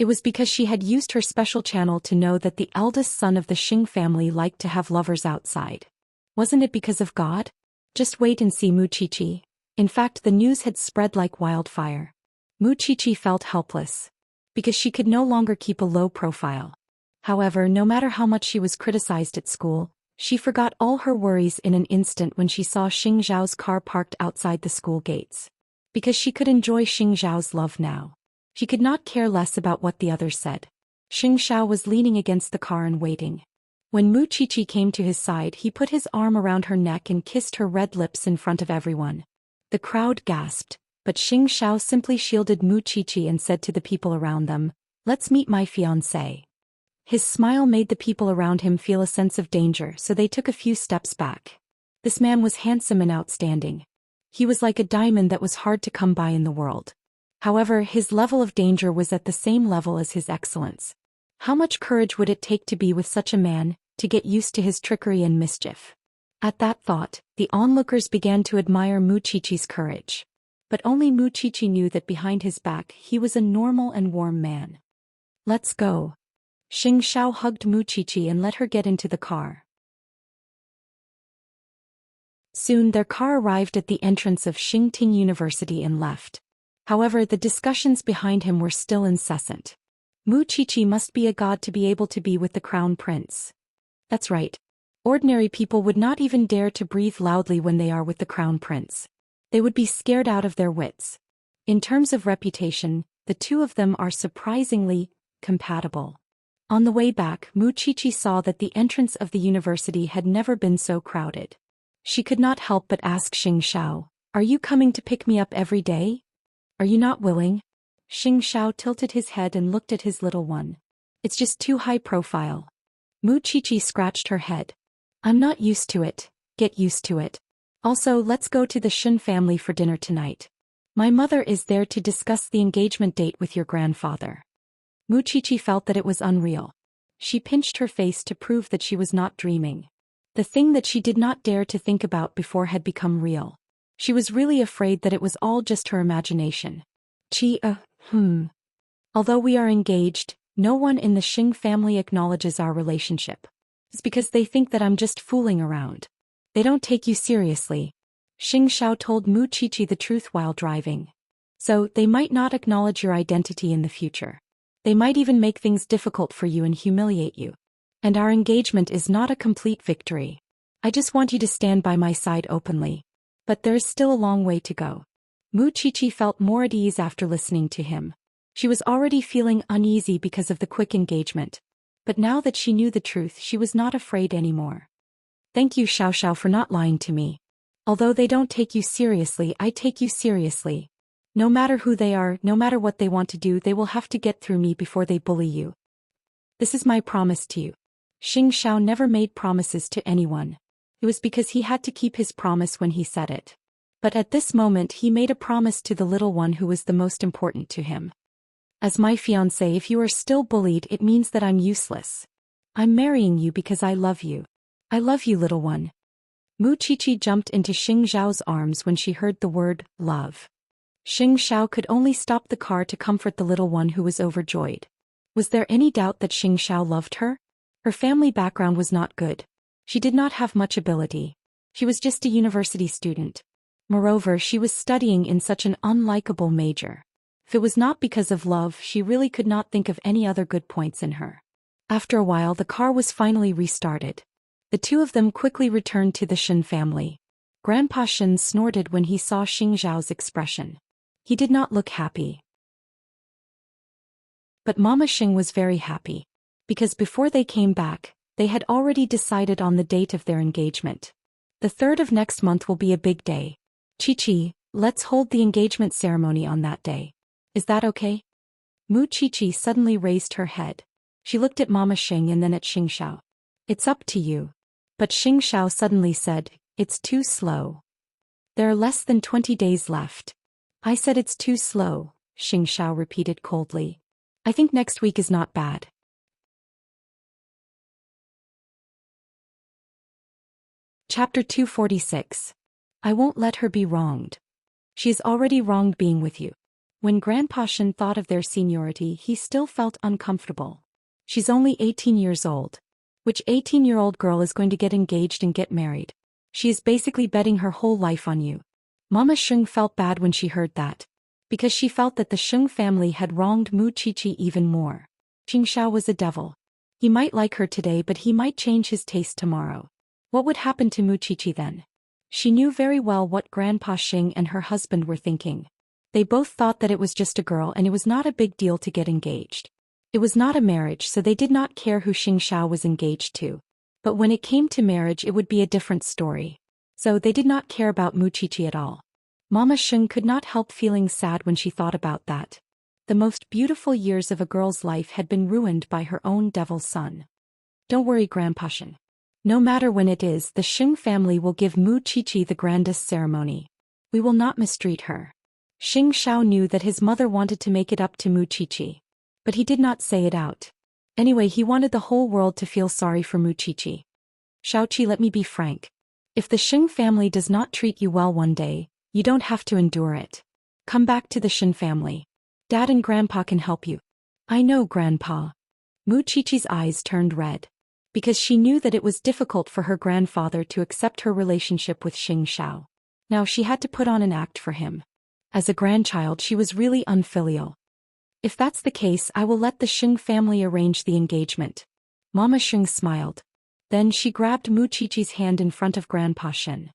It was because she had used her special channel to know that the eldest son of the Xing family liked to have lovers outside. Wasn't it because of God? Just wait and see Wuxia. In fact, the news had spread like wildfire. Wuxia felt helpless. Because she could no longer keep a low profile. However, no matter how much she was criticized at school, she forgot all her worries in an instant when she saw Xing Zhao's car parked outside the school gates. Because she could enjoy Xing Zhao's love now. She could not care less about what the others said. Xing Zhao was leaning against the car and waiting. When Wuxia came to his side, he put his arm around her neck and kissed her red lips in front of everyone. The crowd gasped, but Xing Zhao simply shielded Wuxia and said to the people around them, "Let's meet my fiancé." His smile made the people around him feel a sense of danger, so they took a few steps back. This man was handsome and outstanding. He was like a diamond that was hard to come by in the world. However, his level of danger was at the same level as his excellence. How much courage would it take to be with such a man, to get used to his trickery and mischief? At that thought, the onlookers began to admire Wuxia's courage. But only Wuxia knew that behind his back he was a normal and warm man. Let's go. Xianxia hugged Wuxia and let her get into the car. Soon their car arrived at the entrance of Xingting University and left. However, the discussions behind him were still incessant. Wuxia must be a god to be able to be with the crown prince. That's right. Ordinary people would not even dare to breathe loudly when they are with the crown prince. They would be scared out of their wits. In terms of reputation, the two of them are surprisingly compatible. On the way back, Wuxia saw that the entrance of the university had never been so crowded. She could not help but ask Xianxia, "Are you coming to pick me up every day? Are you not willing?" Xianxia tilted his head and looked at his little one. "It's just too high profile." Wuxia scratched her head. "I'm not used to it, get used to it. Also, let's go to the Xian family for dinner tonight. My mother is there to discuss the engagement date with your grandfather." Wuxia felt that it was unreal. She pinched her face to prove that she was not dreaming. The thing that she did not dare to think about before had become real. She was really afraid that it was all just her imagination. Although we are engaged, no one in the Xing family acknowledges our relationship. It's because they think that I'm just fooling around. They don't take you seriously. Xianxia told Wuxia the truth while driving. So, they might not acknowledge your identity in the future. They might even make things difficult for you and humiliate you. And our engagement is not a complete victory. I just want you to stand by my side openly. But there is still a long way to go. Mu Qiqi felt more at ease after listening to him. She was already feeling uneasy because of the quick engagement. But now that she knew the truth, she was not afraid anymore. Thank you, Xiao, for not lying to me. Although they don't take you seriously, I take you seriously. No matter who they are, no matter what they want to do, they will have to get through me before they bully you. This is my promise to you. Xianxia never made promises to anyone. It was because he had to keep his promise when he said it. But at this moment he made a promise to the little one who was the most important to him. As my fiancé, if you are still bullied, it means that I'm useless. I'm marrying you because I love you. I love you, little one. Mu Qiqi jumped into Xianxiao's arms when she heard the word love. Xianxia could only stop the car to comfort the little one who was overjoyed. Was there any doubt that Xianxia loved her? Her family background was not good. She did not have much ability. She was just a university student. Moreover, she was studying in such an unlikable major. If it was not because of love, she really could not think of any other good points in her. After a while, the car was finally restarted. The two of them quickly returned to the Xian family. Grandpa Xian snorted when he saw Xianxiao's expression. He did not look happy. But Mama Xing was very happy. Because before they came back, they had already decided on the date of their engagement. The 3rd of next month will be a big day. Qiqi, let's hold the engagement ceremony on that day. Is that okay? Mu Qiqi suddenly raised her head. She looked at Mama Xing and then at Xianxia. It's up to you. But Xianxia suddenly said, it's too slow. There are less than 20 days left. I said it's too slow, Xianxia repeated coldly. I think next week is not bad. Chapter 246. I won't let her be wronged. She is already wronged being with you. When Grandpa Xian thought of their seniority, he still felt uncomfortable. She's only 18 years old. Which 18-year-old girl is going to get engaged and get married? She is basically betting her whole life on you. Mama Xing felt bad when she heard that. Because she felt that the Xing family had wronged Mu Qiqi even more. Xianxia was a devil. He might like her today, but he might change his taste tomorrow. What would happen to Mu Qiqi then? She knew very well what Grandpa Xing and her husband were thinking. They both thought that it was just a girl and it was not a big deal to get engaged. It was not a marriage, so they did not care who Xianxia was engaged to. But when it came to marriage, it would be a different story. So they did not care about Mu Qiqi at all. Mama Xing could not help feeling sad when she thought about that. The most beautiful years of a girl's life had been ruined by her own devil son. Don't worry, Grandpa Xian. No matter when it is, the Xing family will give Mu Qiqi the grandest ceremony. We will not mistreat her. Xianxia knew that his mother wanted to make it up to Mu Qiqi. But he did not say it out. Anyway, he wanted the whole world to feel sorry for Mu Qiqi. Xiaoqi, let me be frank. If the Xing family does not treat you well one day, you don't have to endure it. Come back to the Xian family. Dad and Grandpa can help you. I know, Grandpa. Mu Qiqi's eyes turned red. Because she knew that it was difficult for her grandfather to accept her relationship with Xianxia. Now she had to put on an act for him. As a grandchild, she was really unfilial. If that's the case, I will let the Xing family arrange the engagement. Mama Xing smiled. Then she grabbed Mu Qiqi's hand in front of Grandpa Xian.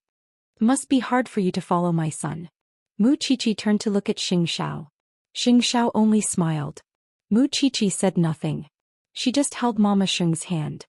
It must be hard for you to follow my son. Mu Qiqi turned to look at Xianxia. Xianxia only smiled. Mu Qiqi said nothing. She just held Mama Xing's hand.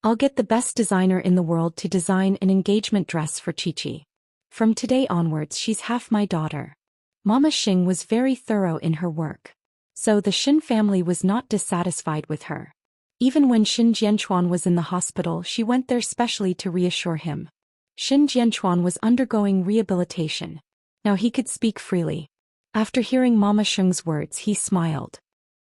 I'll get the best designer in the world to design an engagement dress for Qiqi. From today onwards, she's half my daughter. Mama Xing was very thorough in her work. So the Xin family was not dissatisfied with her. Even when Xin Jianchuan was in the hospital, she went there specially to reassure him. Xin Jianchuan was undergoing rehabilitation. Now he could speak freely. After hearing Mama Xing's words, he smiled.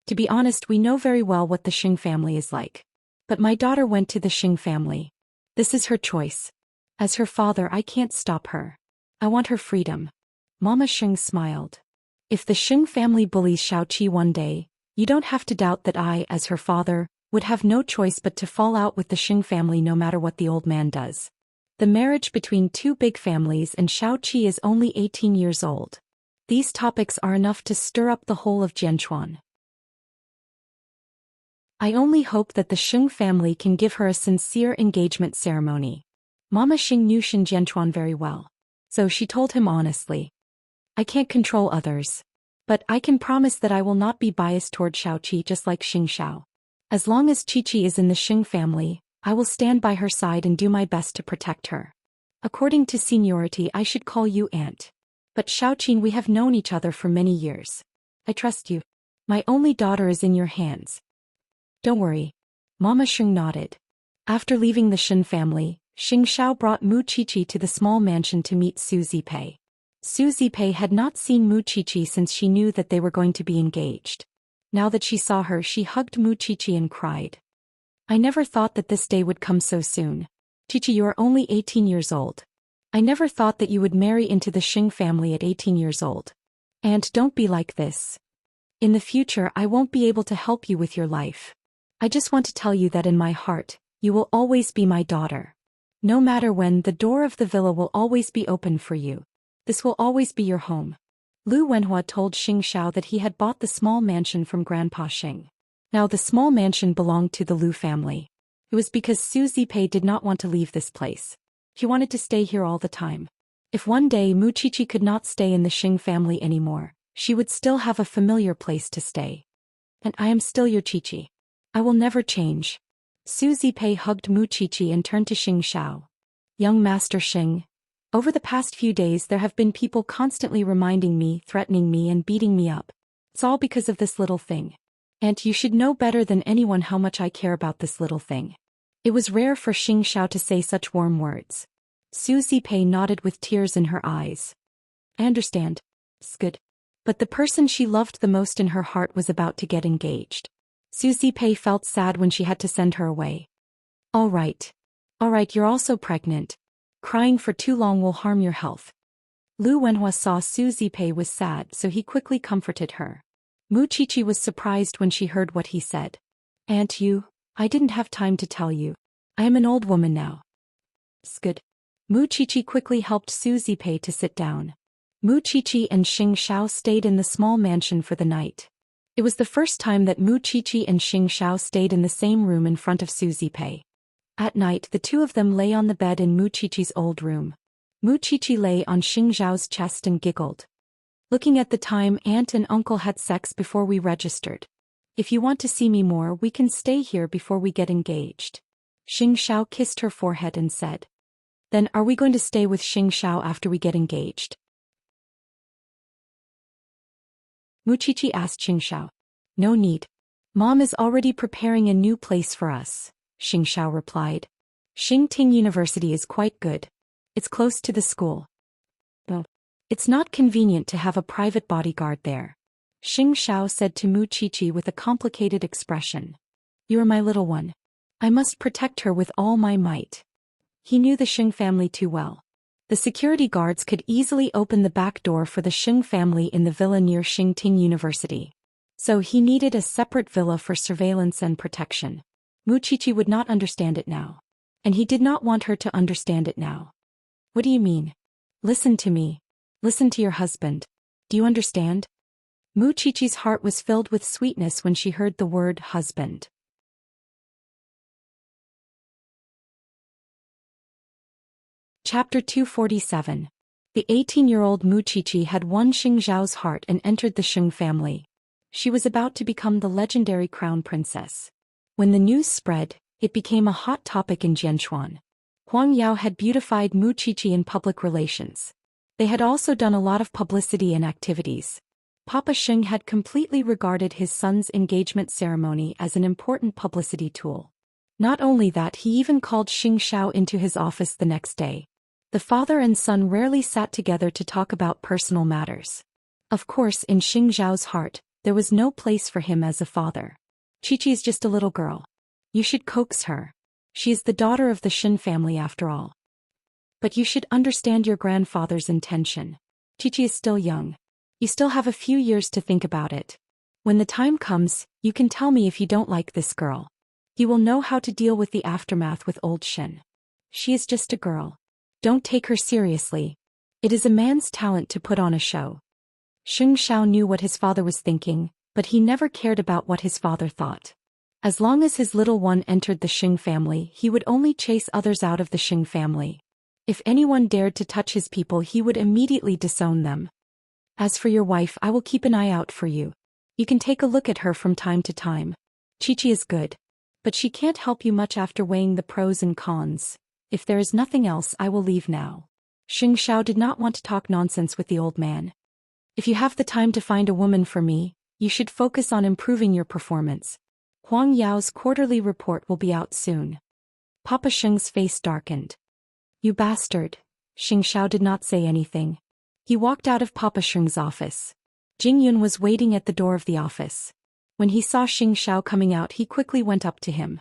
To be honest, we know very well what the Xing family is like. But my daughter went to the Xing family. This is her choice. As her father, I can't stop her. I want her freedom. Mama Xing smiled. If the Xing family bullies Xiaoqi one day, you don't have to doubt that I, as her father, would have no choice but to fall out with the Xing family no matter what the old man does. The marriage between two big families and Xiaoqi is only 18 years old. These topics are enough to stir up the whole of Jianchuan. I only hope that the Xing family can give her a sincere engagement ceremony. Mama Xing knew Xin Jianchuan very well. So she told him honestly. I can't control others. But I can promise that I will not be biased toward Xiaoqi just like Xingxiao. As long as Qiqi is in the Xing family, I will stand by her side and do my best to protect her. According to seniority I should call you aunt. But Xiaoqin, we have known each other for many years. I trust you. My only daughter is in your hands. Don't worry. Mama Xing nodded. After leaving the Shen family, Xingxiao brought Mu Qiqi to the small mansion to meet Su Zipei. Su Zipei had not seen Mu Qiqi since she knew that they were going to be engaged. Now that she saw her, she hugged Mu Qiqi and cried. I never thought that this day would come so soon. Qiqi, you are only 18 years old. I never thought that you would marry into the Xing family at 18 years old. And don't be like this. In the future I won't be able to help you with your life. I just want to tell you that in my heart, you will always be my daughter. No matter when, the door of the villa will always be open for you. This will always be your home. Lu Wenhua told Xingxiao that he had bought the small mansion from Grandpa Xing. Now the small mansion belonged to the Lu family. It was because Su Zipei did not want to leave this place. He wanted to stay here all the time. If one day Mu Qiqi could not stay in the Xing family anymore, she would still have a familiar place to stay. And I am still your Qiqi. I will never change. Su Zipei hugged Mu Qiqi and turned to Xingxiao. Young Master Xing. Over the past few days there have been people constantly reminding me, threatening me and beating me up. It's all because of this little thing. And you should know better than anyone how much I care about this little thing. It was rare for Xingxiao to say such warm words. Su Zipei nodded with tears in her eyes. I understand. It's good. But the person she loved the most in her heart was about to get engaged. Su Zipei felt sad when she had to send her away. All right, you're also pregnant. Crying for too long will harm your health. Lu Wenhua saw Su Zipei was sad, so he quickly comforted her. Mu Qiqi was surprised when she heard what he said. Aunt, I didn't have time to tell you. I am an old woman now. It's good. Mu Qiqi quickly helped Su Zipei to sit down. Mu Qiqi and Xingxiao stayed in the small mansion for the night. It was the first time that Mu Qiqi and Xingxiao stayed in the same room in front of Su Zipei. At night the two of them lay on the bed in Mu Qiqi's old room. Mu Qiqi lay on Xingxiao's chest and giggled. Looking at the time, aunt and uncle had sex before we registered. If you want to see me more, we can stay here before we get engaged. Xingxiao kissed her forehead and said. Then are we going to stay with Xingxiao after we get engaged? Mu Qiqi asked Xingxiao. No need. Mom is already preparing a new place for us, Xingxiao replied. Xingting University is quite good. It's close to the school. But it's not convenient to have a private bodyguard there, Xingxiao said to Mu Qiqi with a complicated expression. You are my little one. I must protect her with all my might. He knew the Xing family too well. The security guards could easily open the back door for the Xing family in the villa near Xingting University. So he needed a separate villa for surveillance and protection. Mu Qiqi would not understand it now. And he did not want her to understand it now. What do you mean? Listen to me. Listen to your husband. Do you understand? Mu Qiqi's heart was filled with sweetness when she heard the word husband. Chapter 247. The 18-year-old Mu Qiqi had won Xingxiao's heart and entered the Xing family. She was about to become the legendary crown princess. When the news spread, it became a hot topic in Jianchuan. Huang Yao had beautified Mu Qiqi in public relations. They had also done a lot of publicity and activities. Papa Xing had completely regarded his son's engagement ceremony as an important publicity tool. Not only that, he even called Xingxiao into his office the next day. The father and son rarely sat together to talk about personal matters. Of course, in Xingxiao's heart, there was no place for him as a father. Qiqi is just a little girl. You should coax her. She is the daughter of the Xin family after all. But you should understand your grandfather's intention. Qiqi is still young. You still have a few years to think about it. When the time comes, you can tell me if you don't like this girl. You will know how to deal with the aftermath with old Xin. She is just a girl. Don't take her seriously. It is a man's talent to put on a show. Xingxiao knew what his father was thinking, but he never cared about what his father thought. As long as his little one entered the Xing family, he would only chase others out of the Xing family. If anyone dared to touch his people, he would immediately disown them. As for your wife, I will keep an eye out for you. You can take a look at her from time to time. Qiqi is good, but she can't help you much after weighing the pros and cons. If there is nothing else, I will leave now. Xianxia did not want to talk nonsense with the old man. If you have the time to find a woman for me, you should focus on improving your performance. Huang Yao's quarterly report will be out soon. Papa Sheng's face darkened. You bastard. Xianxia did not say anything. He walked out of Papa Sheng's office. Jingyun was waiting at the door of the office. When he saw Xianxia coming out, he quickly went up to him.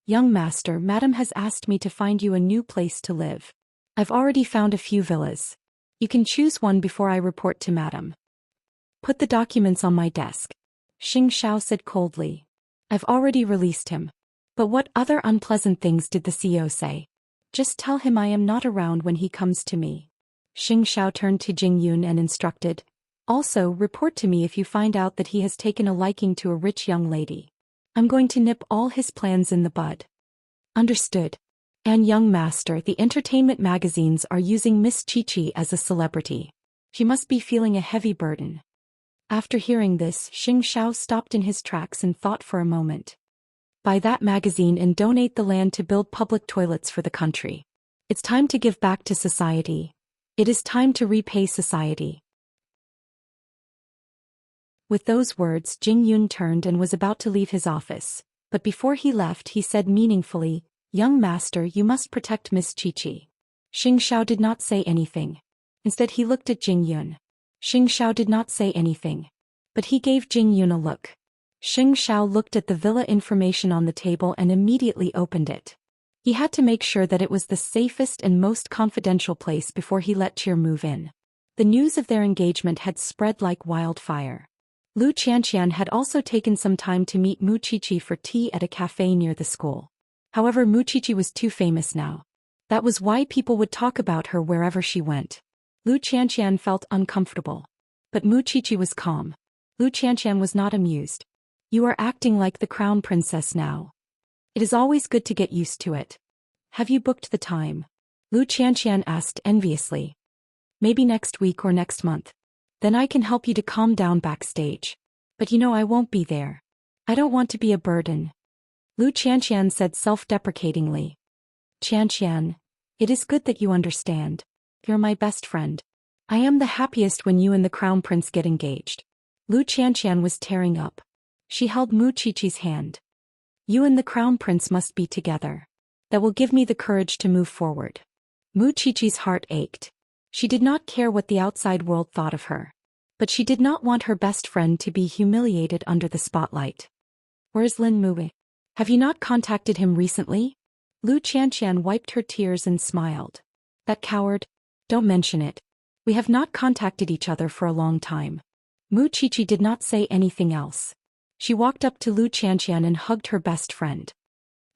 Young master, Madam has asked me to find you a new place to live. I've already found a few villas. You can choose one before I report to Madam. Put the documents on my desk. Xianxia said coldly. I've already released him. But what other unpleasant things did the CEO say? Just tell him I am not around when he comes to me. Xianxia turned to Jingyun and instructed. Also, report to me if you find out that he has taken a liking to a rich young lady. I'm going to nip all his plans in the bud. Understood. And young master, the entertainment magazines are using Miss Qiqi as a celebrity. She must be feeling a heavy burden. After hearing this, Xianxia stopped in his tracks and thought for a moment. Buy that magazine and donate the land to build public toilets for the country. It's time to give back to society. It is time to repay society. With those words, Jingyun turned and was about to leave his office, but before he left he said meaningfully, Young master, you must protect Miss Qiqi. Xianxia did not say anything. Instead he looked at Jingyun. Xianxia did not say anything. But he gave Jingyun a look. Xianxia looked at the villa information on the table and immediately opened it. He had to make sure that it was the safest and most confidential place before he let Cheer move in. The news of their engagement had spread like wildfire. Lu Qianqian had also taken some time to meet Mu Qiqi for tea at a cafe near the school. However, Mu Qiqi was too famous now. That was why people would talk about her wherever she went. Lu Qianqian felt uncomfortable. But Mu Qiqi was calm. Lu Qianqian was not amused. You are acting like the crown princess now. It is always good to get used to it. Have you booked the time? Lu Qianqian asked enviously. Maybe next week or next month. Then I can help you to calm down backstage. But you know I won't be there. I don't want to be a burden. Lu Qianqian said self-deprecatingly. Qianqian, it is good that you understand. You're my best friend. I am the happiest when you and the crown prince get engaged. Lu Qianqian was tearing up. She held Mu Qiqi's hand. You and the crown prince must be together. That will give me the courage to move forward. Mu Qiqi's heart ached. She did not care what the outside world thought of her. But she did not want her best friend to be humiliated under the spotlight. Where's Lin Mui? Have you not contacted him recently? Lu Qianqian wiped her tears and smiled. That coward? Don't mention it. We have not contacted each other for a long time. Mu Qiqi did not say anything else. She walked up to Lu Qianqian and hugged her best friend.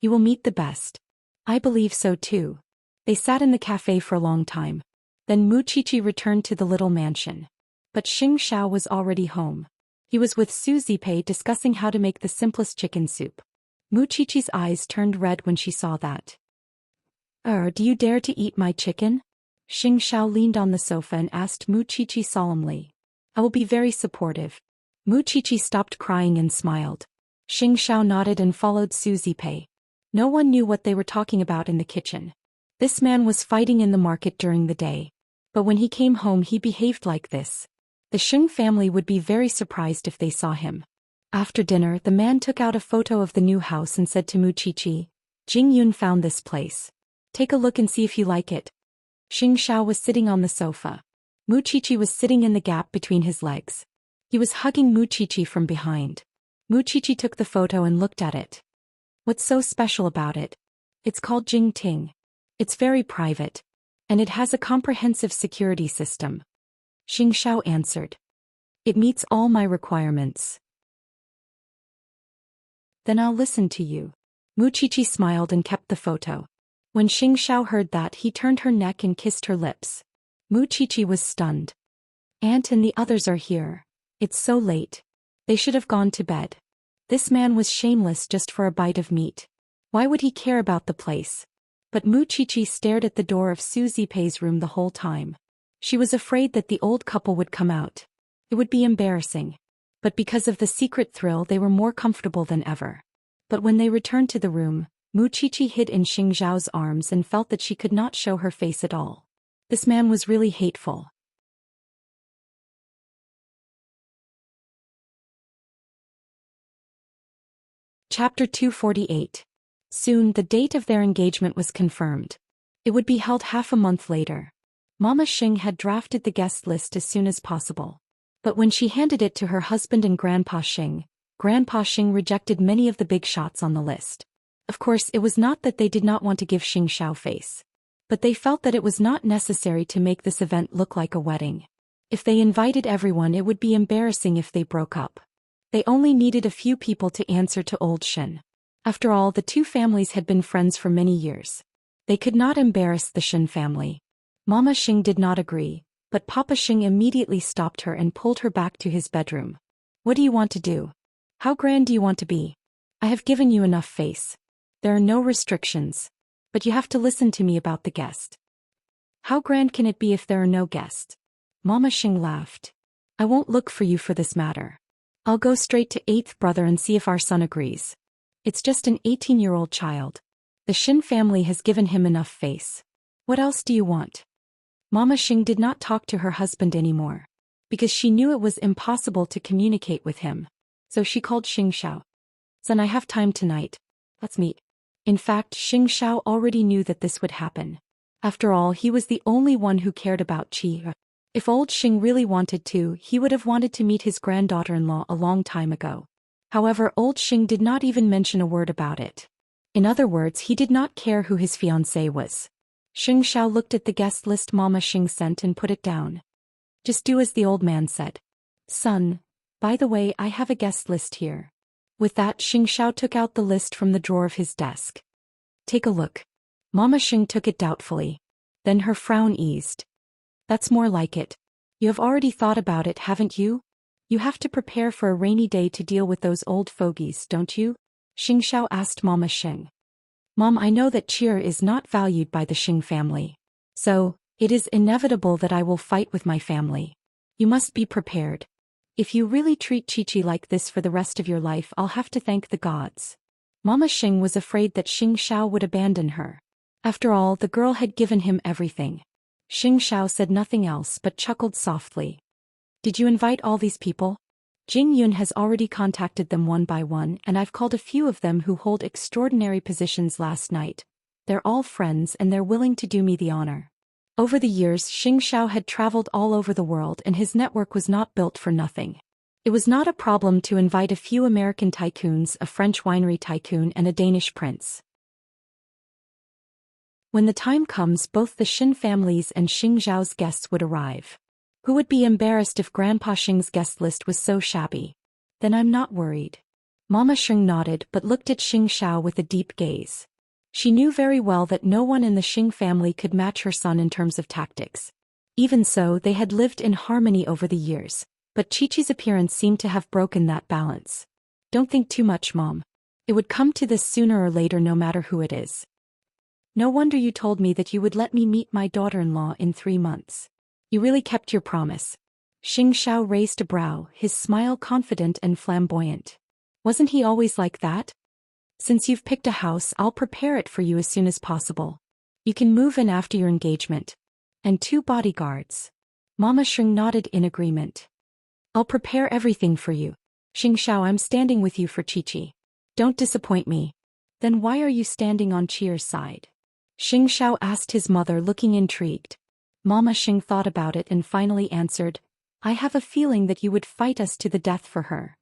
You will meet the best. I believe so too. They sat in the cafe for a long time. Then Mu Qiqi returned to the little mansion. But Xianxia was already home. He was with Su Zipei discussing how to make the simplest chicken soup. Mu Qiqi's eyes turned red when she saw that. Do you dare to eat my chicken? Xianxia leaned on the sofa and asked Mu Qiqi solemnly. I will be very supportive. Mu Qiqi stopped crying and smiled. Xianxia nodded and followed Su Zipei. No one knew what they were talking about in the kitchen. This man was fighting in the market during the day. But when he came home he behaved like this. The Sheng family would be very surprised if they saw him. After dinner, the man took out a photo of the new house and said to Mu Qiqi, Jingyun found this place. Take a look and see if you like it. Xianxia was sitting on the sofa. Mu Qiqi was sitting in the gap between his legs. He was hugging Mu Qiqi from behind. Mu Qiqi took the photo and looked at it. What's so special about it? It's called Jing Ting. It's very private. And it has a comprehensive security system. Xianxia answered. It meets all my requirements. Then I'll listen to you. Mu Qiqi smiled and kept the photo. When Xianxia heard that, he turned her neck and kissed her lips. Mu Qiqi was stunned. Aunt and the others are here. It's so late. They should have gone to bed. This man was shameless just for a bite of meat. Why would he care about the place? But Mu Qiqi stared at the door of Su Zipei's room the whole time. She was afraid that the old couple would come out. It would be embarrassing. But because of the secret thrill, they were more comfortable than ever. But when they returned to the room, Mu Qiqi hid in Xing Zhao's arms and felt that she could not show her face at all. This man was really hateful. Chapter 248. Soon the date of their engagement was confirmed. It would be held half a month later. Mama Xing had drafted the guest list as soon as possible. But when she handed it to her husband and Grandpa Xing rejected many of the big shots on the list. Of course, it was not that they did not want to give Xing Xiao face. But they felt that it was not necessary to make this event look like a wedding. If they invited everyone, it would be embarrassing if they broke up. They only needed a few people to answer to Old Shen. After all, the two families had been friends for many years. They could not embarrass the Shen family. Mama Xing did not agree, but Papa Xing immediately stopped her and pulled her back to his bedroom. What do you want to do? How grand do you want to be? I have given you enough face. There are no restrictions. But you have to listen to me about the guest. How grand can it be if there are no guests? Mama Xing laughed. I won't look for you for this matter. I'll go straight to eighth brother and see if our son agrees. It's just an 18-year-old child. The Shin family has given him enough face. What else do you want? Mama Xing did not talk to her husband anymore, because she knew it was impossible to communicate with him. So she called Xing Xiao. Son, I have time tonight. Let's meet. In fact, Xing Xiao already knew that this would happen. After all, he was the only one who cared about Qi. If old Xing really wanted to, he would have wanted to meet his granddaughter-in-law a long time ago. However, old Xing did not even mention a word about it. In other words, he did not care who his fiancée was. Xing Xiao looked at the guest list Mama Xing sent and put it down. Just do as the old man said. Son, by the way, I have a guest list here. With that, Xing Xiao took out the list from the drawer of his desk. Take a look. Mama Xing took it doubtfully. Then her frown eased. That's more like it. You have already thought about it, haven't you? You have to prepare for a rainy day to deal with those old fogies, don't you? Xing Xiao asked Mama Xing. Mom, I know that cheer is not valued by the Xing family. So, it is inevitable that I will fight with my family. You must be prepared. If you really treat Qiqi like this for the rest of your life, I'll have to thank the gods. Mama Xing was afraid that Xing Xiao would abandon her. After all, the girl had given him everything. Xing Xiao said nothing else but chuckled softly. Did you invite all these people? Jing Yun has already contacted them one by one, and I've called a few of them who hold extraordinary positions last night. They're all friends and they're willing to do me the honor. Over the years, Xing Xiao had traveled all over the world and his network was not built for nothing. It was not a problem to invite a few American tycoons, a French winery tycoon, and a Danish prince. When the time comes, both the Shin families and Xing Zhao's guests would arrive. Who would be embarrassed if Grandpa Xing's guest list was so shabby? Then I'm not worried. Mama Xing nodded but looked at Xing Xiao with a deep gaze. She knew very well that no one in the Xing family could match her son in terms of tactics. Even so, they had lived in harmony over the years, but Qiqi's appearance seemed to have broken that balance. Don't think too much, Mom. It would come to this sooner or later, no matter who it is. No wonder you told me that you would let me meet my daughter-in-law in 3 months. You really kept your promise. Xing Xiao raised a brow, his smile confident and flamboyant. Wasn't he always like that? Since you've picked a house, I'll prepare it for you as soon as possible. You can move in after your engagement. And 2 bodyguards. Mama Xing nodded in agreement. I'll prepare everything for you. Xing Xiao, I'm standing with you for Qiqi. Don't disappoint me. Then why are you standing on Qier's side? Xing Xiao asked his mother, looking intrigued. Mama Xing thought about it and finally answered, I have a feeling that you would fight us to the death for her.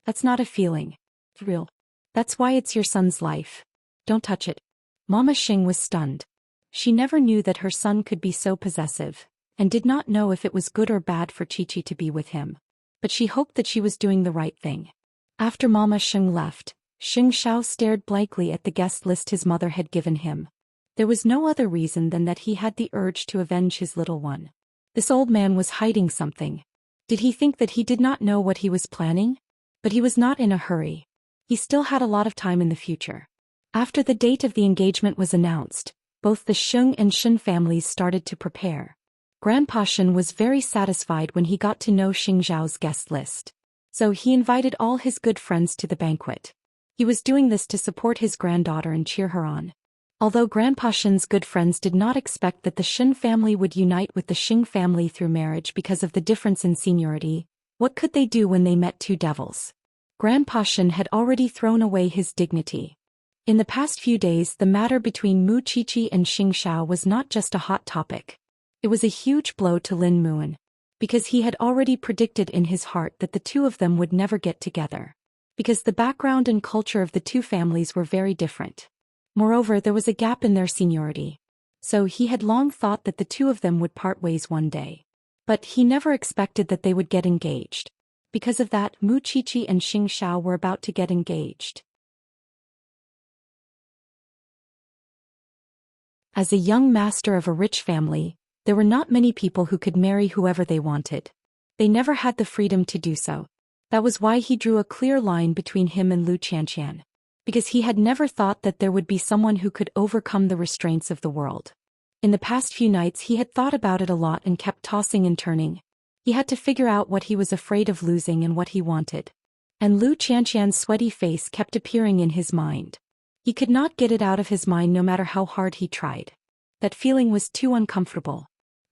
That's not a feeling. It's real. That's why it's your son's life. Don't touch it. Mama Xing was stunned. She never knew that her son could be so possessive, and did not know if it was good or bad for Qiqi to be with him. But she hoped that she was doing the right thing. After Mama Xing left, Xing Xiao stared blankly at the guest list his mother had given him. There was no other reason than that he had the urge to avenge his little one. This old man was hiding something. Did he think that he did not know what he was planning? But he was not in a hurry. He still had a lot of time in the future. After the date of the engagement was announced, both the Sheng and Shen families started to prepare. Grandpa Shen was very satisfied when he got to know Xingzhao's guest list. So he invited all his good friends to the banquet. He was doing this to support his granddaughter and cheer her on. Although Grandpa Shen's good friends did not expect that the Shen family would unite with the Xing family through marriage because of the difference in seniority, what could they do when they met two devils? Grandpa Shen had already thrown away his dignity. In the past few days, the matter between Mu Qiqi and Xingxiao was not just a hot topic. It was a huge blow to Lin Muan, because he had already predicted in his heart that the two of them would never get together. Because the background and culture of the two families were very different. Moreover, there was a gap in their seniority. So he had long thought that the two of them would part ways one day. But he never expected that they would get engaged. Because of that, Mu Qiqi and Xingxiao were about to get engaged. As a young master of a rich family, there were not many people who could marry whoever they wanted. They never had the freedom to do so. That was why he drew a clear line between him and Lu Qianqian. Because he had never thought that there would be someone who could overcome the restraints of the world. In the past few nights he had thought about it a lot and kept tossing and turning. He had to figure out what he was afraid of losing and what he wanted. And Lu Qianqian's sweaty face kept appearing in his mind. He could not get it out of his mind no matter how hard he tried. That feeling was too uncomfortable.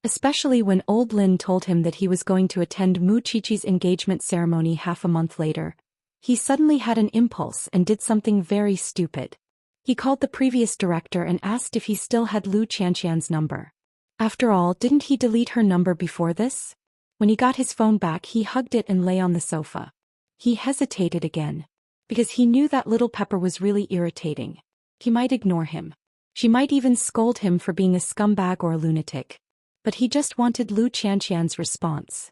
Especially when old Lin told him that he was going to attend Mu Qiqi's engagement ceremony half a month later. He suddenly had an impulse and did something very stupid. He called the previous director and asked if he still had Lu Qianqian's number. After all, didn't he delete her number before this? When he got his phone back, he hugged it and lay on the sofa. He hesitated again. Because he knew that little Pepper was really irritating. He might ignore him. She might even scold him for being a scumbag or a lunatic. But he just wanted Lu Qianqian's response.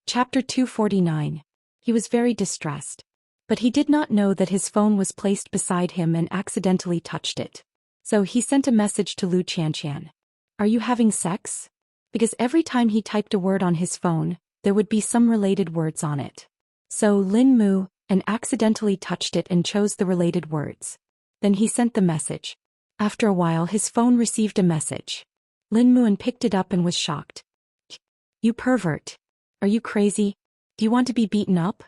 Chapter 249. He was very distressed. But he did not know that his phone was placed beside him and accidentally touched it. So he sent a message to Lu Qianqian. Are you having sex? Because every time he typed a word on his phone, there would be some related words on it. So Lin Mu and accidentally touched it and chose the related words. Then he sent the message. After a while his phone received a message. Lin Muan picked it up and was shocked. You pervert. Are you crazy? Do you want to be beaten up?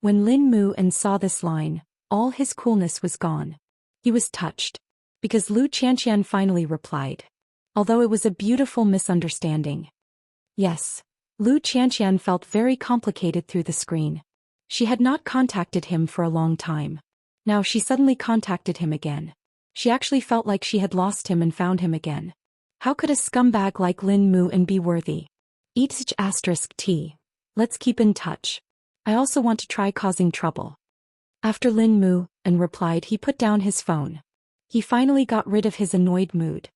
When Lin Muan saw this line, all his coolness was gone. He was touched. Because Lu Qianqian finally replied. Although it was a beautiful misunderstanding. Yes. Lu Qianqian felt very complicated through the screen. She had not contacted him for a long time. Now she suddenly contacted him again. She actually felt like she had lost him and found him again. How could a scumbag like Lin Muan be worthy? T. Let's keep in touch. I also want to try causing trouble. After Lin Muan replied, he put down his phone. He finally got rid of his annoyed mood.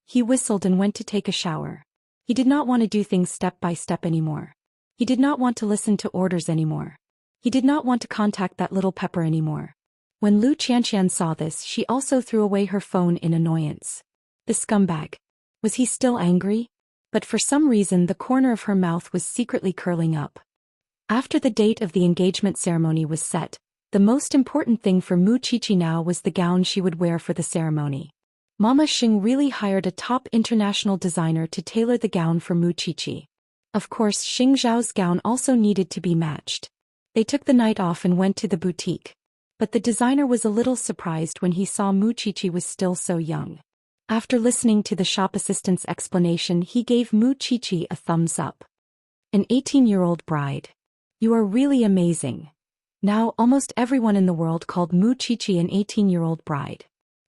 He whistled and went to take a shower. He did not want to do things step by step anymore. He did not want to listen to orders anymore. He did not want to contact that little Pepper anymore. When Lu Qianqian saw this, she also threw away her phone in annoyance. The scumbag. Was he still angry? But for some reason the corner of her mouth was secretly curling up. After the date of the engagement ceremony was set, the most important thing for Mu Qiqi now was the gown she would wear for the ceremony. Mama Xing really hired a top international designer to tailor the gown for Mu Qiqi. Of course, Xingzhao's gown also needed to be matched. They took the night off and went to the boutique. But the designer was a little surprised when he saw Mu Qiqi was still so young. After listening to the shop assistant's explanation, he gave Mu Qiqi a thumbs up. An 18-year-old bride. You are really amazing. Now almost everyone in the world called Mu Qiqi an 18-year-old bride.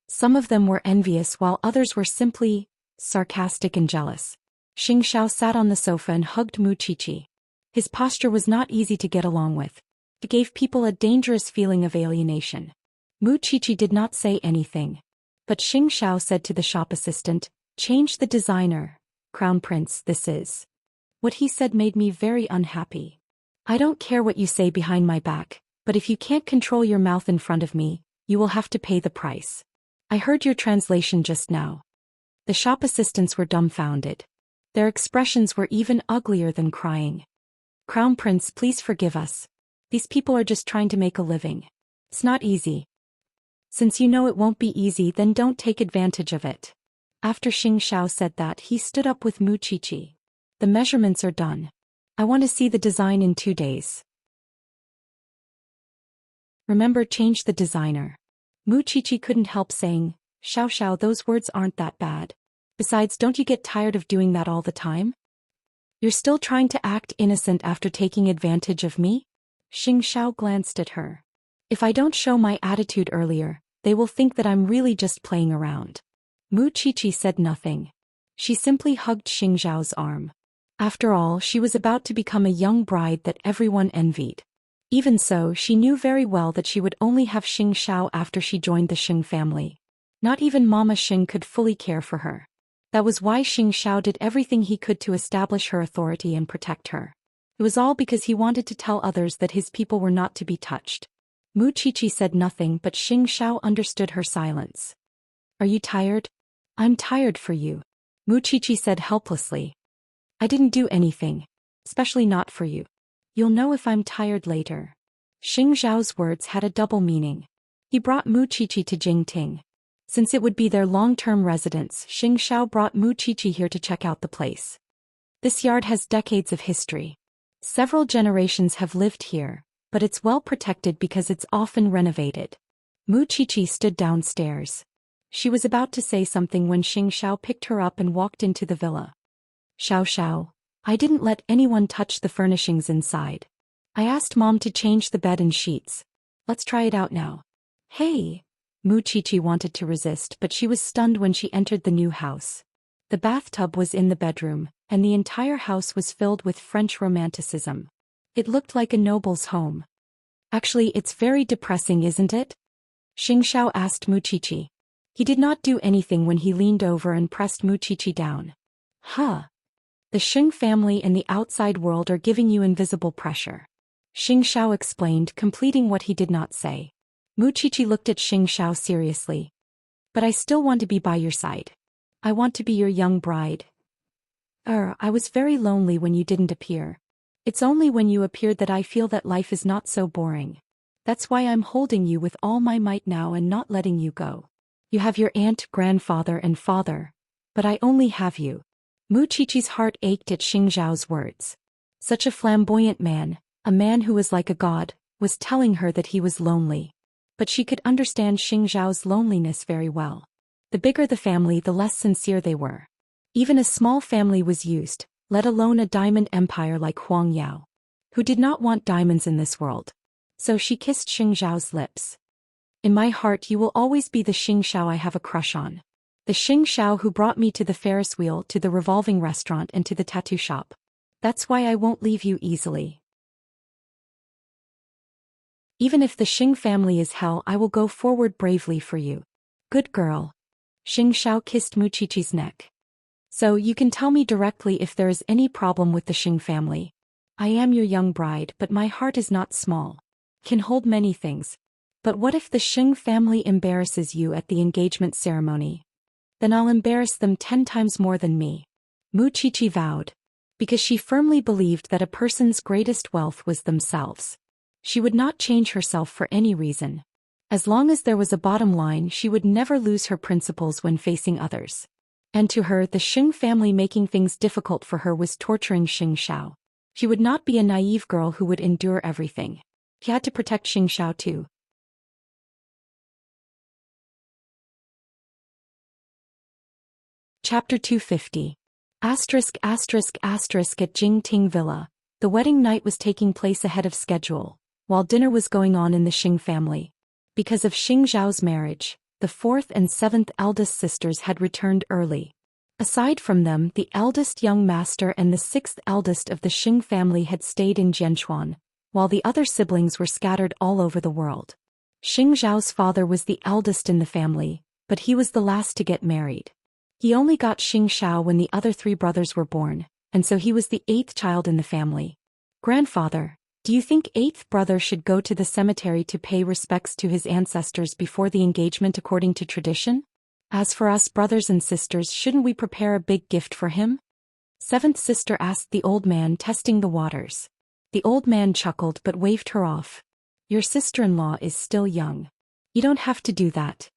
Some of them were envious while others were simply sarcastic and jealous. Xingxiao sat on the sofa and hugged Mu Qiqi. His posture was not easy to get along with. It gave people a dangerous feeling of alienation. Mu Qiqi did not say anything. But Xingxiao said to the shop assistant, "Change the designer, Crown Prince, this is." What he said made me very unhappy. I don't care what you say behind my back, but if you can't control your mouth in front of me, you will have to pay the price. I heard your translation just now. The shop assistants were dumbfounded. Their expressions were even uglier than crying. Crown Prince, please forgive us. These people are just trying to make a living. It's not easy. Since you know it won't be easy, then don't take advantage of it. After Xianxia said that, he stood up with Mu Qiqi. The measurements are done. I want to see the design in 2 days. Remember, change the designer. Mu Qiqi couldn't help saying, Xiao, those words aren't that bad. Besides, don't you get tired of doing that all the time? You're still trying to act innocent after taking advantage of me? Xianxia glanced at her. If I don't show my attitude earlier, they will think that I'm really just playing around. Mu Qiqi said nothing. She simply hugged Xianxiao's arm. After all, she was about to become a young bride that everyone envied. Even so, she knew very well that she would only have Xianxia after she joined the Xing family. Not even Mama Xing could fully care for her. That was why Xianxia did everything he could to establish her authority and protect her. It was all because he wanted to tell others that his people were not to be touched. Mu Qiqi said nothing, but Xianxia understood her silence. Are you tired? I'm tired for you. Mu Qiqi said helplessly. I didn't do anything. Especially not for you. You'll know if I'm tired later. Xianxiao's words had a double meaning. He brought Mu Qiqi to Jingting. Since it would be their long-term residence, Xianxia brought Mu Qiqi here to check out the place. This yard has decades of history. Several generations have lived here, but it's well protected because it's often renovated. Mu Qiqi stood downstairs. She was about to say something when Xianxia picked her up and walked into the villa. Xiao, I didn't let anyone touch the furnishings inside. I asked Mom to change the bed and sheets. Let's try it out now. Hey! Mu Qiqi wanted to resist, but she was stunned when she entered the new house. The bathtub was in the bedroom, and the entire house was filled with French romanticism. It looked like a noble's home. Actually, it's very depressing, isn't it? Xianxia asked Mu Qiqi. He did not do anything when he leaned over and pressed Mu Qiqi down. Huh. The Xing family and the outside world are giving you invisible pressure. Xianxia explained, completing what he did not say. Mu Qiqi looked at Xianxia seriously. But I still want to be by your side. I want to be your young bride. I was very lonely when you didn't appear. It's only when you appeared that I feel that life is not so boring. That's why I'm holding you with all my might now and not letting you go. You have your aunt, grandfather and father. But I only have you. Mu Qiqi's heart ached at Xianxiao's words. Such a flamboyant man, a man who was like a god, was telling her that he was lonely. But she could understand Xianxiao's loneliness very well. The bigger the family, the less sincere they were. Even a small family was used, let alone a diamond empire like Huang Yao, who did not want diamonds in this world. So she kissed Xianxiao's lips. In my heart you will always be the Xianxia I have a crush on. The Xianxia who brought me to the Ferris wheel, to the revolving restaurant and to the tattoo shop. That's why I won't leave you easily. Even if the Xing family is hell, I will go forward bravely for you. Good girl. Xianxia kissed Mu Qiqi's neck. So you can tell me directly if there is any problem with the Xing family. I am your young bride, but my heart is not small. Can hold many things. But what if the Xing family embarrasses you at the engagement ceremony? Then I'll embarrass them 10 times more than me. Mu Qiqi vowed. Because she firmly believed that a person's greatest wealth was themselves. She would not change herself for any reason. As long as there was a bottom line, she would never lose her principles when facing others. And to her, the Xing family making things difficult for her was torturing Xianxia. She would not be a naive girl who would endure everything. She had to protect Xianxia too. Chapter 250. At Jingting Villa, the wedding night was taking place ahead of schedule, while dinner was going on in the Xing family. Because of Xianxiao's marriage, the 4th and 7th eldest sisters had returned early. Aside from them, the eldest young master and the 6th eldest of the Xing family had stayed in Jianchuan, while the other siblings were scattered all over the world. Xianxiao's father was the eldest in the family, but he was the last to get married. He only got Xianxia when the other 3 brothers were born, and so he was the 8th child in the family. Grandfather, do you think 8th brother should go to the cemetery to pay respects to his ancestors before the engagement according to tradition? As for us brothers and sisters, shouldn't we prepare a big gift for him? 7th sister asked the old man, testing the waters. The old man chuckled but waved her off. Your sister-in-law is still young. You don't have to do that.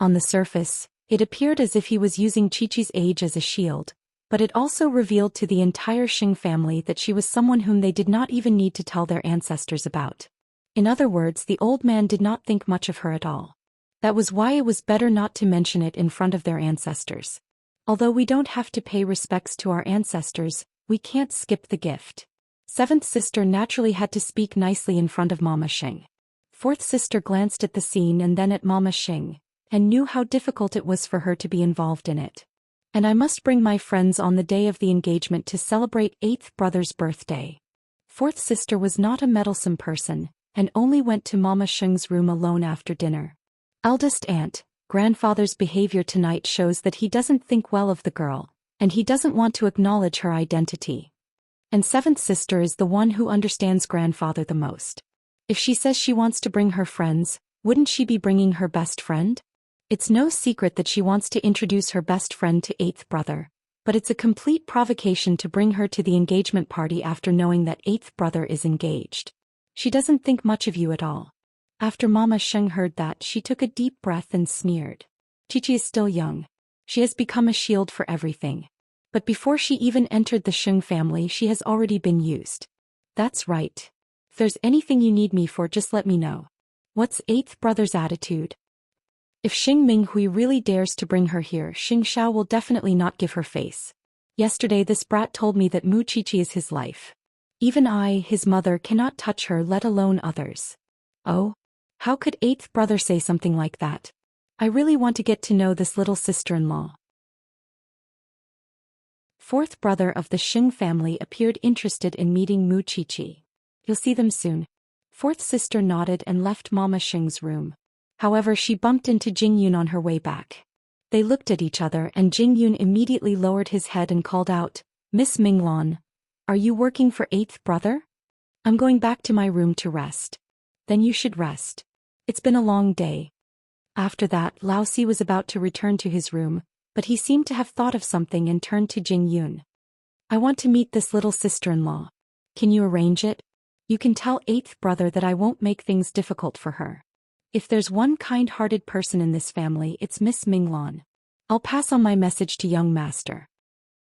On the surface, it appeared as if he was using Qiqi's age as a shield, but it also revealed to the entire Xing family that she was someone whom they did not even need to tell their ancestors about. In other words, the old man did not think much of her at all. That was why it was better not to mention it in front of their ancestors. Although we don't have to pay respects to our ancestors, we can't skip the gift. Seventh sister naturally had to speak nicely in front of Mama Xing. Fourth sister glanced at the scene and then at Mama Xing, and knew how difficult it was for her to be involved in it. And I must bring my friends on the day of the engagement to celebrate eighth brother's birthday. Fourth sister was not a meddlesome person, and only went to Mama Xing's room alone after dinner. Eldest aunt, grandfather's behavior tonight shows that he doesn't think well of the girl, and he doesn't want to acknowledge her identity. And seventh sister is the one who understands grandfather the most. If she says she wants to bring her friends, wouldn't she be bringing her best friend? It's no secret that she wants to introduce her best friend to eighth brother, but it's a complete provocation to bring her to the engagement party after knowing that eighth brother is engaged. She doesn't think much of you at all. After Mama Xing heard that, she took a deep breath and sneered. Qiqi is still young. She has become a shield for everything. But before she even entered the Xing family, she has already been used. That's right. If there's anything you need me for, just let me know. What's eighth brother's attitude? If Xing Minghui really dares to bring her here, Xianxia will definitely not give her face. Yesterday this brat told me that Mu Qiqi is his life. Even I, his mother, cannot touch her, let alone others. Oh? How could eighth brother say something like that? I really want to get to know this little sister-in-law. Fourth brother of the Xing family appeared interested in meeting Mu Qiqi. You'll see them soon. Fourth sister nodded and left Mama Xing's room. However, she bumped into Jing Yun on her way back. They looked at each other and Jing Yun immediately lowered his head and called out, Miss Minglan, are you working for eighth brother? I'm going back to my room to rest. Then you should rest. It's been a long day. After that, Lao Si was about to return to his room, but he seemed to have thought of something and turned to Jing Yun. I want to meet this little sister-in-law. Can you arrange it? You can tell eighth brother that I won't make things difficult for her. If there's one kind-hearted person in this family, it's Miss Minglan. I'll pass on my message to young master.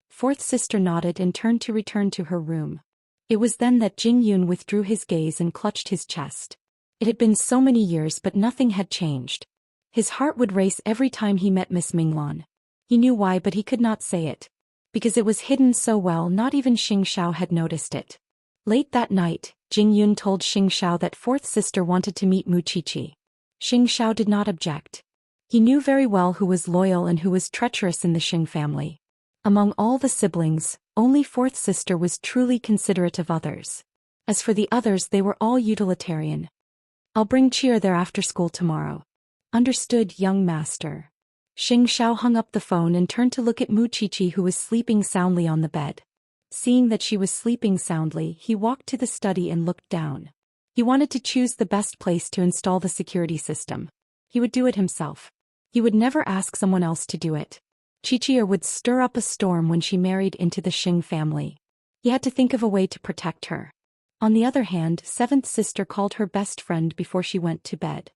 Fourth sister nodded and turned to return to her room. It was then that Jing Yun withdrew his gaze and clutched his chest. It had been so many years but nothing had changed. His heart would race every time he met Miss Minglan. He knew why, but he could not say it. Because it was hidden so well, not even Xianxia had noticed it. Late that night, Jing Yun told Xianxia that fourth sister wanted to meet Mu Qiqi. Xianxia did not object. He knew very well who was loyal and who was treacherous in the Xing family. Among all the siblings, only fourth sister was truly considerate of others. As for the others, they were all utilitarian. I'll bring cheer there after school tomorrow. Understood, young master. Xianxia hung up the phone and turned to look at Mu Qiqi, who was sleeping soundly on the bed. Seeing that she was sleeping soundly, he walked to the study and looked down. He wanted to choose the best place to install the security system. He would do it himself. He would never ask someone else to do it. Qiqi would stir up a storm when she married into the Xing family. He had to think of a way to protect her. On the other hand, seventh sister called her best friend before she went to bed.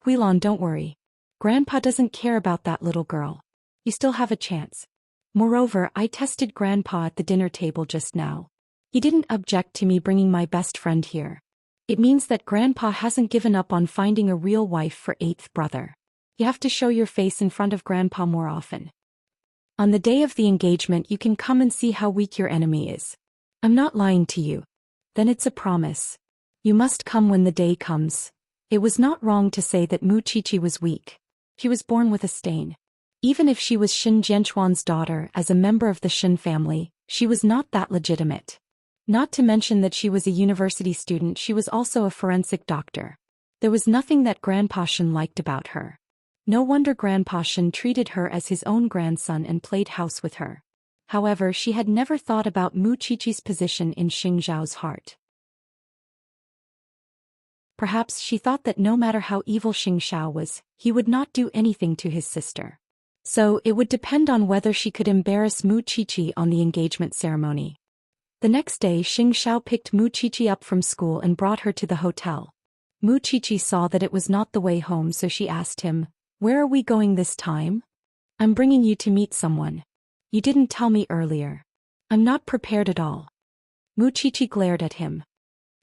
Huilan, don't worry. Grandpa doesn't care about that little girl. You still have a chance. Moreover, I tested Grandpa at the dinner table just now. He didn't object to me bringing my best friend here. It means that Grandpa hasn't given up on finding a real wife for eighth brother. You have to show your face in front of Grandpa more often. On the day of the engagement, you can come and see how weak your enemy is. I'm not lying to you. Then it's a promise. You must come when the day comes. It was not wrong to say that Mu Qiqi was weak. She was born with a stain. Even if she was Xin Jianchuan's daughter as a member of the Xin family, she was not that legitimate. Not to mention that she was a university student, she was also a forensic doctor. There was nothing that Grandpa Xin liked about her. No wonder Grandpa Xin treated her as his own grandson and played house with her. However, she had never thought about Mu Qiqi's position in Xing Zhao's heart. Perhaps she thought that no matter how evil Xianxia was, he would not do anything to his sister. So it would depend on whether she could embarrass Mu Qiqi on the engagement ceremony. The next day Xianxia picked Mu Qiqi up from school and brought her to the hotel. Mu Qiqi saw that it was not the way home, so she asked him, "Where are we going this time?" "I'm bringing you to meet someone. You didn't tell me earlier." "I'm not prepared at all." Mu Qiqi glared at him.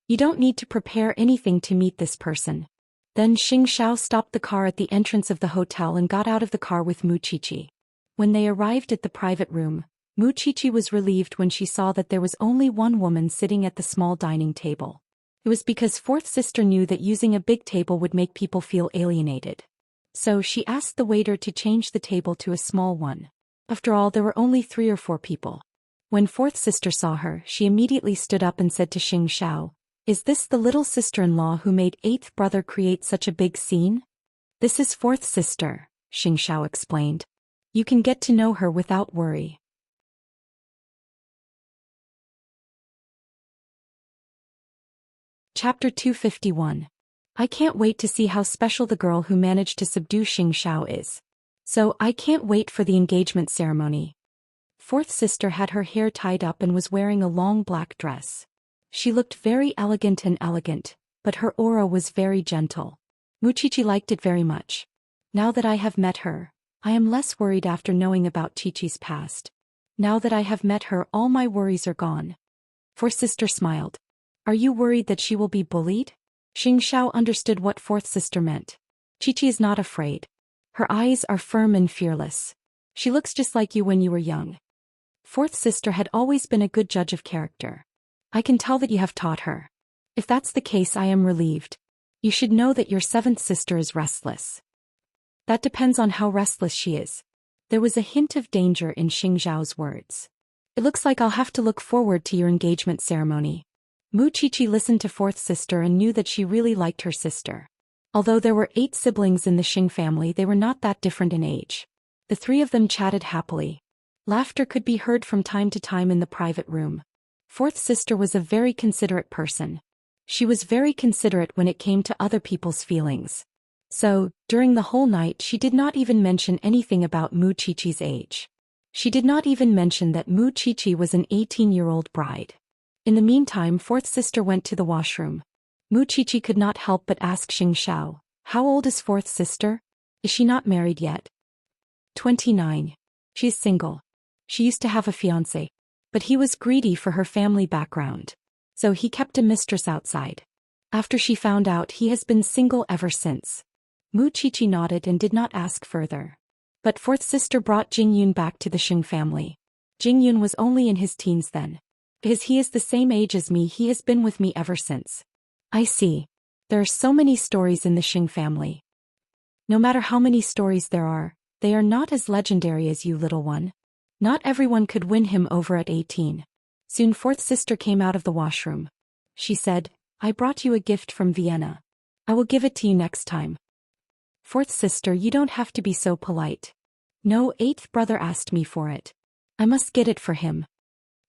"You don't need to prepare anything to meet this person." Then Xianxia stopped the car at the entrance of the hotel and got out of the car with Mu Qiqi. When they arrived at the private room, Mu Qiqi was relieved when she saw that there was only one woman sitting at the small dining table. It was because fourth sister knew that using a big table would make people feel alienated. So she asked the waiter to change the table to a small one. After all, there were only 3 or 4 people. When fourth sister saw her, she immediately stood up and said to Xianxia, "Is this the little sister-in-law who made 8th brother create such a big scene?" "This is 4th sister," Xianxia explained. "You can get to know her without worry." Chapter 251. I can't wait to see how special the girl who managed to subdue Xianxia is. So I can't wait for the engagement ceremony. Fourth sister had her hair tied up and was wearing a long black dress. She looked very elegant, but her aura was very gentle. Mu Qiqi liked it very much. Now that I have met her, I am less worried after knowing about Qiqi's past. Now that I have met her, all my worries are gone. Fourth sister smiled. "Are you worried that she will be bullied?" Xianxia understood what fourth sister meant. Qiqi is not afraid. Her eyes are firm and fearless. She looks just like you when you were young. Fourth sister had always been a good judge of character. I can tell that you have taught her. If that's the case, I am relieved. You should know that your 7th sister is restless. That depends on how restless she is. There was a hint of danger in Xianxiao's words. It looks like I'll have to look forward to your engagement ceremony. Mu Qiqi listened to fourth sister and knew that she really liked her sister. Although there were 8 siblings in the Xing family, they were not that different in age. The 3 of them chatted happily. Laughter could be heard from time to time in the private room. Fourth sister was a very considerate person. She was very considerate when it came to other people's feelings. So, during the whole night she did not even mention anything about Mu Qiqi's age. She did not even mention that Mu Qiqi was an 18-year-old bride. In the meantime, fourth sister went to the washroom. Mu Qiqi could not help but ask Xianxia, "How old is fourth sister? Is she not married yet?" 29. She is single. She used to have a fiancé. But he was greedy for her family background. So he kept a mistress outside. After she found out, he has been single ever since. Mu Qiqi nodded and did not ask further. But fourth sister brought Jingyun back to the Xing family. Jingyun was only in his teens then. Because he is the same age as me, he has been with me ever since. I see. There are so many stories in the Xing family. No matter how many stories there are, they are not as legendary as you, little one. Not everyone could win him over at 18. Soon fourth sister came out of the washroom. She said, "I brought you a gift from Vienna. I will give it to you next time." Fourth sister, you don't have to be so polite. No, 8th brother asked me for it. I must get it for him.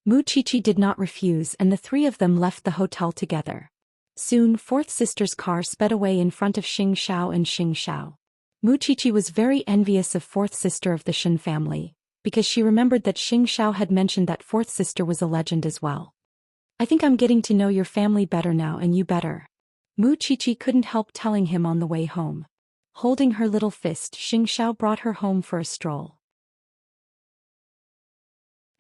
Mu Qiqi did not refuse, and the 3 of them left the hotel together. Soon fourth sister's car sped away in front of Xianxia and Xianxia. Mu Qiqi was very envious of fourth sister of the Shen family, because she remembered that Xianxia had mentioned that fourth sister was a legend as well. "I think I'm getting to know your family better now, and you better." Mu Qiqi couldn't help telling him on the way home. Holding her little fist, Xianxia brought her home for a stroll.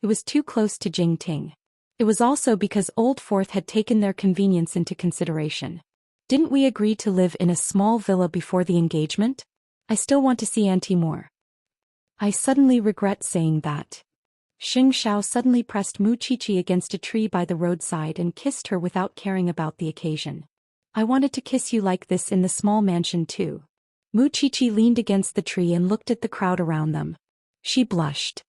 It was too close to Jingting. It was also because old fourth had taken their convenience into consideration. "Didn't we agree to live in a small villa before the engagement? I still want to see Auntie more." "I suddenly regret saying that." Xianxia suddenly pressed Mu Qiqi against a tree by the roadside and kissed her without caring about the occasion. "I wanted to kiss you like this in the small mansion too." Mu Qiqi leaned against the tree and looked at the crowd around them. She blushed.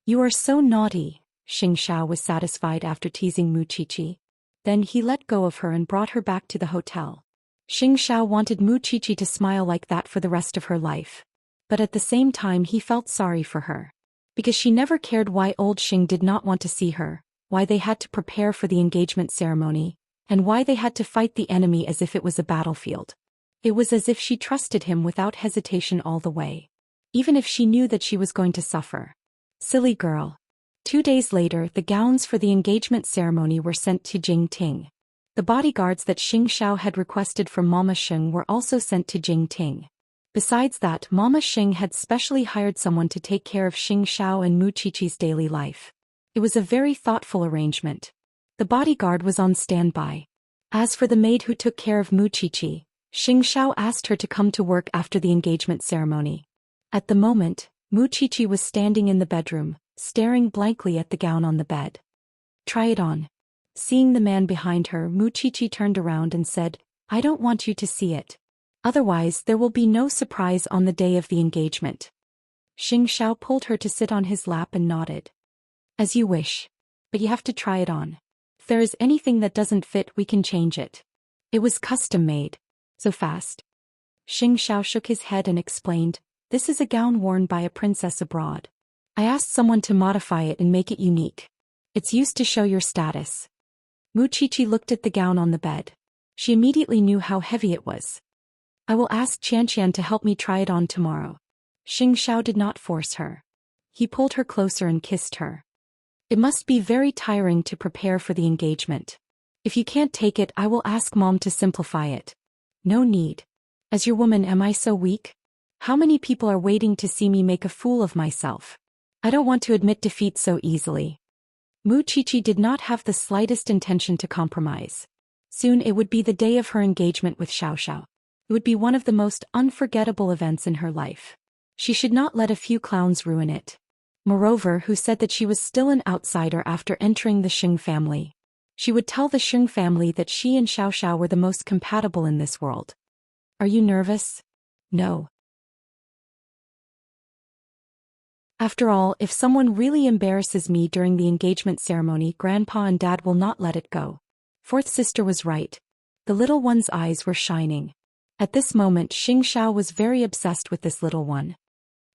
"You are so naughty," Xianxia was satisfied after teasing Mu Qiqi. Then he let go of her and brought her back to the hotel. Xianxia wanted Mu Qiqi to smile like that for the rest of her life. But at the same time he felt sorry for her. Because she never cared why old Xing did not want to see her, why they had to prepare for the engagement ceremony, and why they had to fight the enemy as if it was a battlefield. It was as if she trusted him without hesitation all the way. Even if she knew that she was going to suffer. Silly girl. 2 days later, the gowns for the engagement ceremony were sent to Jingting. The bodyguards that Xianxia had requested from Mama Xing were also sent to Jingting. Besides that, Mama Xing had specially hired someone to take care of Xianxia and Mu Qiqi's daily life. It was a very thoughtful arrangement. The bodyguard was on standby. As for the maid who took care of Mu Qiqi, Xianxia asked her to come to work after the engagement ceremony. At the moment, Mu Qiqi was standing in the bedroom, staring blankly at the gown on the bed. "Try it on." Seeing the man behind her, Mu Qiqi turned around and said, "I don't want you to see it. Otherwise there will be no surprise on the day of the engagement." Xianxia pulled her to sit on his lap and nodded. "As you wish. But you have to try it on. If there is anything that doesn't fit, we can change it. It was custom made." "So fast?" Xianxia shook his head and explained, "This is a gown worn by a princess abroad. I asked someone to modify it and make it unique. It's used to show your status." Mu Qiqi looked at the gown on the bed. She immediately knew how heavy it was. "I will ask Xianxian to help me try it on tomorrow." Xianxia did not force her. He pulled her closer and kissed her. "It must be very tiring to prepare for the engagement. If you can't take it, I will ask Mom to simplify it." "No need. As your woman, am I so weak? How many people are waiting to see me make a fool of myself? I don't want to admit defeat so easily." Mu Qiqi did not have the slightest intention to compromise. Soon it would be the day of her engagement with Xiaoxiao. It would be one of the most unforgettable events in her life. She should not let a few clowns ruin it. Moreover, who said that she was still an outsider after entering the Xing family? She would tell the Xing family that she and Xiaoxiao were the most compatible in this world. "Are you nervous?" "No. After all, if someone really embarrasses me during the engagement ceremony, Grandpa and Dad will not let it go." Fourth sister was right. The little one's eyes were shining. At this moment, Xianxia was very obsessed with this little one.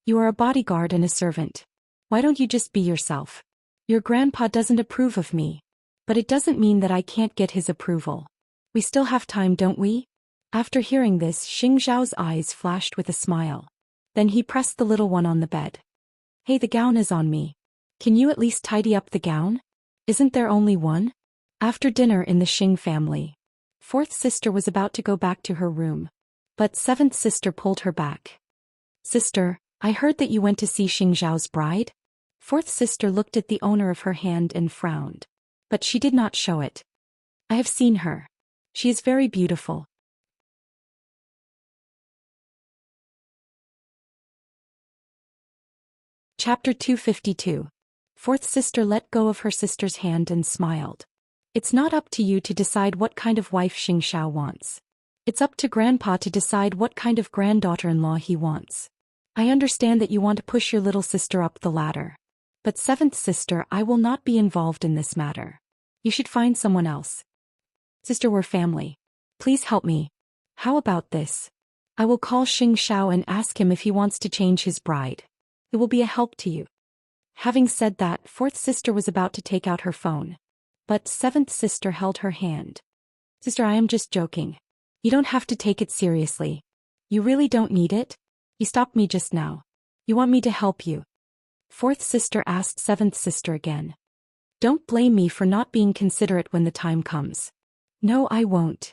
"You are a bodyguard and a servant. Why don't you just be yourself? Your grandpa doesn't approve of me. But it doesn't mean that I can't get his approval. We still have time, don't we?" After hearing this, Xianxiao's eyes flashed with a smile. Then he pressed the little one on the bed. "Hey, the gown is on me. Can you at least tidy up the gown? Isn't there only one?" After dinner in the Xing family, fourth sister was about to go back to her room. But seventh sister pulled her back. "Sister, I heard that you went to see Xingzhao's bride?" Fourth sister looked at the owner of her hand and frowned. But she did not show it. "I have seen her. She is very beautiful." Chapter 252. Fourth sister let go of her sister's hand and smiled. "It's not up to you to decide what kind of wife Xianxia wants. It's up to Grandpa to decide what kind of granddaughter-in-law he wants. I understand that you want to push your little sister up the ladder. But seventh sister, I will not be involved in this matter. You should find someone else. Sister, we're family. Please help me. How about this? I will call Xianxia and ask him if he wants to change his bride. It will be a help to you." Having said that, fourth sister was about to take out her phone. But seventh sister held her hand. "Sister, I am just joking. You don't have to take it seriously. You really don't need it? You stopped me just now. You want me to help you?" Fourth sister asked seventh sister again. "Don't blame me for not being considerate when the time comes." "No, I won't."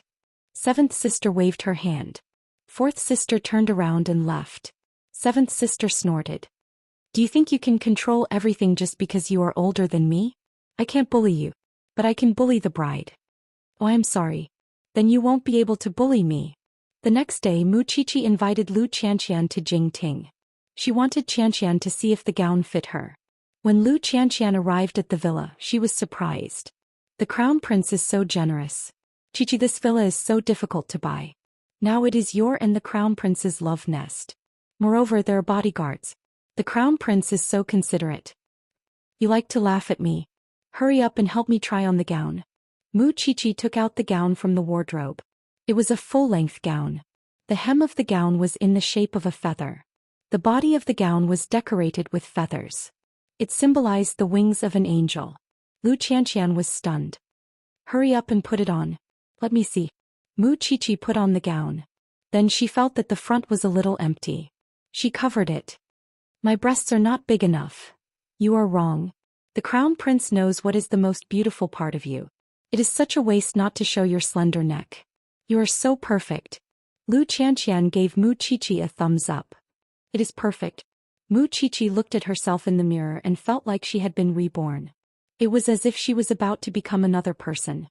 Seventh sister waved her hand. Fourth sister turned around and left. Seventh sister snorted. "Do you think you can control everything just because you are older than me? I can't bully you. But I can bully the bride." "Oh, I'm sorry. Then you won't be able to bully me." The next day, Mu Qiqi invited Lu Qianxian to Jingting. She wanted Qianxian to see if the gown fit her. When Lu Qianxian arrived at the villa, she was surprised. "The crown prince is so generous. Qiqi, this villa is so difficult to buy. Now it is your and the crown prince's love nest. Moreover, there are bodyguards. The crown prince is so considerate. You like to laugh at me. Hurry up and help me try on the gown." Mu Qiqi took out the gown from the wardrobe. It was a full-length gown. The hem of the gown was in the shape of a feather. The body of the gown was decorated with feathers. It symbolized the wings of an angel. Lu Qianxian was stunned. "Hurry up and put it on. Let me see." Mu Qiqi put on the gown. Then she felt that the front was a little empty. She covered it. "My breasts are not big enough." "You are wrong. The crown prince knows what is the most beautiful part of you. It is such a waste not to show your slender neck. You are so perfect. Xianxia gave Mu Qiqi a thumbs up. It is perfect. Mu Qiqi looked at herself in the mirror and felt like she had been reborn. It was as if she was about to become another person.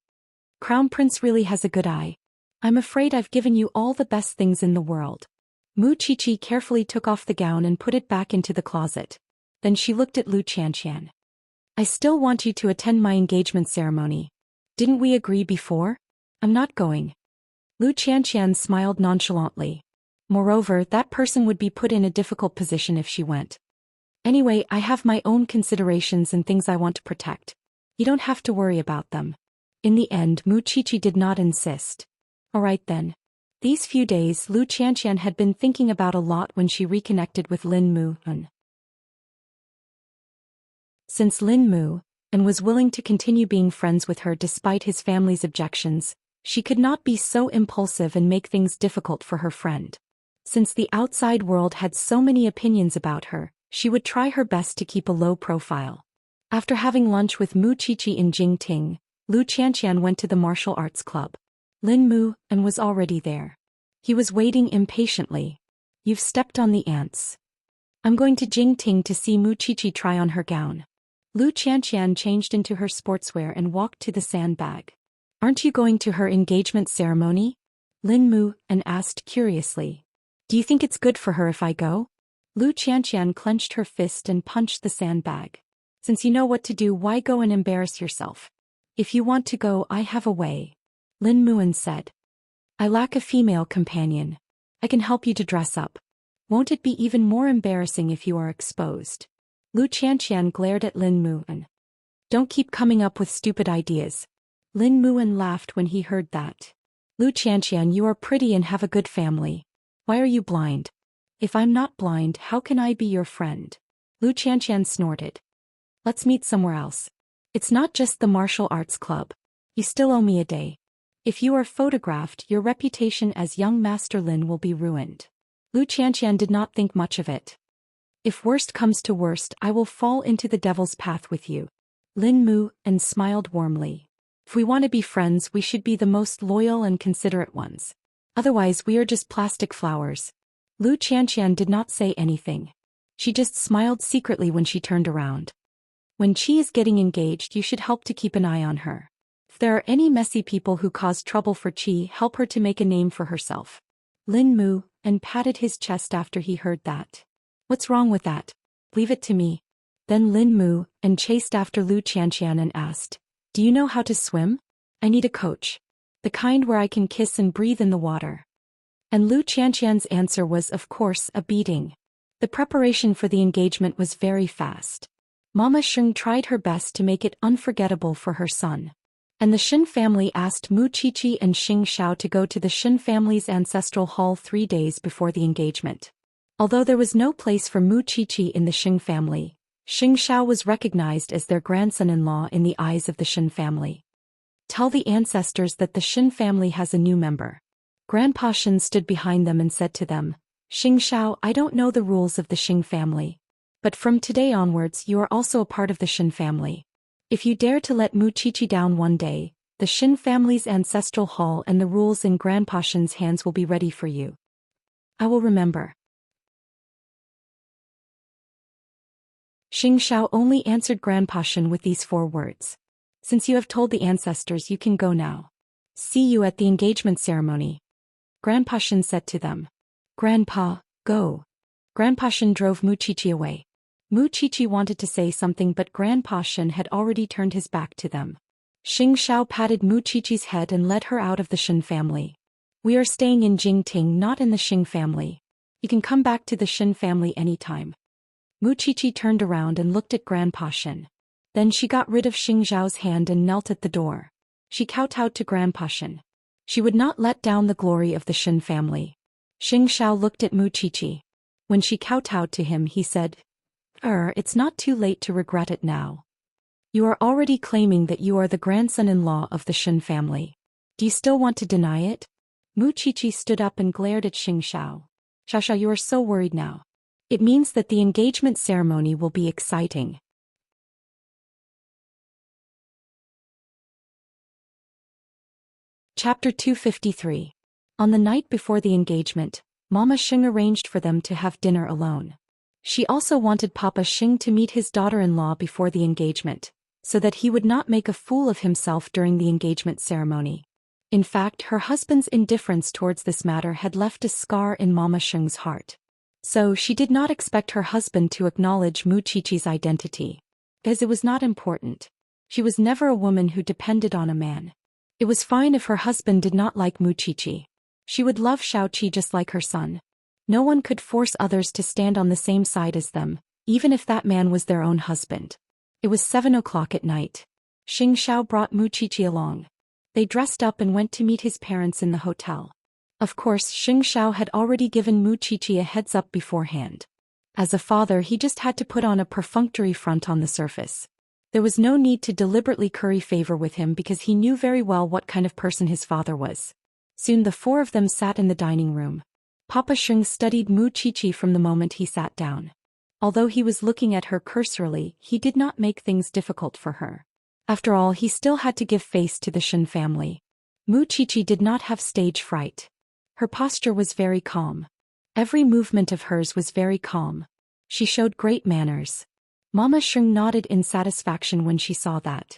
Crown Prince really has a good eye. I'm afraid I've given you all the best things in the world. Mu Qiqi carefully took off the gown and put it back into the closet. Then she looked at Xianxia. I still want you to attend my engagement ceremony. Didn't we agree before? I'm not going. Xianxia smiled nonchalantly. Moreover, that person would be put in a difficult position if she went. Anyway, I have my own considerations and things I want to protect. You don't have to worry about them. In the end, Mu Qiqi did not insist. All right then. These few days Xianxia had been thinking about a lot when she reconnected with Lin Mu-en. Since Lin Mu-en was willing to continue being friends with her despite his family's objections, she could not be so impulsive and make things difficult for her friend. Since the outside world had so many opinions about her, she would try her best to keep a low profile. After having lunch with Mu Qiqi in Jingting, Xianxia went to the martial arts club. Lin Mu-en was already there. He was waiting impatiently. You've stepped on the ants. I'm going to Jingting to see Mu Qiqi try on her gown. Xianxia changed into her sportswear and walked to the sandbag. Aren't you going to her engagement ceremony? Lin Mu-en asked curiously. Do you think it's good for her if I go? Xianxia clenched her fist and punched the sandbag. Since you know what to do, why go and embarrass yourself? If you want to go, I have a way. Lin Mu-en said. I lack a female companion. I can help you to dress up. Won't it be even more embarrassing if you are exposed? Xianxia glared at Lin Mu-en. Don't keep coming up with stupid ideas. Lin Mu-en laughed when he heard that. Xianxia, you are pretty and have a good family. Why are you blind? If I'm not blind, how can I be your friend? Xianxia snorted. Let's meet somewhere else. It's not just the martial arts club. You still owe me a day. If you are photographed, your reputation as young Master Lin will be ruined. Xianxia did not think much of it. If worst comes to worst, I will fall into the devil's path with you. Lin Mu-en smiled warmly. If we want to be friends, we should be the most loyal and considerate ones. Otherwise, we are just plastic flowers. Xianxia did not say anything. She just smiled secretly when she turned around. When Qi is getting engaged, you should help to keep an eye on her. If there are any messy people who cause trouble for Qi, help her to make a name for herself. Lin Mu-en patted his chest after he heard that. What's wrong with that? Leave it to me. Then Lin Mu-en chased after Xianxia and asked, do you know how to swim? I need a coach. The kind where I can kiss and breathe in the water. And Xianxia's answer was, of course, a beating. The preparation for the engagement was very fast. Mama Sheng tried her best to make it unforgettable for her son. And the Shen family asked Mu Qiqi and Xianxia to go to the Shen family's ancestral hall 3 days before the engagement. Although there was no place for Mu Qiqi in the Shen family, Xianxia was recognized as their grandson-in-law in the eyes of the Shen family. Tell the ancestors that the Shen family has a new member. Grandpa Shen stood behind them and said to them, Xianxia, I don't know the rules of the Shen family. But from today onwards you are also a part of the Shen family. If you dare to let Mu Qiqi down one day, the Shen family's ancestral hall and the rules in Grandpa Shen's hands will be ready for you. I will remember. Xianxia only answered Grandpa Shen with these 4 words. Since you have told the ancestors, you can go now. See you at the engagement ceremony. Grandpa Shen said to them. Grandpa, go. Grandpa Shen drove Mu Qiqi away. Mu Qiqi wanted to say something, but Grandpa Shen had already turned his back to them. Xianxia patted Mu Qiqi's head and led her out of the Shen family. We are staying in Jingting, not in the Shen family. You can come back to the Shen family anytime. Mu Qiqi turned around and looked at Grandpa Shen. Then she got rid of Xiao's hand and knelt at the door. She kowtowed to Grandpa Shen. She would not let down the glory of the Shen family. Xiao looked at Mu Qiqi. When she kowtowed to him, he said, it's not too late to regret it now. You are already claiming that you are the grandson-in-law of the Shen family. Do you still want to deny it? Mu Qiqi stood up and glared at Xiao. Xiao, you are so worried now. It means that the engagement ceremony will be exciting. Chapter 253. On the night before the engagement, Mama Xing arranged for them to have dinner alone. She also wanted Papa Xing to meet his daughter-in-law before the engagement, so that he would not make a fool of himself during the engagement ceremony. In fact, her husband's indifference towards this matter had left a scar in Mama Xing's heart. So she did not expect her husband to acknowledge Mu Qiqi's identity, as it was not important. She was never a woman who depended on a man. It was fine if her husband did not like Mu Qiqi. She would love Xiaoqi just like her son. No one could force others to stand on the same side as them, even if that man was their own husband. It was 7 o'clock at night. Xianxia brought Mu Qiqi along. They dressed up and went to meet his parents in the hotel. Of course, Xianxia had already given Mu Qiqi a heads up beforehand. As a father, he just had to put on a perfunctory front on the surface. There was no need to deliberately curry favor with him because he knew very well what kind of person his father was. Soon the four of them sat in the dining room. Papa Xing studied Mu Qiqi from the moment he sat down. Although he was looking at her cursorily, he did not make things difficult for her. After all, he still had to give face to the Shen family. Mu Qiqi did not have stage fright. Her posture was very calm. Every movement of hers was very calm. She showed great manners. Mama Xing nodded in satisfaction when she saw that.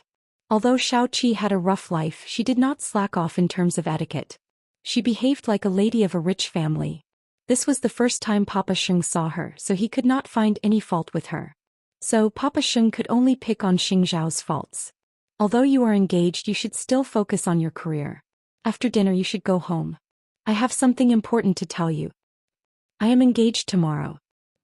Although Xiaoqi had a rough life, she did not slack off in terms of etiquette. She behaved like a lady of a rich family. This was the first time Papa Xing saw her, so he could not find any fault with her. So Papa Xing could only pick on Xing Zhao's faults. Although you are engaged, you should still focus on your career. After dinner you should go home. I have something important to tell you. I am engaged tomorrow.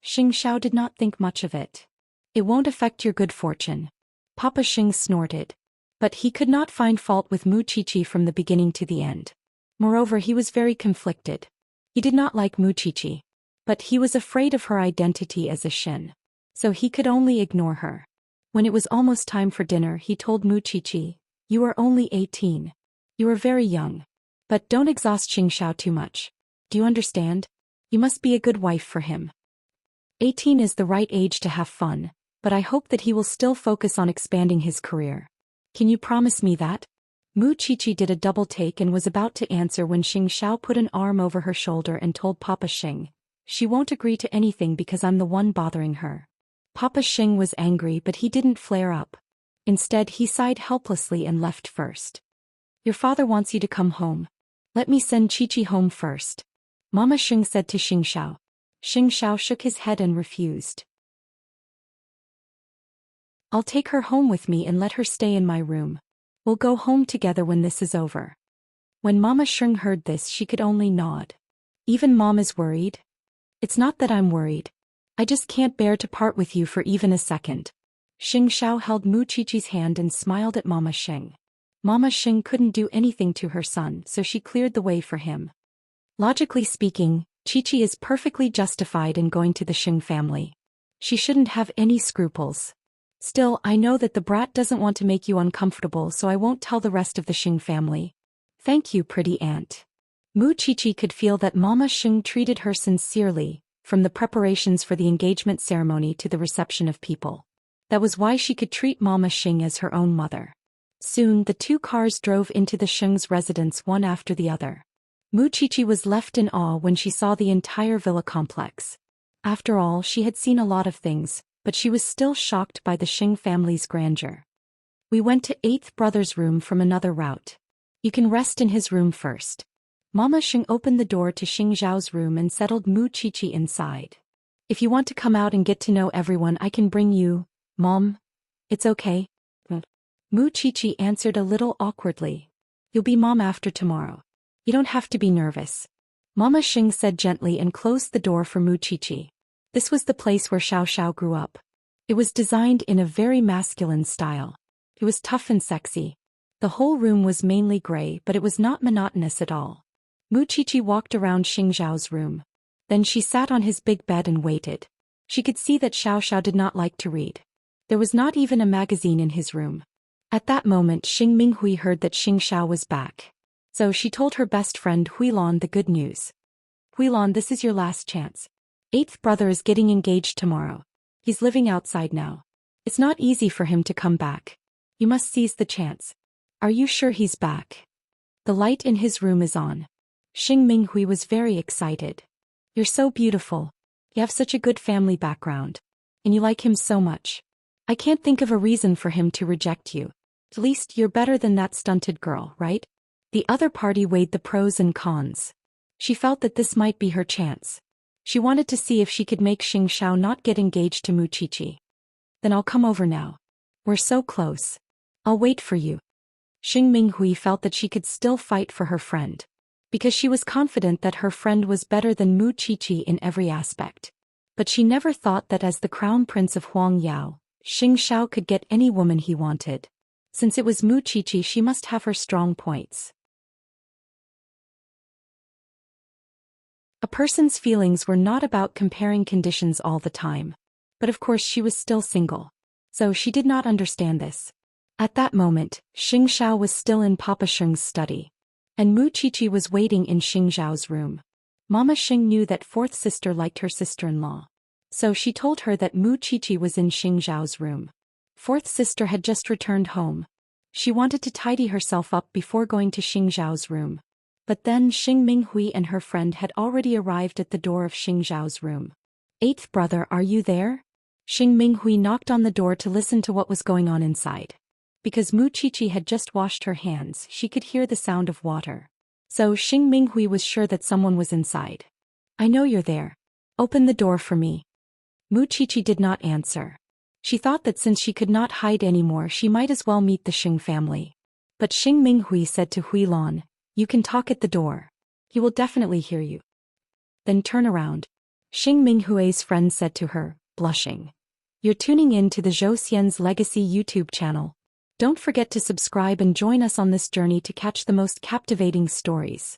Xing Zhao did not think much of it. It won't affect your good fortune. Papa Xing snorted. But he could not find fault with Mu Qiqi from the beginning to the end. Moreover, he was very conflicted. He did not like Mu Qiqi. But he was afraid of her identity as a Shen. So he could only ignore her. When it was almost time for dinner, he told Mu Qiqi, "You are only 18. You are very young. But don't exhaust Xing Zhao too much. Do you understand? You must be a good wife for him. 18 is the right age to have fun. But I hope that he will still focus on expanding his career. Can you promise me that?" Mu Qiqi did a double take and was about to answer when Xing Zhao put an arm over her shoulder and told Papa Xing, "She won't agree to anything because I'm the one bothering her." Papa Xing was angry, but he didn't flare up. Instead, he sighed helplessly and left first. "Your father wants you to come home. Let me send Qiqi home first," Mama Xing said to Xing Zhao. Xing Zhao shook his head and refused. "I'll take her home with me and let her stay in my room. We'll go home together when this is over." When Mama Xing heard this, she could only nod. "Even Mom is worried?" "It's not that I'm worried. I just can't bear to part with you for even a second." Xing Zhao held Mu Qiqi's hand and smiled at Mama Xing. Mama Xing couldn't do anything to her son, so she cleared the way for him. Logically speaking, Qiqi is perfectly justified in going to the Xing family. She shouldn't have any scruples. Still, I know that the brat doesn't want to make you uncomfortable, so I won't tell the rest of the Xing family. Thank you, pretty aunt. Mu Qiqi could feel that Mama Xing treated her sincerely, from the preparations for the engagement ceremony to the reception of people. That was why she could treat Mama Xing as her own mother. Soon, the two cars drove into the Xing's residence one after the other. Mu Qiqi was left in awe when she saw the entire villa complex. After all, she had seen a lot of things, but she was still shocked by the Xing family's grandeur. "We went to 8th brother's room from another route. You can rest in his room first." Mama Xing opened the door to Xing Zhao's room and settled Mu Qiqi inside. "If you want to come out and get to know everyone, I can bring you, Mom. It's okay." Mu Qiqi answered a little awkwardly. "You'll be Mom after tomorrow. You don't have to be nervous." Mama Xing said gently and closed the door for Mu Qiqi. This was the place where Xiao grew up. It was designed in a very masculine style. It was tough and sexy. The whole room was mainly gray, but it was not monotonous at all. Mu Qiqi walked around Xing Zhao's room. Then she sat on his big bed and waited. She could see that Xiao did not like to read. There was not even a magazine in his room. At that moment, Xing Minghui heard that Xing Zhao was back. So she told her best friend Huilan the good news. "Huilan, this is your last chance. 8th brother is getting engaged tomorrow. He's living outside now. It's not easy for him to come back. You must seize the chance. Are you sure he's back?" The light in his room is on. Xing Minghui was very excited. You're so beautiful. You have such a good family background. And you like him so much. I can't think of a reason for him to reject you. At least you're better than that stunted girl, right? The other party weighed the pros and cons. She felt that this might be her chance. She wanted to see if she could make Xianxia not get engaged to Muqiqi. Then I'll come over now. We're so close. I'll wait for you. Xing Minghui felt that she could still fight for her friend. Because she was confident that her friend was better than Muqiqi in every aspect. But she never thought that as the crown prince of Huangyao, Xianxia could get any woman he wanted. Since it was Muqiqi, she must have her strong points. A person's feelings were not about comparing conditions all the time. But of course she was still single. So she did not understand this. At that moment, Xianxia was still in Papa Sheng's study. And Muqiqi was waiting in Xingzhao's room. Mama Xing knew that fourth sister liked her sister-in-law. So she told her that Muqiqi was in Xingzhao's room. Fourth sister had just returned home. She wanted to tidy herself up before going to Xingzhao's room. But then Xing Minghui and her friend had already arrived at the door of Xingzhao's room. Eighth brother, are you there? Xing Minghui knocked on the door to listen to what was going on inside. Because Muqiqi had just washed her hands, she could hear the sound of water. So Xing Minghui was sure that someone was inside. I know you're there. Open the door for me. Muqiqi did not answer. She thought that since she could not hide anymore, she might as well meet the Xing family. But Xing Minghui said to Huilan, you can talk at the door. He will definitely hear you. Then turn around. Xing Minghui's friend said to her, blushing. You're tuning in to the Zhou Xian's Legacy YouTube channel. Don't forget to subscribe and join us on this journey to catch the most captivating stories.